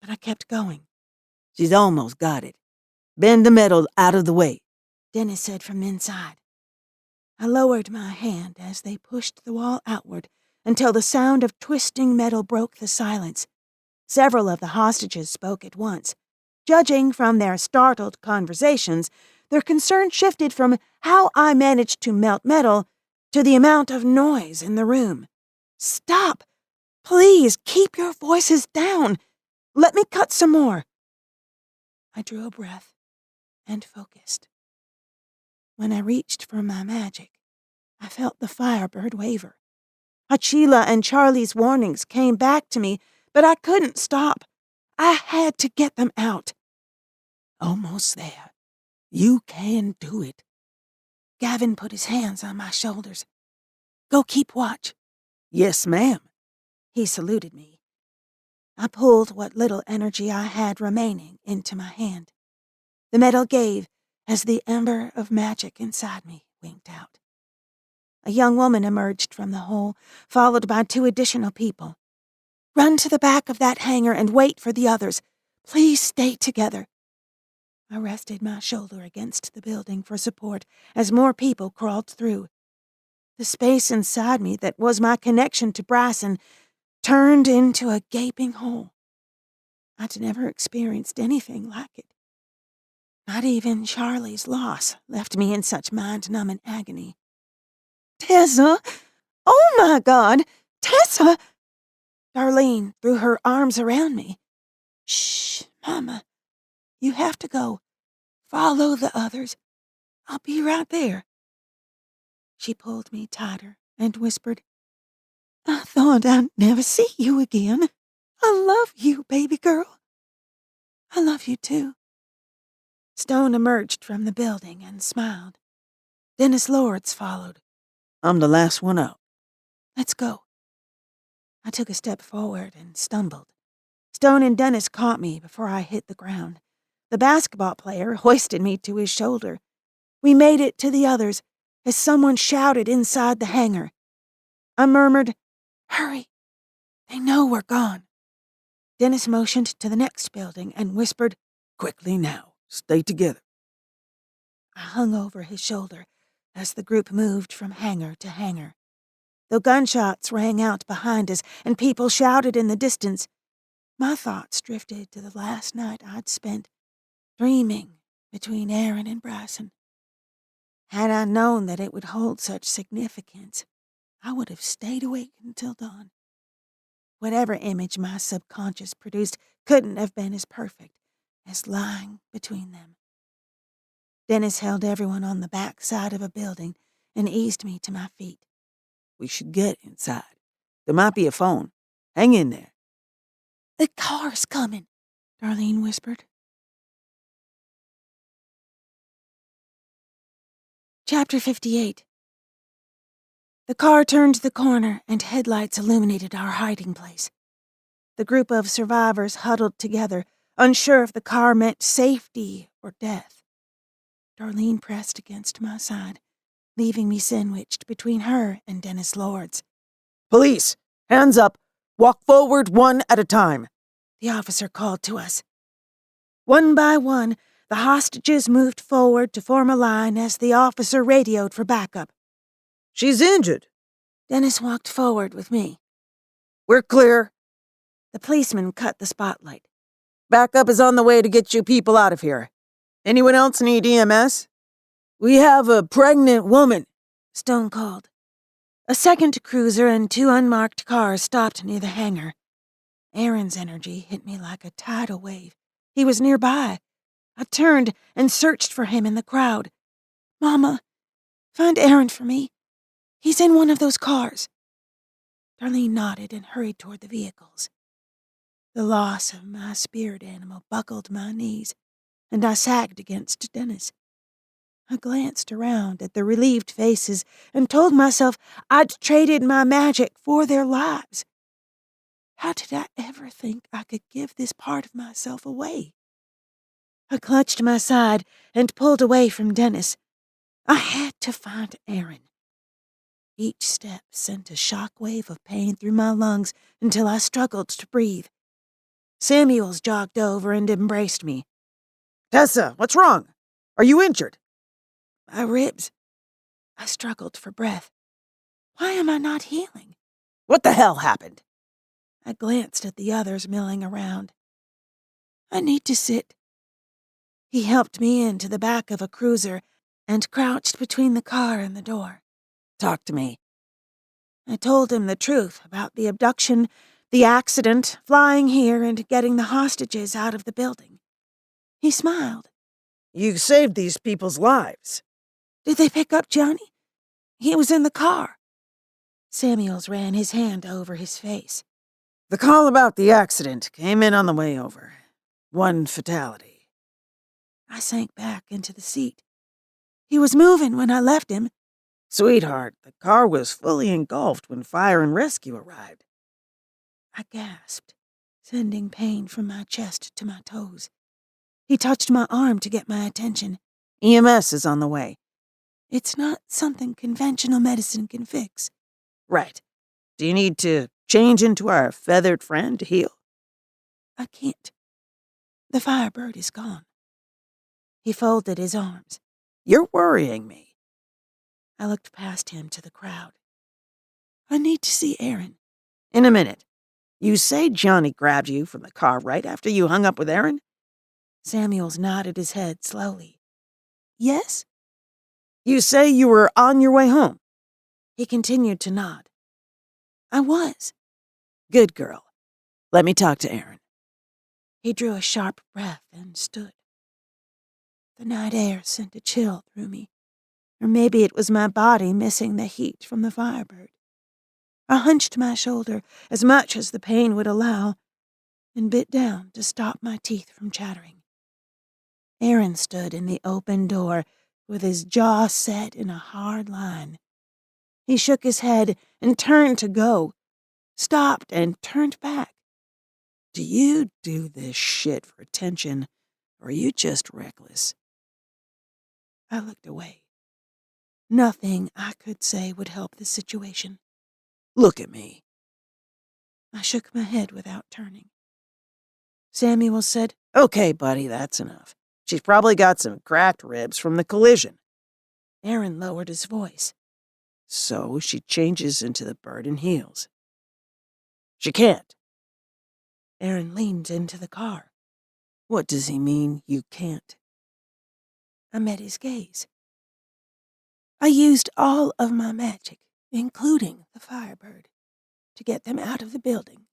but I kept going. She's almost got it. Bend the metal out of the way, Dennis said from inside. I lowered my hand as they pushed the wall outward until the sound of twisting metal broke the silence. Several of the hostages spoke at once. Judging from their startled conversations, their concern shifted from how I managed to melt metal to the amount of noise in the room. Stop! Please keep your voices down. Let me cut some more. I drew a breath and focused. When I reached for my magic, I felt the firebird waver. Achila and Charlie's warnings came back to me, but I couldn't stop. I had to get them out. Almost there. You can do it. Gavin put his hands on my shoulders. Go keep watch. Yes, ma'am. He saluted me. I pulled what little energy I had remaining into my hand. The metal gave as the ember of magic inside me winked out. A young woman emerged from the hole, followed by 2 additional people. Run to the back of that hangar and wait for the others. Please stay together. I rested my shoulder against the building for support as more people crawled through. The space inside me that was my connection to Bryson turned into a gaping hole. I'd never experienced anything like it. Not even Charlie's loss left me in such mind-numbing agony. Tessa! Oh my God! Tessa! Darlene threw her arms around me. Shh, Mama. You have to go. Follow the others. I'll be right there. She pulled me tighter and whispered, I thought I'd never see you again. I love you, baby girl. I love you too. Stone emerged from the building and smiled. Dennis Lords followed. I'm the last one out. Let's go. I took a step forward and stumbled. Stone and Dennis caught me before I hit the ground. The basketball player hoisted me to his shoulder. We made it to the others as someone shouted inside the hangar. I murmured, Hurry. They know we're gone. Dennis motioned to the next building and whispered, Quickly now. Stay together. I hung over his shoulder as the group moved from hangar to hangar. Though gunshots rang out behind us and people shouted in the distance, my thoughts drifted to the last night I'd spent dreaming between Aaron and Bryson. Had I known that it would hold such significance, I would have stayed awake until dawn. Whatever image my subconscious produced couldn't have been as perfect as lying between them. Dennis held everyone on the back side of a building and eased me to my feet. We should get inside. There might be a phone. Hang in there. The car's coming, Darlene whispered. Chapter 58. The car turned the corner and headlights illuminated our hiding place. The group of survivors huddled together, unsure if the car meant safety or death. Darlene pressed against my side, leaving me sandwiched between her and Dennis Lords. Police! Hands up! Walk forward 1 at a time, the officer called to us. One by one, the hostages moved forward to form a line as the officer radioed for backup. She's injured. Dennis walked forward with me. We're clear. The policeman cut the spotlight. Backup is on the way to get you people out of here. Anyone else need EMS? We have a pregnant woman, Stone called. A second cruiser and 2 unmarked cars stopped near the hangar. Aaron's energy hit me like a tidal wave. He was nearby. I turned and searched for him in the crowd. Mama, find Aaron for me. He's in one of those cars. Darlene nodded and hurried toward the vehicles. The loss of my spirit animal buckled my knees, and I sagged against Dennis. I glanced around at the relieved faces and told myself I'd traded my magic for their lives. How did I ever think I could give this part of myself away? I clutched my side and pulled away from Dennis. I had to find Aaron. Each step sent a shock wave of pain through my lungs until I struggled to breathe. Samuels jogged over and embraced me. Tessa, what's wrong? Are you injured? My ribs. I struggled for breath. Why am I not healing? What the hell happened? I glanced at the others milling around. I need to sit. He helped me into the back of a cruiser and crouched between the car and the door. Talk to me. I told him the truth about the abduction, the accident, flying here, and getting the hostages out of the building. He smiled. You saved these people's lives. Did they pick up Johnny? He was in the car. Samuels ran his hand over his face. The call about the accident came in on the way over. 1 fatality. I sank back into the seat. He was moving when I left him. Sweetheart, the car was fully engulfed when fire and rescue arrived. I gasped, sending pain from my chest to my toes. He touched my arm to get my attention. EMS is on the way. It's not something conventional medicine can fix. Right. Do you need to change into our feathered friend to heal? I can't. The firebird is gone. He folded his arms. You're worrying me. I looked past him to the crowd. I need to see Aaron. In a minute. You say Johnny grabbed you from the car right after you hung up with Aaron? Samuels nodded his head slowly. Yes? You say you were on your way home? He continued to nod. I was. Good girl. Let me talk to Aaron. He drew a sharp breath and stood. The night air sent a chill through me, or maybe it was my body missing the heat from the firebird. I hunched my shoulder as much as the pain would allow and bit down to stop my teeth from chattering. Aaron stood in the open door with his jaw set in a hard line. He shook his head and turned to go, stopped and turned back. Do you do this shit for attention, or are you just reckless? I looked away. Nothing I could say would help the situation. Look at me. I shook my head without turning. Samuel said, Okay, buddy, that's enough. She's probably got some cracked ribs from the collision. Aaron lowered his voice. So she changes into the bird and heals. She can't. Aaron leaned into the car. What does he mean, you can't? I met his gaze. I used all of my magic, including the firebird, to get them out of the building.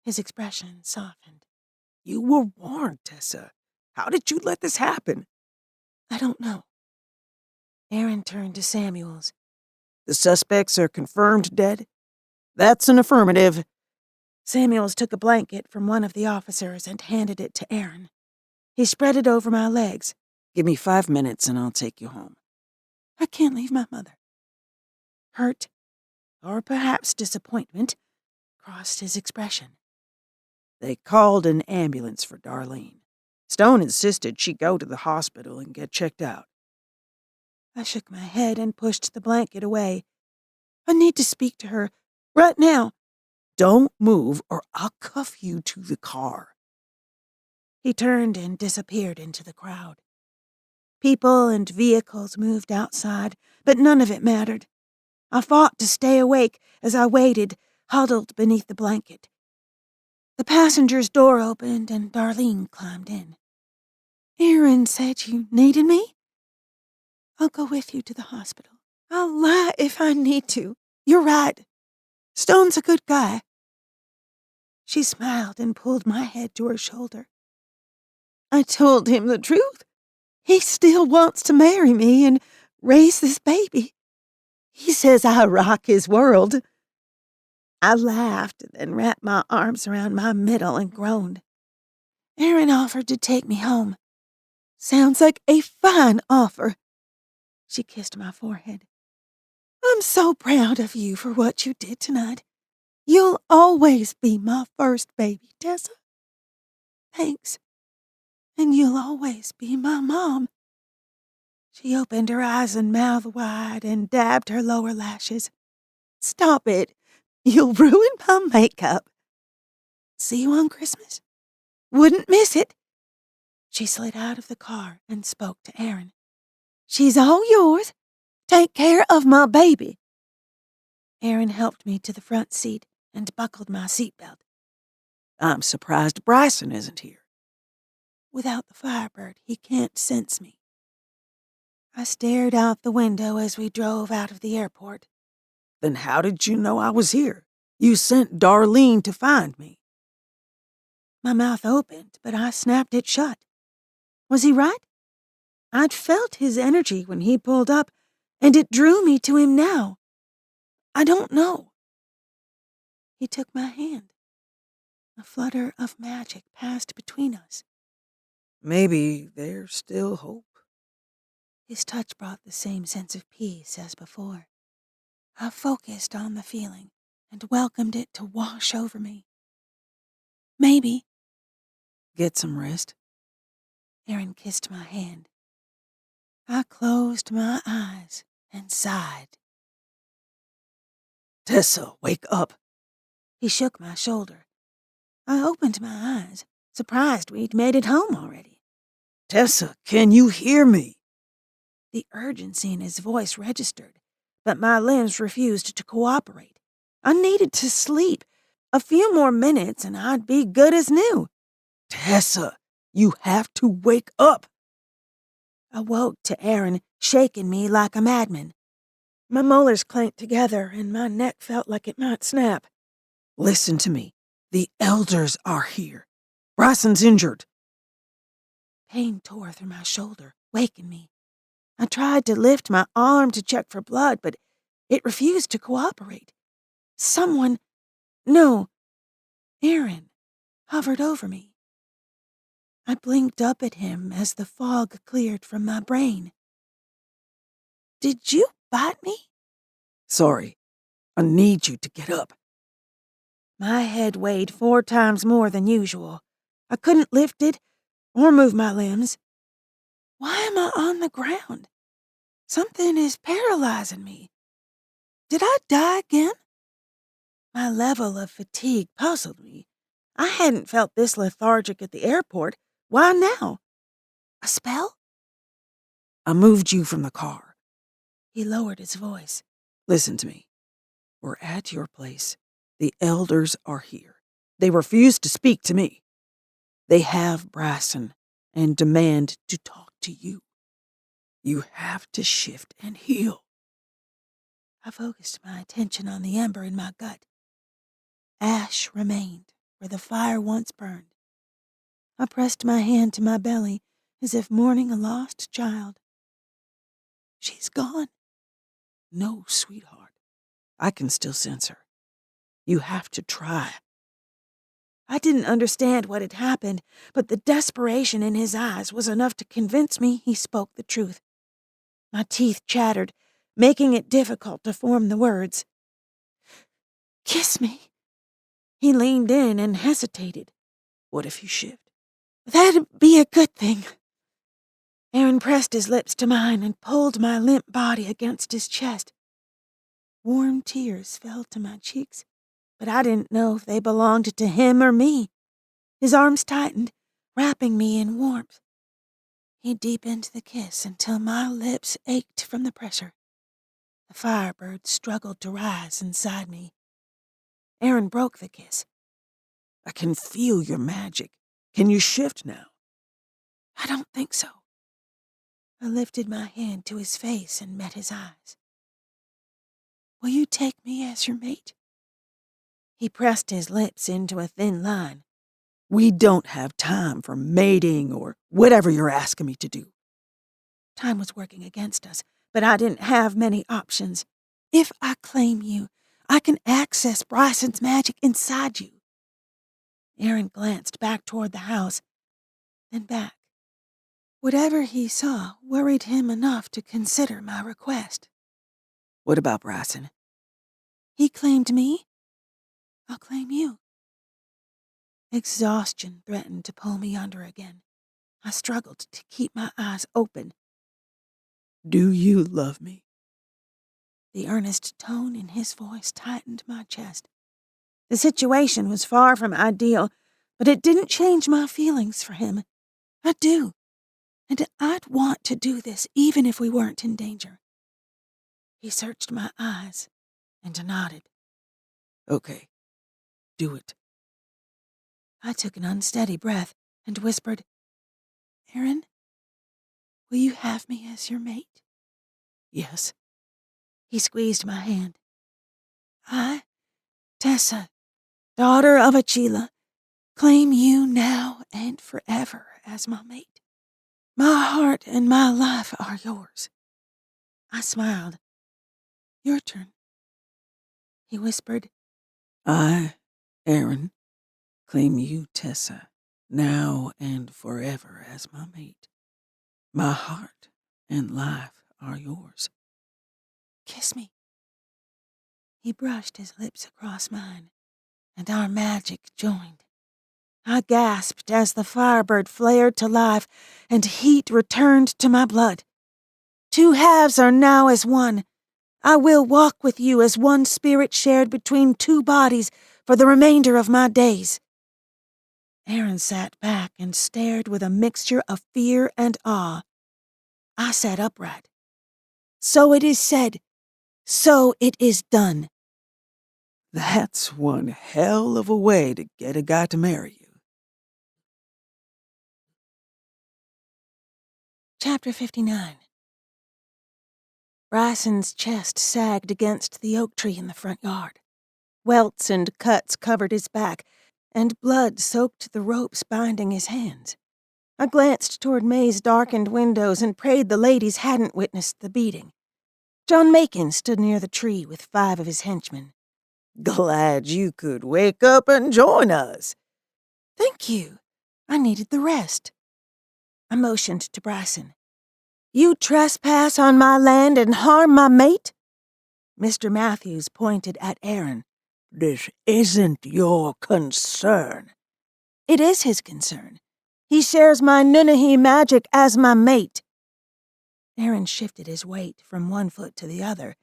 His expression softened. You were warned, Tessa. How did you let this happen? I don't know. Aaron turned to Samuels. The suspects are confirmed dead? That's an affirmative. Samuels took a blanket from one of the officers and handed it to Aaron. He spread it over my legs. Give me 5 minutes and I'll take you home. I can't leave my mother. Hurt, or perhaps disappointment, crossed his expression. They called an ambulance for Darlene. Stone insisted she go to the hospital and get checked out. I shook my head and pushed the blanket away. I need to speak to her, right now. Don't move or I'll cuff you to the car. He turned and disappeared into the crowd. People and vehicles moved outside, but none of it mattered. I fought to stay awake as I waited, huddled beneath the blanket. The passenger's door opened and Darlene climbed in. Aaron said you needed me? I'll go with you to the hospital. I'll lie if I need to. You're right. Stone's a good guy. She smiled and pulled my head to her shoulder. I told him the truth. He still wants to marry me and raise this baby. He says I rock his world. I laughed and then wrapped my arms around my middle and groaned. Aaron offered to take me home. Sounds like a fine offer. She kissed my forehead. I'm so proud of you for what you did tonight. You'll always be my first baby, Tessa. Thanks. And you'll always be my mom. She opened her eyes and mouth wide and dabbed her lower lashes. Stop it. You'll ruin my makeup. See you on Christmas. Wouldn't miss it. She slid out of the car and spoke to Aaron. She's all yours. Take care of my baby. Aaron helped me to the front seat and buckled my seatbelt. I'm surprised Bryson isn't here. Without the firebird, he can't sense me. I stared out the window as we drove out of the airport. Then how did you know I was here? You sent Darlene to find me. My mouth opened, but I snapped it shut. Was he right? I'd felt his energy when he pulled up, and it drew me to him now. I don't know. He took my hand. A flutter of magic passed between us. Maybe there's still hope. His touch brought the same sense of peace as before. I focused on the feeling and welcomed it to wash over me. Maybe. Get some rest. Aaron kissed my hand. I closed my eyes and sighed. Tessa, wake up. He shook my shoulder. I opened my eyes, surprised we'd made it home already. Tessa, can you hear me? The urgency in his voice registered, but my limbs refused to cooperate. I needed to sleep. A few more minutes and I'd be good as new. Tessa, you have to wake up. I woke to Aaron shaking me like a madman. My molars clanked together and my neck felt like it might snap. Listen to me. The elders are here. Bryson's injured. Pain tore through my shoulder, waking me. I tried to lift my arm to check for blood, but it refused to cooperate. Aaron, hovered over me. I blinked up at him as the fog cleared from my brain. Did you bite me? Sorry. I need you to get up. My head weighed 4 times more than usual. I couldn't lift it or move my limbs. Why am I on the ground? Something is paralyzing me. Did I die again? My level of fatigue puzzled me. I hadn't felt this lethargic at the airport. Why now? A spell? I moved you from the car. He lowered his voice. Listen to me. We're at your place. The elders are here. They refuse to speak to me. They have Bryson and demand to talk to you. You have to shift and heal. I focused my attention on the ember in my gut. Ash remained where the fire once burned. I pressed my hand to my belly as if mourning a lost child. She's gone. No, sweetheart. I can still sense her. You have to try. I didn't understand what had happened, but the desperation in his eyes was enough to convince me he spoke the truth. My teeth chattered, making it difficult to form the words. Kiss me. He leaned in and hesitated. What if you shift? That'd be a good thing. Aaron pressed his lips to mine and pulled my limp body against his chest. Warm tears fell to my cheeks, but I didn't know if they belonged to him or me. His arms tightened, wrapping me in warmth. He deepened the kiss until my lips ached from the pressure. The firebird struggled to rise inside me. Aaron broke the kiss. I can feel your magic. Can you shift now? I don't think so. I lifted my hand to his face and met his eyes. Will you take me as your mate? He pressed his lips into a thin line. We don't have time for mating or whatever you're asking me to do. Time was working against us, but I didn't have many options. If I claim you, I can access Bryson's magic inside you. Aaron glanced back toward the house, then back. Whatever he saw worried him enough to consider my request. What about Bryson? He claimed me. I'll claim you. Exhaustion threatened to pull me under again. I struggled to keep my eyes open. Do you love me? The earnest tone in his voice tightened my chest. The situation was far from ideal, but it didn't change my feelings for him. I do, and I'd want to do this even if we weren't in danger. He searched my eyes and nodded. Okay, do it. I took an unsteady breath and whispered, Aaron, will you have me as your mate? Yes. He squeezed my hand. I, Tessa, daughter of Achila, claim you now and forever as my mate. My heart and my life are yours. I smiled. Your turn, he whispered. I, Aaron, claim you, Tessa, now and forever as my mate. My heart and life are yours. Kiss me. He brushed his lips across mine, and our magic joined. I gasped as the firebird flared to life, and heat returned to my blood. Two halves are now as one. I will walk with you as one spirit shared between two bodies for the remainder of my days. Aaron sat back and stared with a mixture of fear and awe. I sat upright. So it is said. So it is done. That's one hell of a way to get a guy to marry you. Chapter 59. Bryson's chest sagged against the oak tree in the front yard. Welts and cuts covered his back, and blood soaked the ropes binding his hands. I glanced toward May's darkened windows and prayed the ladies hadn't witnessed the beating. John Macon stood near the tree with 5 of his henchmen. Glad you could wake up and join us. Thank you. I needed the rest. I motioned to Bryson. You trespass on my land and harm my mate? Mr. Matthews pointed at Aaron. This isn't your concern. It is his concern. He shares my Nunnehi magic as my mate. Aaron shifted his weight from one foot to the other.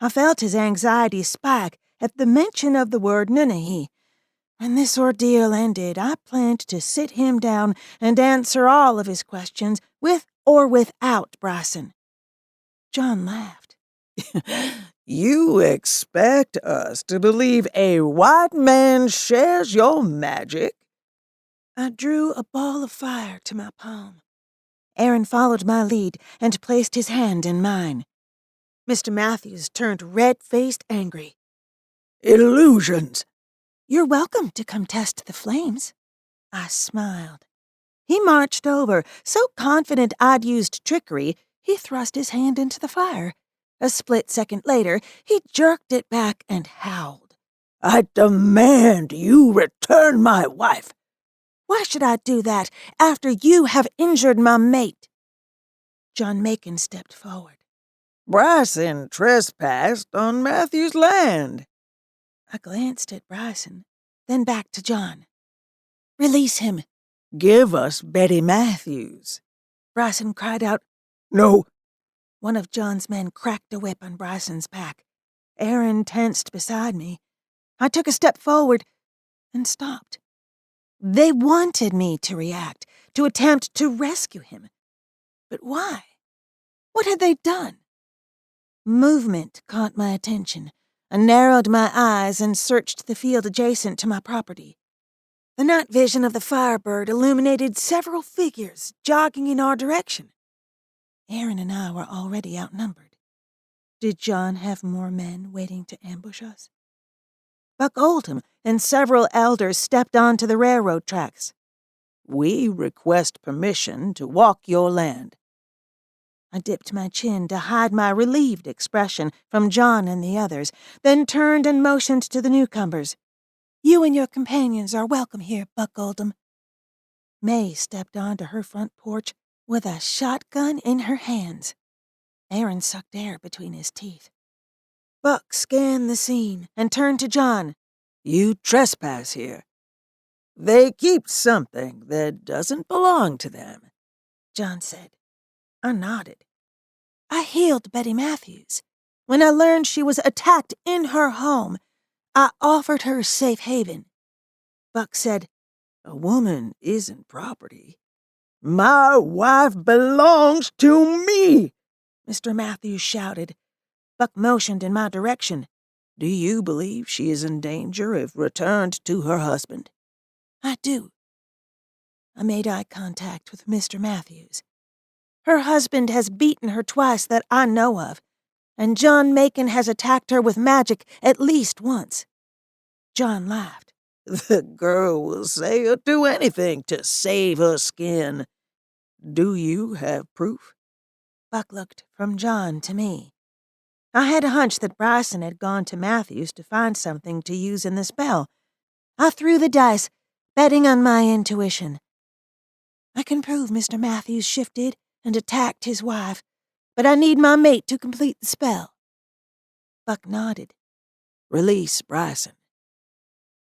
I felt his anxiety spike at the mention of the word Nunnehi. When this ordeal ended, I planned to sit him down and answer all of his questions, with or without Bryson. John laughed. You expect us to believe a white man shares your magic? I drew a ball of fire to my palm. Aaron followed my lead and placed his hand in mine. Mr. Matthews turned red-faced angry. Illusions! You're welcome to come test the flames. I smiled. He marched over, so confident I'd used trickery, he thrust his hand into the fire. A split second later, he jerked it back and howled. I demand you return my wife. Why should I do that after you have injured my mate? John Macon stepped forward. Bryson trespassed on Matthew's land. I glanced at Bryson, then back to John. Release him. Give us Betty Matthews. Bryson cried out. No. One of John's men cracked a whip on Bryson's back. Aaron tensed beside me. I took a step forward and stopped. They wanted me to react, to attempt to rescue him. But why? What had they done? Movement caught my attention. I narrowed my eyes and searched the field adjacent to my property. The night vision of the firebird illuminated several figures jogging in our direction. Aaron and I were already outnumbered. Did John have more men waiting to ambush us? Buck Oldham and several elders stepped onto the railroad tracks. We request permission to walk your land. I dipped my chin to hide my relieved expression from John and the others, then turned and motioned to the newcomers. You and your companions are welcome here, Buck Oldham. May stepped onto her front porch with a shotgun in her hands. Aaron sucked air between his teeth. Buck scanned the scene and turned to John. You trespass here. They keep something that doesn't belong to them, John said. I nodded. I healed Betty Matthews. When I learned she was attacked in her home, I offered her safe haven. Buck said, A woman isn't property. My wife belongs to me, Mr. Matthews shouted. Buck motioned in my direction. Do you believe she is in danger if returned to her husband? I do. I made eye contact with Mr. Matthews. Her husband has beaten her twice that I know of, and John Macon has attacked her with magic at least once. John laughed. The girl will say or do anything to save her skin. Do you have proof? Buck looked from John to me. I had a hunch that Bryson had gone to Matthews to find something to use in the spell. I threw the dice, betting on my intuition. I can prove Mr. Matthews shifted and attacked his wife, but I need my mate to complete the spell. Buck nodded. Release Bryson.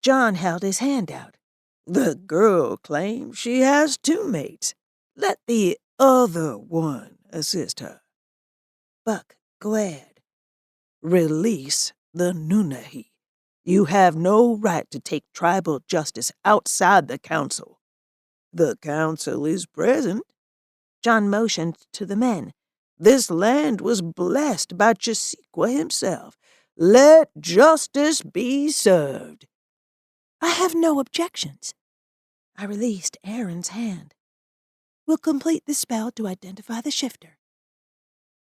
John held his hand out. The girl claims she has 2 mates. Let the other one assist her. Buck glared. Release the Nunnehi. You have no right to take tribal justice outside the council. The council is present. John motioned to the men. This land was blessed by Chesequa himself. Let justice be served. I have no objections. I released Aaron's hand. We'll complete the spell to identify the shifter.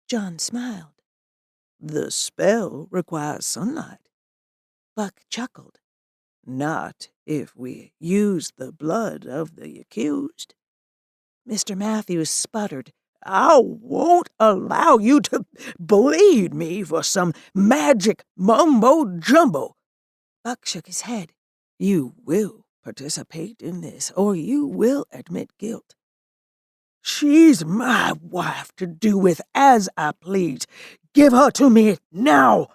John smiled. The spell requires sunlight. Buck chuckled. Not if we use the blood of the accused. Mr. Matthews sputtered. I won't allow you to bleed me for some magic mumbo-jumbo. Buck shook his head. You will participate in this, or you will admit guilt. She's my wife to do with as I please. Give her to me now.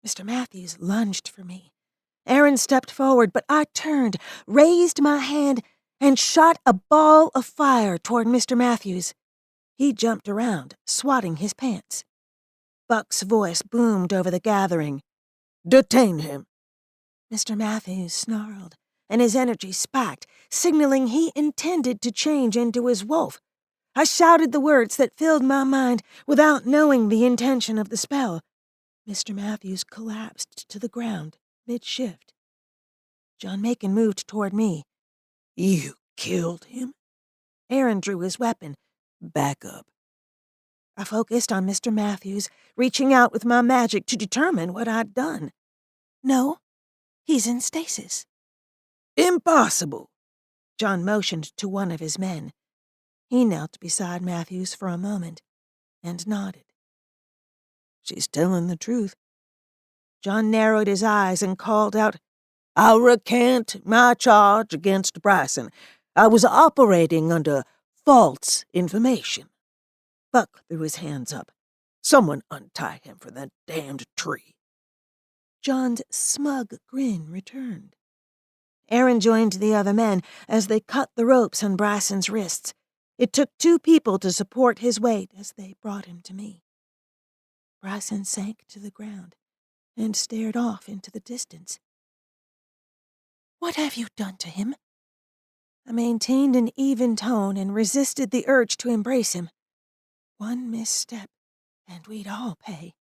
Mr. Matthews lunged for me. Aaron stepped forward, but I turned, raised my hand, and shot a ball of fire toward Mr. Matthews. He jumped around, swatting his pants. Buck's voice boomed over the gathering. Detain him. Mr. Matthews snarled, and his energy spiked, signaling he intended to change into his wolf. I shouted the words that filled my mind without knowing the intention of the spell. Mr. Matthews collapsed to the ground, mid-shift. John Macon moved toward me. You killed him? Aaron drew his weapon. Back up. I focused on Mr. Matthews, reaching out with my magic to determine what I'd done. No, he's in stasis. Impossible. John motioned to one of his men. He knelt beside Matthews for a moment and nodded. She's telling the truth. John narrowed his eyes and called out, I'll recant my charge against Bryson. I was operating under false information. Buck threw his hands up. Someone untie him from that damned tree. John's smug grin returned. Aaron joined the other men as they cut the ropes on Bryson's wrists. It took 2 people to support his weight as they brought him to me. Bryson sank to the ground and stared off into the distance. What have you done to him? I maintained an even tone and resisted the urge to embrace him. One misstep, and we'd all pay.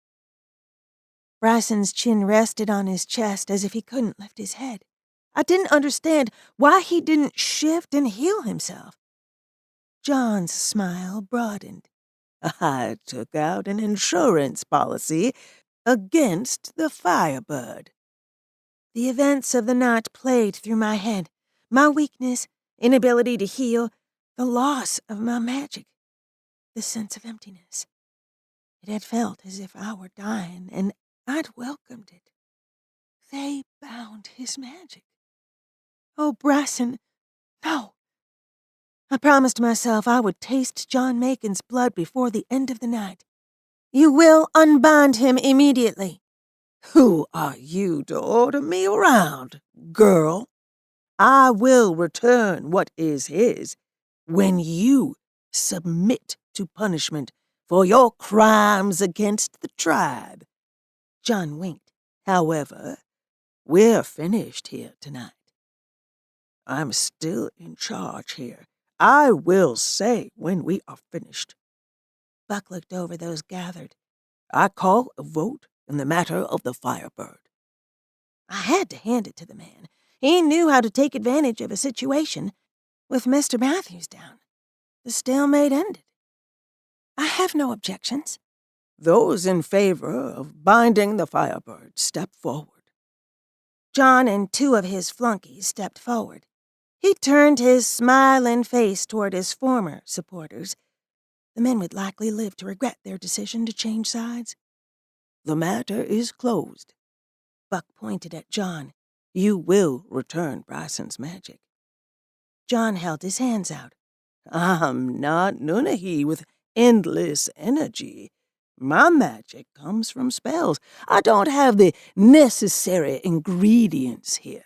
Bryson's chin rested on his chest as if he couldn't lift his head. I didn't understand why he didn't shift and heal himself. John's smile broadened. I took out an insurance policy against the firebird. The events of the night played through my head. My weakness, inability to heal, the loss of my magic, the sense of emptiness. It had felt as if I were dying, and I'd welcomed it. They bound his magic. Oh, Bryson, no. I promised myself I would taste John Macon's blood before the end of the night. You will unbind him immediately. Who are you to order me around, girl? I will return what is his when you submit to punishment for your crimes against the tribe. John winked. However, we're finished here tonight. I'm still in charge here. I will say when we are finished. Buck looked over those gathered. I call a vote in the matter of the firebird. I had to hand it to the man. He knew how to take advantage of a situation. With Mr. Matthews down, the stalemate ended. I have no objections. Those in favor of binding the firebird step forward. John and 2 of his flunkies stepped forward. He turned his smiling face toward his former supporters. The men would likely live to regret their decision to change sides. The matter is closed. Buck pointed at John. You will return Bryson's magic. John held his hands out. I'm not Nunnehi with endless energy. My magic comes from spells. I don't have the necessary ingredients here.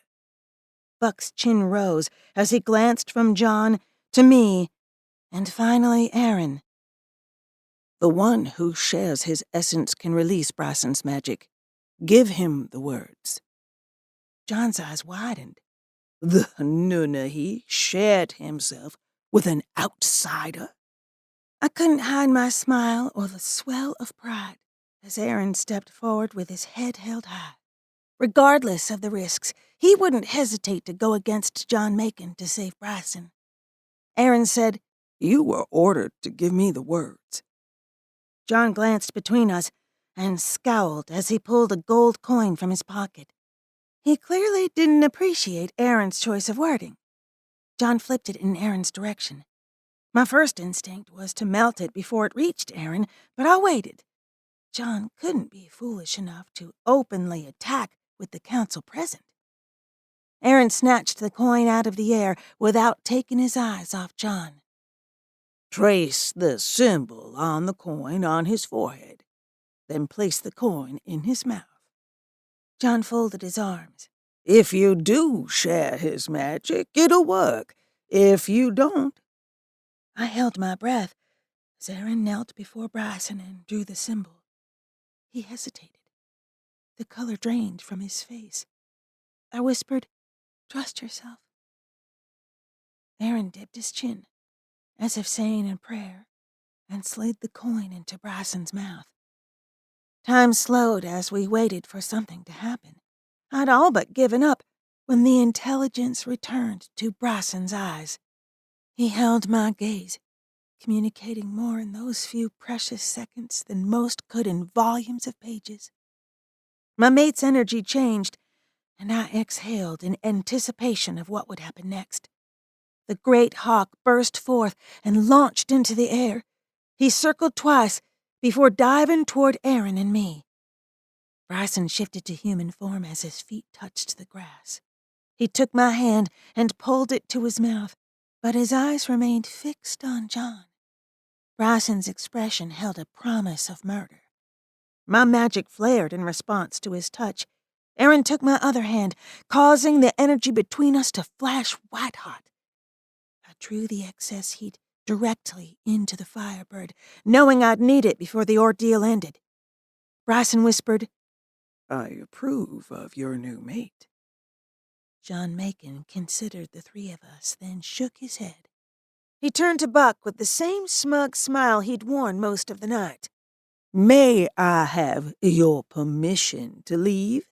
Buck's chin rose as he glanced from John to me, and finally Aaron. The one who shares his essence can release Bryson's magic. Give him the words. John's eyes widened. The Nunnehi shared himself with an outsider? I couldn't hide my smile or the swell of pride as Aaron stepped forward with his head held high. Regardless of the risks, he wouldn't hesitate to go against John Macon to save Bryson. Aaron said, You were ordered to give me the words. John glanced between us and scowled as he pulled a gold coin from his pocket. He clearly didn't appreciate Aaron's choice of wording. John flipped it in Aaron's direction. My first instinct was to melt it before it reached Aaron, but I waited. John couldn't be foolish enough to openly attack with the council present. Aaron snatched the coin out of the air without taking his eyes off John. Trace the symbol on the coin on his forehead, then place the coin in his mouth. John folded his arms. If you do share his magic, it'll work. If you don't... I held my breath as Aaron knelt before Bryson and drew the symbol. He hesitated. The color drained from his face. I whispered, Trust yourself. Aaron dipped his chin, as if saying a prayer, and slid the coin into Bryson's mouth. Time slowed as we waited for something to happen. I'd all but given up when the intelligence returned to Bryson's eyes. He held my gaze, communicating more in those few precious seconds than most could in volumes of pages. My mate's energy changed, and I exhaled in anticipation of what would happen next. The great hawk burst forth and launched into the air. He circled twice before diving toward Aaron and me. Bryson shifted to human form as his feet touched the grass. He took my hand and pulled it to his mouth, but his eyes remained fixed on John. Bryson's expression held a promise of murder. My magic flared in response to his touch. Aaron took my other hand, causing the energy between us to flash white-hot. I drew the excess heat directly into the firebird, knowing I'd need it before the ordeal ended. Bryson whispered, I approve of your new mate. John Macon considered the three of us, then shook his head. He turned to Buck with the same smug smile he'd worn most of the night. May I have your permission to leave?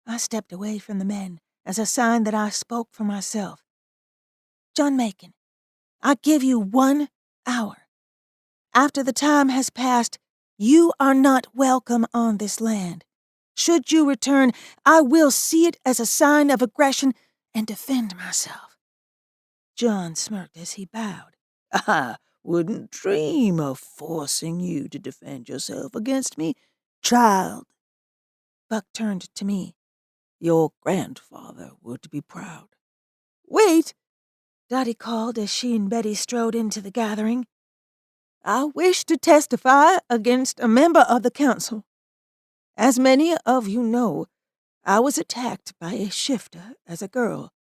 I stepped away from the men as a sign that I spoke for myself. John Macon, I give you 1 hour. After the time has passed, you are not welcome on this land. Should you return, I will see it as a sign of aggression and defend myself. John smirked as he bowed. I wouldn't dream of forcing you to defend yourself against me, child. Buck turned to me. Your grandfather would be proud. Wait, Dottie called as she and Betty strode into the gathering. I wish to testify against a member of the council. As many of you know, I was attacked by a shifter as a girl.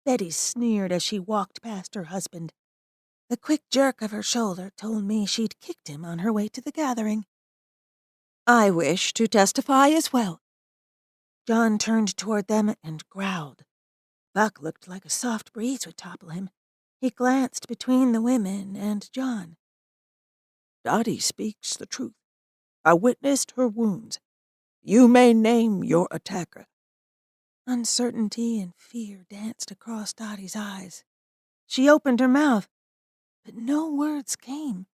Betty sneered as she walked past her husband. The quick jerk of her shoulder told me she'd kicked him on her way to the gathering. I wish to testify as well. John turned toward them and growled. Buck looked like a soft breeze would topple him. He glanced between the women and John. Dottie speaks the truth. I witnessed her wounds. You may name your attacker. Uncertainty and fear danced across Dottie's eyes. She opened her mouth, but no words came.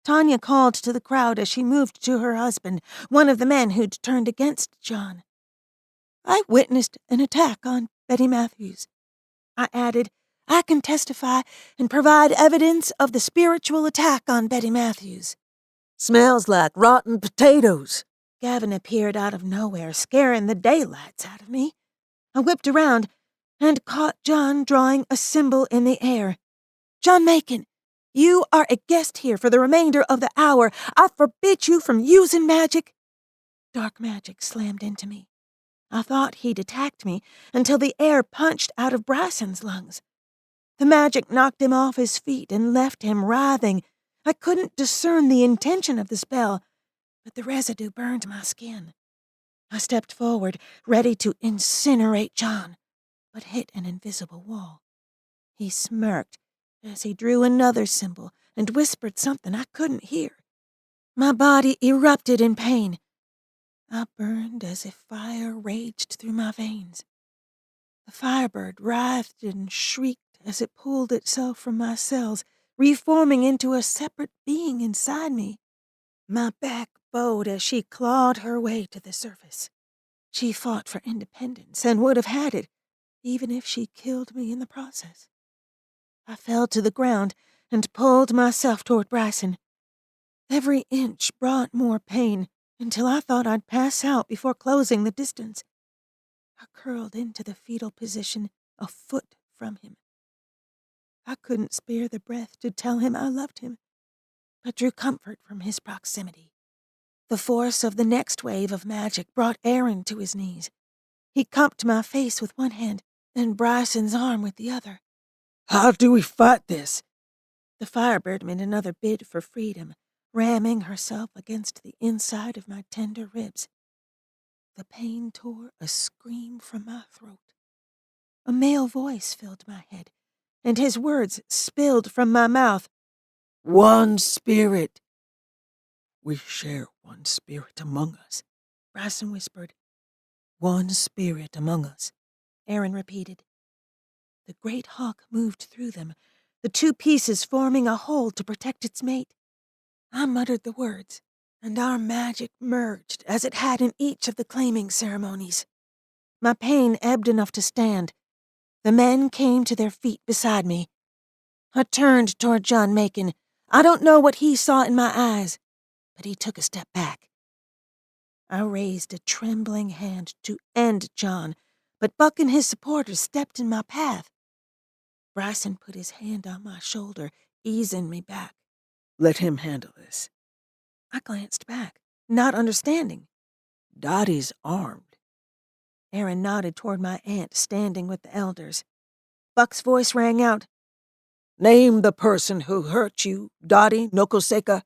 Tanya called to the crowd as she moved to her husband, one of the men who'd turned against John. I witnessed an attack on Betty Matthews. I added. I can testify and provide evidence of the spiritual attack on Betty Matthews. Smells like rotten potatoes. Gavin appeared out of nowhere, scaring the daylights out of me. I whipped around and caught John drawing a symbol in the air. John Macon, you are a guest here for the remainder of the hour. I forbid you from using magic. Dark magic slammed into me. I thought he'd attacked me until the air punched out of Bryson's lungs. The magic knocked him off his feet and left him writhing. I couldn't discern the intention of the spell, but the residue burned my skin. I stepped forward, ready to incinerate John, but hit an invisible wall. He smirked as he drew another symbol and whispered something I couldn't hear. My body erupted in pain. I burned as if fire raged through my veins. The firebird writhed and shrieked as it pulled itself from my cells, reforming into a separate being inside me. My back bowed as she clawed her way to the surface. She fought for independence and would have had it, even if she killed me in the process. I fell to the ground and pulled myself toward Bryson. Every inch brought more pain until I thought I'd pass out before closing the distance. I curled into the fetal position, a foot from him. I couldn't spare the breath to tell him I loved him, but drew comfort from his proximity. The force of the next wave of magic brought Aaron to his knees. He cupped my face with one hand and Bryson's arm with the other. How do we fight this? The firebird made another bid for freedom, ramming herself against the inside of my tender ribs. The pain tore a scream from my throat. A male voice filled my head, and his words spilled from my mouth. One spirit. We share one spirit among us, Bryson whispered. One spirit among us, Aaron repeated. The great hawk moved through them, the two pieces forming a whole to protect its mate. I muttered the words, and our magic merged as it had in each of the claiming ceremonies. My pain ebbed enough to stand. The men came to their feet beside me. I turned toward John Macon. I don't know what he saw in my eyes, but he took a step back. I raised a trembling hand to end John, but Buck and his supporters stepped in my path. Bryson put his hand on my shoulder, easing me back. Let him handle this. I glanced back, not understanding. Dottie's armed. Aaron nodded toward my aunt standing with the elders. Buck's voice rang out. Name the person who hurt you, Dottie Nokoseka.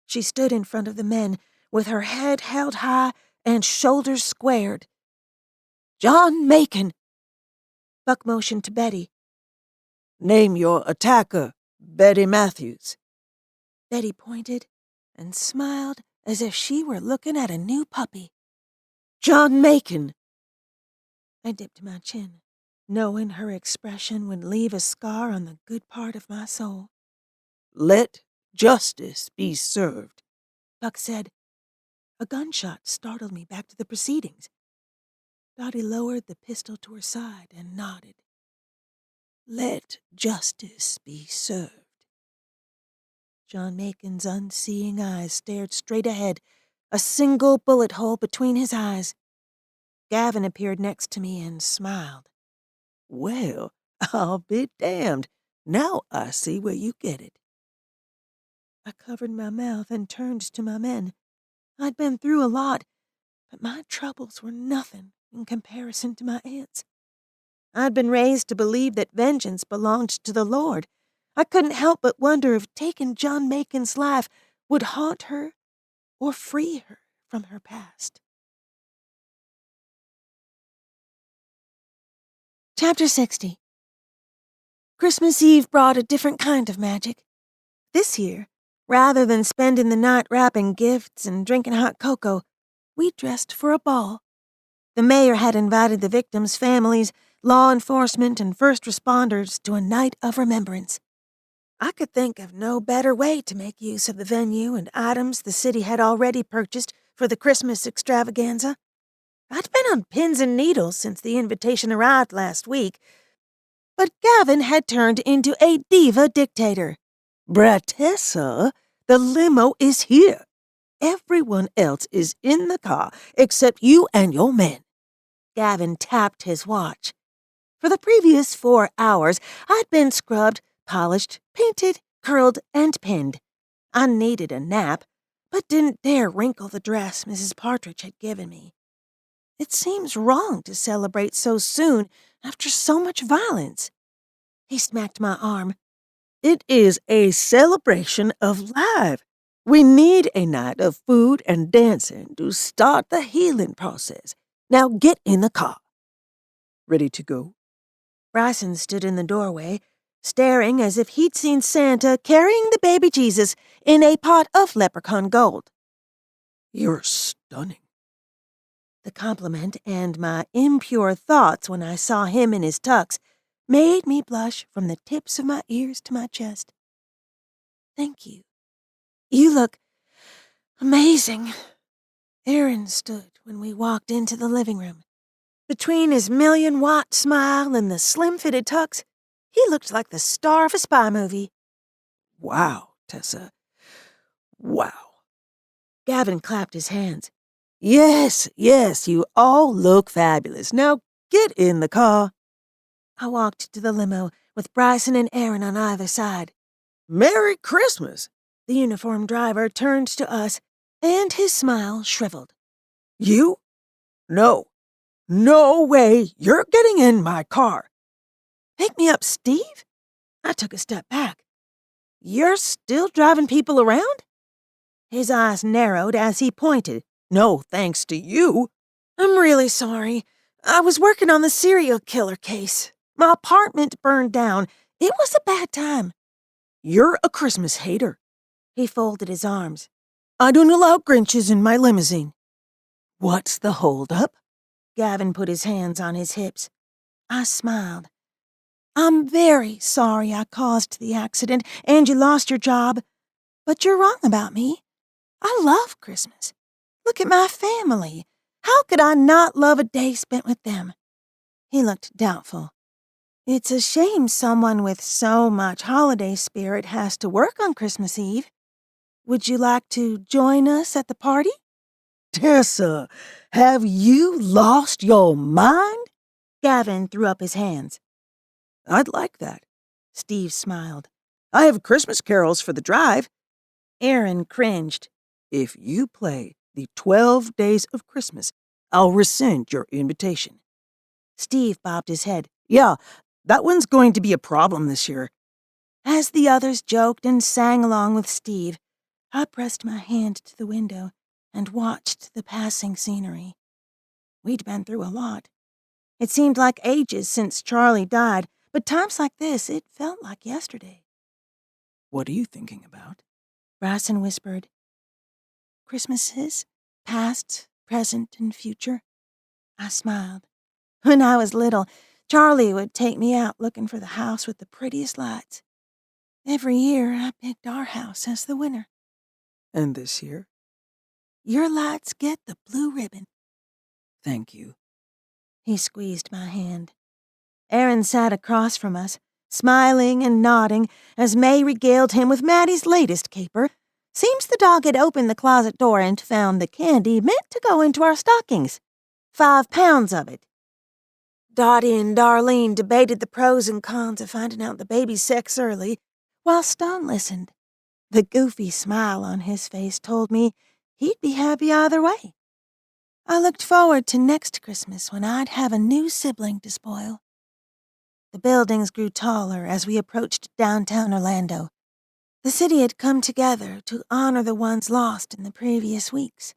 She stood in front of the men, with her head held high and shoulders squared. John Macon. Buck motioned to Betty. Name your attacker, Betty Matthews. Betty pointed and smiled as if she were looking at a new puppy. John Macon. I dipped my chin, knowing her expression would leave a scar on the good part of my soul. Let justice be served, Buck said. A gunshot startled me back to the proceedings. Dottie lowered the pistol to her side and nodded. Let justice be served. John Macon's unseeing eyes stared straight ahead, a single bullet hole between his eyes. Gavin appeared next to me and smiled. Well, I'll be damned. Now I see where you get it. I covered my mouth and turned to my men. I'd been through a lot, but my troubles were nothing in comparison to my aunt's. I'd been raised to believe that vengeance belonged to the Lord. I couldn't help but wonder if taking John Macon's life would haunt her or free her from her past. Chapter 60. Christmas Eve brought a different kind of magic. This year, rather than spending the night wrapping gifts and drinking hot cocoa, we dressed for a ball. The mayor had invited the victims' families, law enforcement, and first responders to a night of remembrance. I could think of no better way to make use of the venue and items the city had already purchased for the Christmas extravaganza. I'd been on pins and needles since the invitation arrived last week, But Gavin had turned into a diva dictator. Tessa, the limo is here. Everyone else is in the car except you and your men. Gavin tapped his watch. For the previous 4 hours, I'd been scrubbed, polished, painted, curled, and pinned. I needed a nap, but didn't dare wrinkle the dress Mrs. Partridge had given me. It seems wrong to celebrate so soon after so much violence. He smacked my arm. It is a celebration of life. We need a night of food and dancing to start the healing process. Now get in the car. Ready to go? Bryson stood in the doorway, staring as if he'd seen Santa carrying the baby Jesus in a pot of leprechaun gold. You're stunning. The compliment and my impure thoughts when I saw him in his tux made me blush from the tips of my ears to my chest. Thank you. You look amazing. Aaron stood when we walked into the living room. Between his million-watt smile and the slim-fitted tux, he looked like the star of a spy movie. Wow, Tessa. Wow. Gavin clapped his hands. Yes, you all look fabulous. Now get in the car. I walked to the limo with Bryson and Aaron on either side. Merry Christmas. The uniformed driver turned to us, and his smile shriveled. You? No. No way. You're getting in my car. Pick me up, Steve? I took a step back. You're still driving people around? His eyes narrowed as he pointed. No thanks to you. I'm really sorry. I was working on the serial killer case. My apartment burned down. It was a bad time. You're a Christmas hater. He folded his arms. I don't allow Grinches in my limousine. What's the holdup? Gavin put his hands on his hips. I smiled. I'm very sorry I caused the accident and you lost your job. But you're wrong about me. I love Christmas. Look at my family. How could I not love a day spent with them? He looked doubtful. It's a shame someone with so much holiday spirit has to work on Christmas Eve. Would you like to join us at the party? Tessa, have you lost your mind? Gavin threw up his hands. I'd like that. Steve smiled. I have Christmas carols for the drive. Aaron cringed. If you play the 12 Days of Christmas, I'll rescind your invitation. Steve bobbed his head. Yeah, that one's going to be a problem this year. As the others joked and sang along with Steve, I pressed my hand to the window and watched the passing scenery. We'd been through a lot. It seemed like ages since Charlie died, but times like this, it felt like yesterday. What are you thinking about? Bryson whispered. Christmases, past, present, and future. I smiled. When I was little, Charlie would take me out looking for the house with the prettiest lights. Every year, I picked our house as the winner. And this year? Your lights get the blue ribbon. Thank you. He squeezed my hand. Aaron sat across from us, smiling and nodding as May regaled him with Maddie's latest caper. Seems the dog had opened the closet door and found the candy meant to go into our stockings. 5 pounds of it. Dottie and Darlene debated the pros and cons of finding out the baby's sex early, while Stone listened. The goofy smile on his face told me he'd be happy either way. I looked forward to next Christmas when I'd have a new sibling to spoil. The buildings grew taller as we approached downtown Orlando. The city had come together to honor the ones lost in the previous weeks.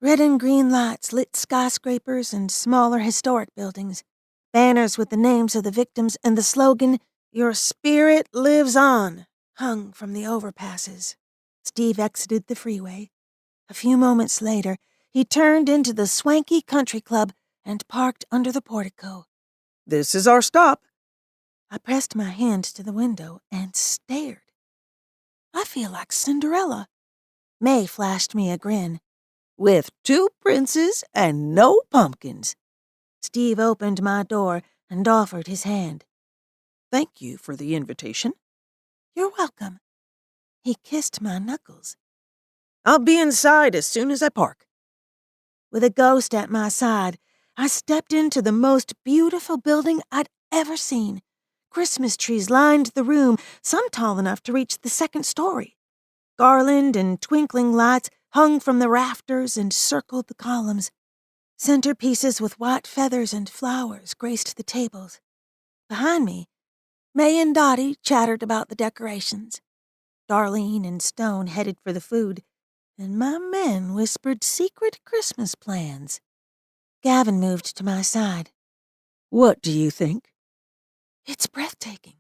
Red and green lights lit skyscrapers and smaller historic buildings. Banners with the names of the victims and the slogan, "Your spirit lives on," hung from the overpasses. Steve exited the freeway. A few moments later, he turned into the swanky country club and parked under the portico. This is our stop. I pressed my hand to the window and stared. I feel like Cinderella. May flashed me a grin. With 2 princes and no pumpkins. Steve opened my door and offered his hand. Thank you for the invitation. You're welcome. He kissed my knuckles. I'll be inside as soon as I park. With a ghost at my side, I stepped into the most beautiful building I'd ever seen. Christmas trees lined the room, some tall enough to reach the second story. Garland and twinkling lights hung from the rafters and circled the columns. Centerpieces with white feathers and flowers graced the tables. Behind me, May and Dottie chattered about the decorations. Darlene and Stone headed for the food, and my men whispered secret Christmas plans. Gavin moved to my side. What do you think? It's breathtaking.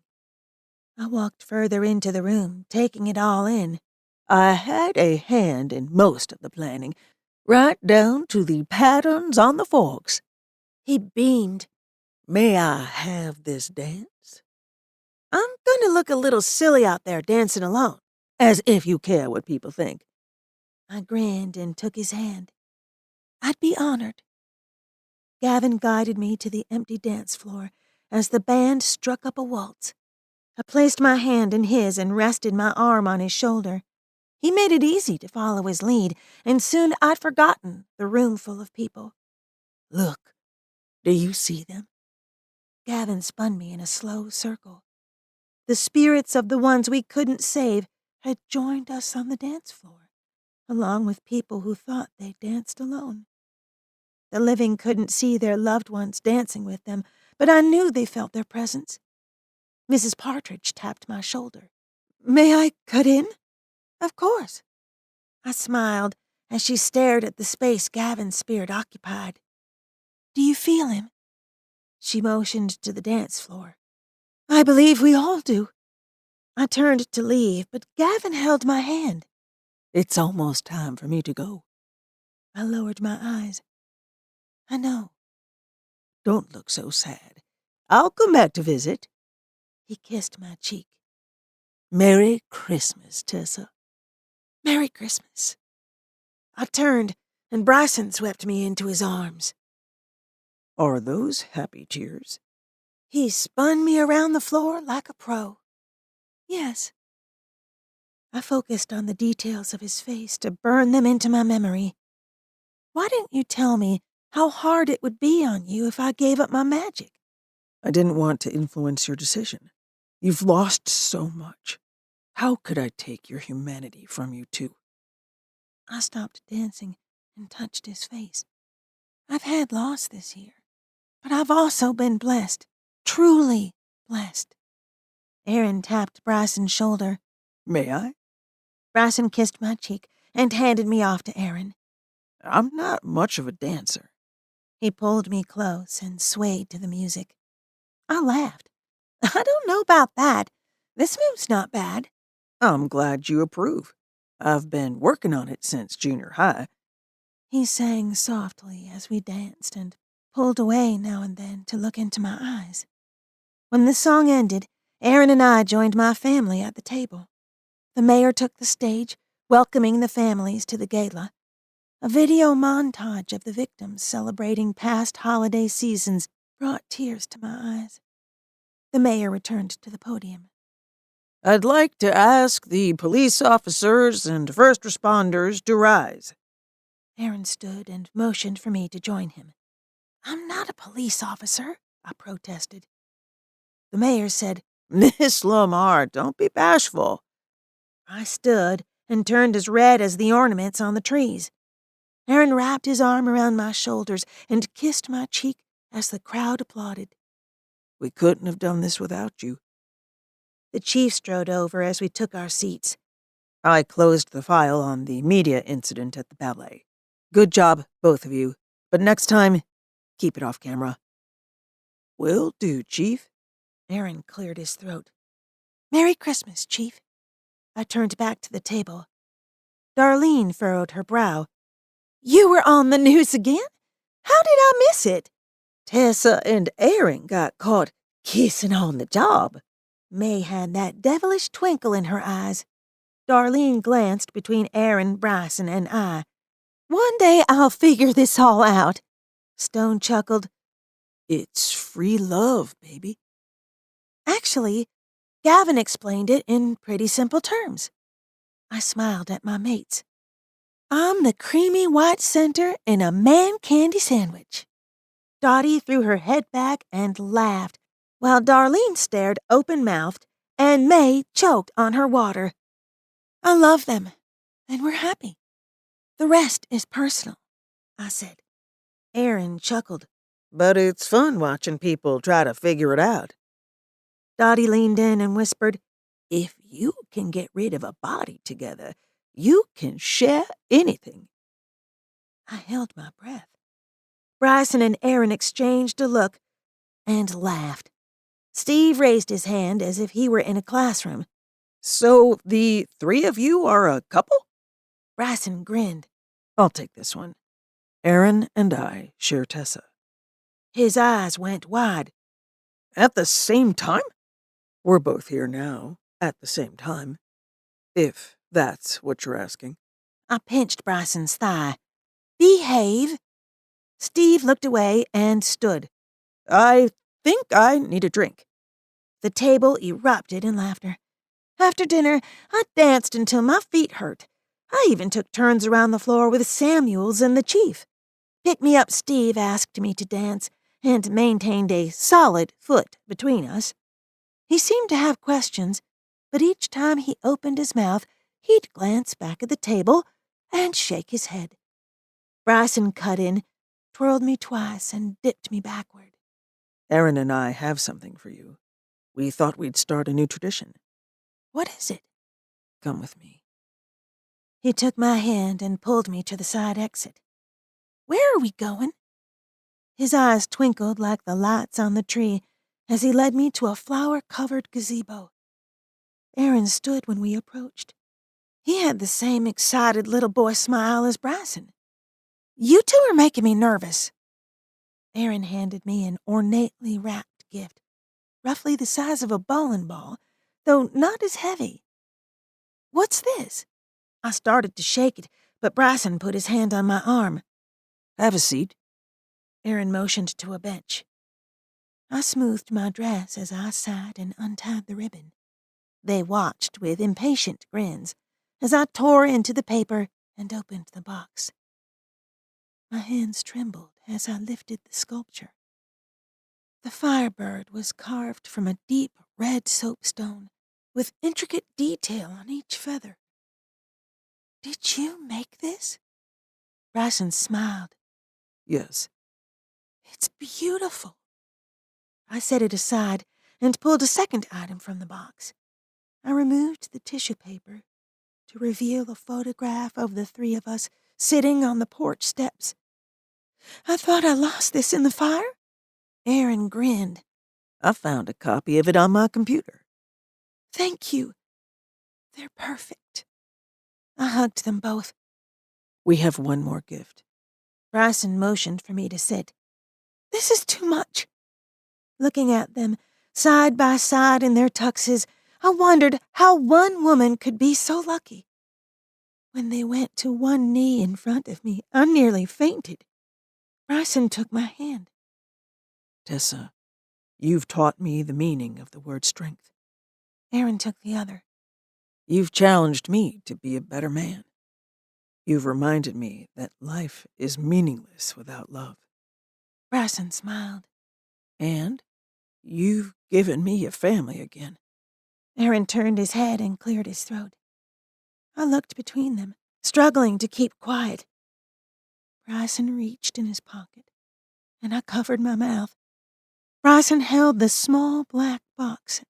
I walked further into the room, taking it all in. I had a hand in most of the planning, right down to the patterns on the forks. He beamed. May I have this dance? I'm going to look a little silly out there dancing alone. As if you care what people think. I grinned and took his hand. I'd be honored. Gavin guided me to the empty dance floor as the band struck up a waltz. I placed my hand in his and rested my arm on his shoulder. He made it easy to follow his lead, and soon I'd forgotten the room full of people. Look, do you see them? Gavin spun me in a slow circle. The spirits of the ones we couldn't save had joined us on the dance floor, along with people who thought they danced alone. The living couldn't see their loved ones dancing with them, but I knew they felt their presence. Mrs. Partridge tapped my shoulder. May I cut in? Of course. I smiled as she stared at the space Gavin's spirit occupied. Do you feel him? She motioned to the dance floor. I believe we all do. I turned to leave, but Gavin held my hand. It's almost time for me to go. I lowered my eyes. I know. Don't look so sad. I'll come back to visit. He kissed my cheek. Merry Christmas, Tessa. Merry Christmas. I turned, and Bryson swept me into his arms. Are those happy tears? He spun me around the floor like a pro. Yes. I focused on the details of his face to burn them into my memory. Why didn't you tell me how hard it would be on you if I gave up my magic? I didn't want to influence your decision. You've lost so much. How could I take your humanity from you, too? I stopped dancing and touched his face. I've had loss this year, but I've also been blessed. Truly blessed. Aaron tapped Bryson's shoulder. May I? Bryson kissed my cheek and handed me off to Aaron. I'm not much of a dancer. He pulled me close and swayed to the music. I laughed. I don't know about that. This move's not bad. I'm glad you approve. I've been working on it since junior high. He sang softly as we danced and pulled away now and then to look into my eyes. When the song ended, Aaron and I joined my family at the table. The mayor took the stage, welcoming the families to the gala. A video montage of the victims celebrating past holiday seasons brought tears to my eyes. The mayor returned to the podium. I'd like to ask the police officers and first responders to rise. Aaron stood and motioned for me to join him. I'm not a police officer, I protested. The mayor said, Miss Lamar, don't be bashful. I stood and turned as red as the ornaments on the trees. Aaron wrapped his arm around my shoulders and kissed my cheek as the crowd applauded. We couldn't have done this without you. The chief strode over as we took our seats. I closed the file on the media incident at the ballet. Good job, both of you. But next time, keep it off camera. Will do, Chief. Aaron cleared his throat. Merry Christmas, Chief. I turned back to the table. Darlene furrowed her brow. You were on the news again? How did I miss it? Tessa and Aaron got caught kissing on the job. May had that devilish twinkle in her eyes. Darlene glanced between Aaron, Bryson, and I. One day I'll figure this all out. Stone chuckled. It's free love, baby. Actually, Gavin explained it in pretty simple terms. I smiled at my mates. I'm the creamy white center in a man candy sandwich. Dottie threw her head back and laughed, while Darlene stared open-mouthed and May choked on her water. I love them, and we're happy. The rest is personal, I said. Aaron chuckled. But it's fun watching people try to figure it out. Dottie leaned in and whispered, If you can get rid of a body together, you can share anything. I held my breath. Bryson and Aaron exchanged a look and laughed. Steve raised his hand as if he were in a classroom. So the three of you are a couple? Bryson grinned. I'll take this one. Aaron and I share Tessa. His eyes went wide. At the same time? We're both here now, at the same time. If that's what you're asking. I pinched Bryson's thigh. Behave. Steve looked away and stood. I think I need a drink. The table erupted in laughter. After dinner, I danced until my feet hurt. I even took turns around the floor with Samuels and the chief. Pick-me-up Steve asked me to dance and maintained a solid foot between us. He seemed to have questions, but each time he opened his mouth, he'd glance back at the table and shake his head. Bryson cut in, twirled me twice, and dipped me backward. Aaron and I have something for you. We thought we'd start a new tradition. What is it? Come with me. He took my hand and pulled me to the side exit. Where are we going? His eyes twinkled like the lights on the tree as he led me to a flower-covered gazebo. Aaron stood when we approached. He had the same excited little boy smile as Bryson. You two are making me nervous. Aaron handed me an ornately wrapped gift, roughly the size of a bowling ball, though not as heavy. What's this? I started to shake it, but Bryson put his hand on my arm. Have a seat. Aaron motioned to a bench. I smoothed my dress as I sat and untied the ribbon. They watched with impatient grins as I tore into the paper and opened the box. My hands trembled as I lifted the sculpture. The firebird was carved from a deep red soapstone with intricate detail on each feather. Did you make this? Bryson smiled. Yes. It's beautiful. I set it aside and pulled a second item from the box. I removed the tissue paper to reveal a photograph of the three of us sitting on the porch steps. I thought I lost this in the fire. Aaron grinned. I found a copy of it on my computer. Thank you. They're perfect. I hugged them both. We have one more gift. Bryson motioned for me to sit. This is too much. Looking at them, side by side in their tuxes, I wondered how one woman could be so lucky. When they went to one knee in front of me, I nearly fainted. Bryson took my hand. Tessa, you've taught me the meaning of the word strength. Aaron took the other. You've challenged me to be a better man. You've reminded me that life is meaningless without love. Bryson smiled. And you've given me a family again. Aaron turned his head and cleared his throat. I looked between them, struggling to keep quiet. Bryson reached in his pocket, and I covered my mouth. Bryson held the small black box,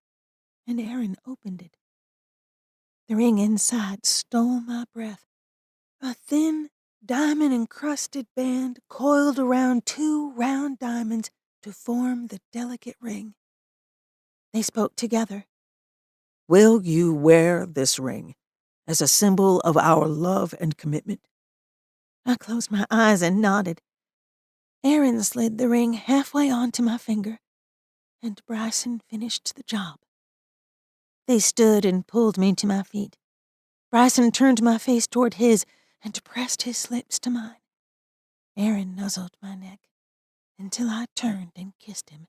and Aaron opened it. The ring inside stole my breath. A thin, diamond-encrusted band coiled around two round diamonds to form the delicate ring. They spoke together. Will you wear this ring as a symbol of our love and commitment? I closed my eyes and nodded. Aaron slid the ring halfway onto my finger, and Bryson finished the job. They stood and pulled me to my feet. Bryson turned my face toward his and pressed his lips to mine. Aaron nuzzled my neck until I turned and kissed him.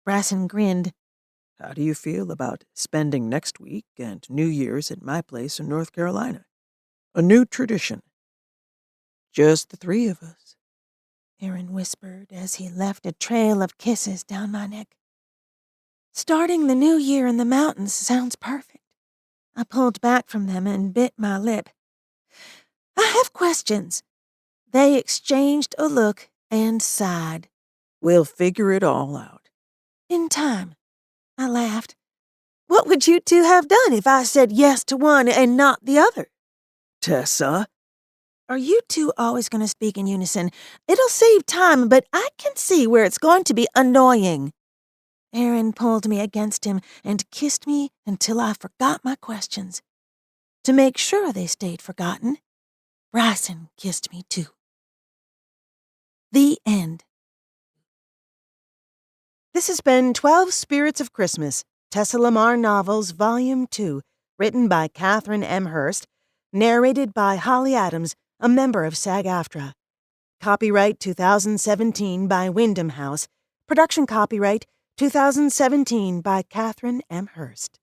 Bryson grinned. How do you feel about spending next week and New Year's at my place in North Carolina? A new tradition. Just the three of us. Aaron whispered as he left a trail of kisses down my neck. Starting the new year in the mountains sounds perfect. I pulled back from them and bit my lip. I have questions. They exchanged a look and sighed. We'll figure it all out. In time. I laughed. What would you two have done if I said yes to one and not the other? Tessa? Are you two always going to speak in unison? It'll save time, but I can see where it's going to be annoying. Aaron pulled me against him and kissed me until I forgot my questions. To make sure they stayed forgotten, Bryson kissed me too. The end. This has been 12 Spirits of Christmas, Tessa Lamar Novels, Volume 2, written by Kathryn M. Hearst, narrated by Holly Adams, a member of SAG-AFTRA. Copyright 2017 by Wyndham House. Production copyright 2017 by Kathryn M. Hearst.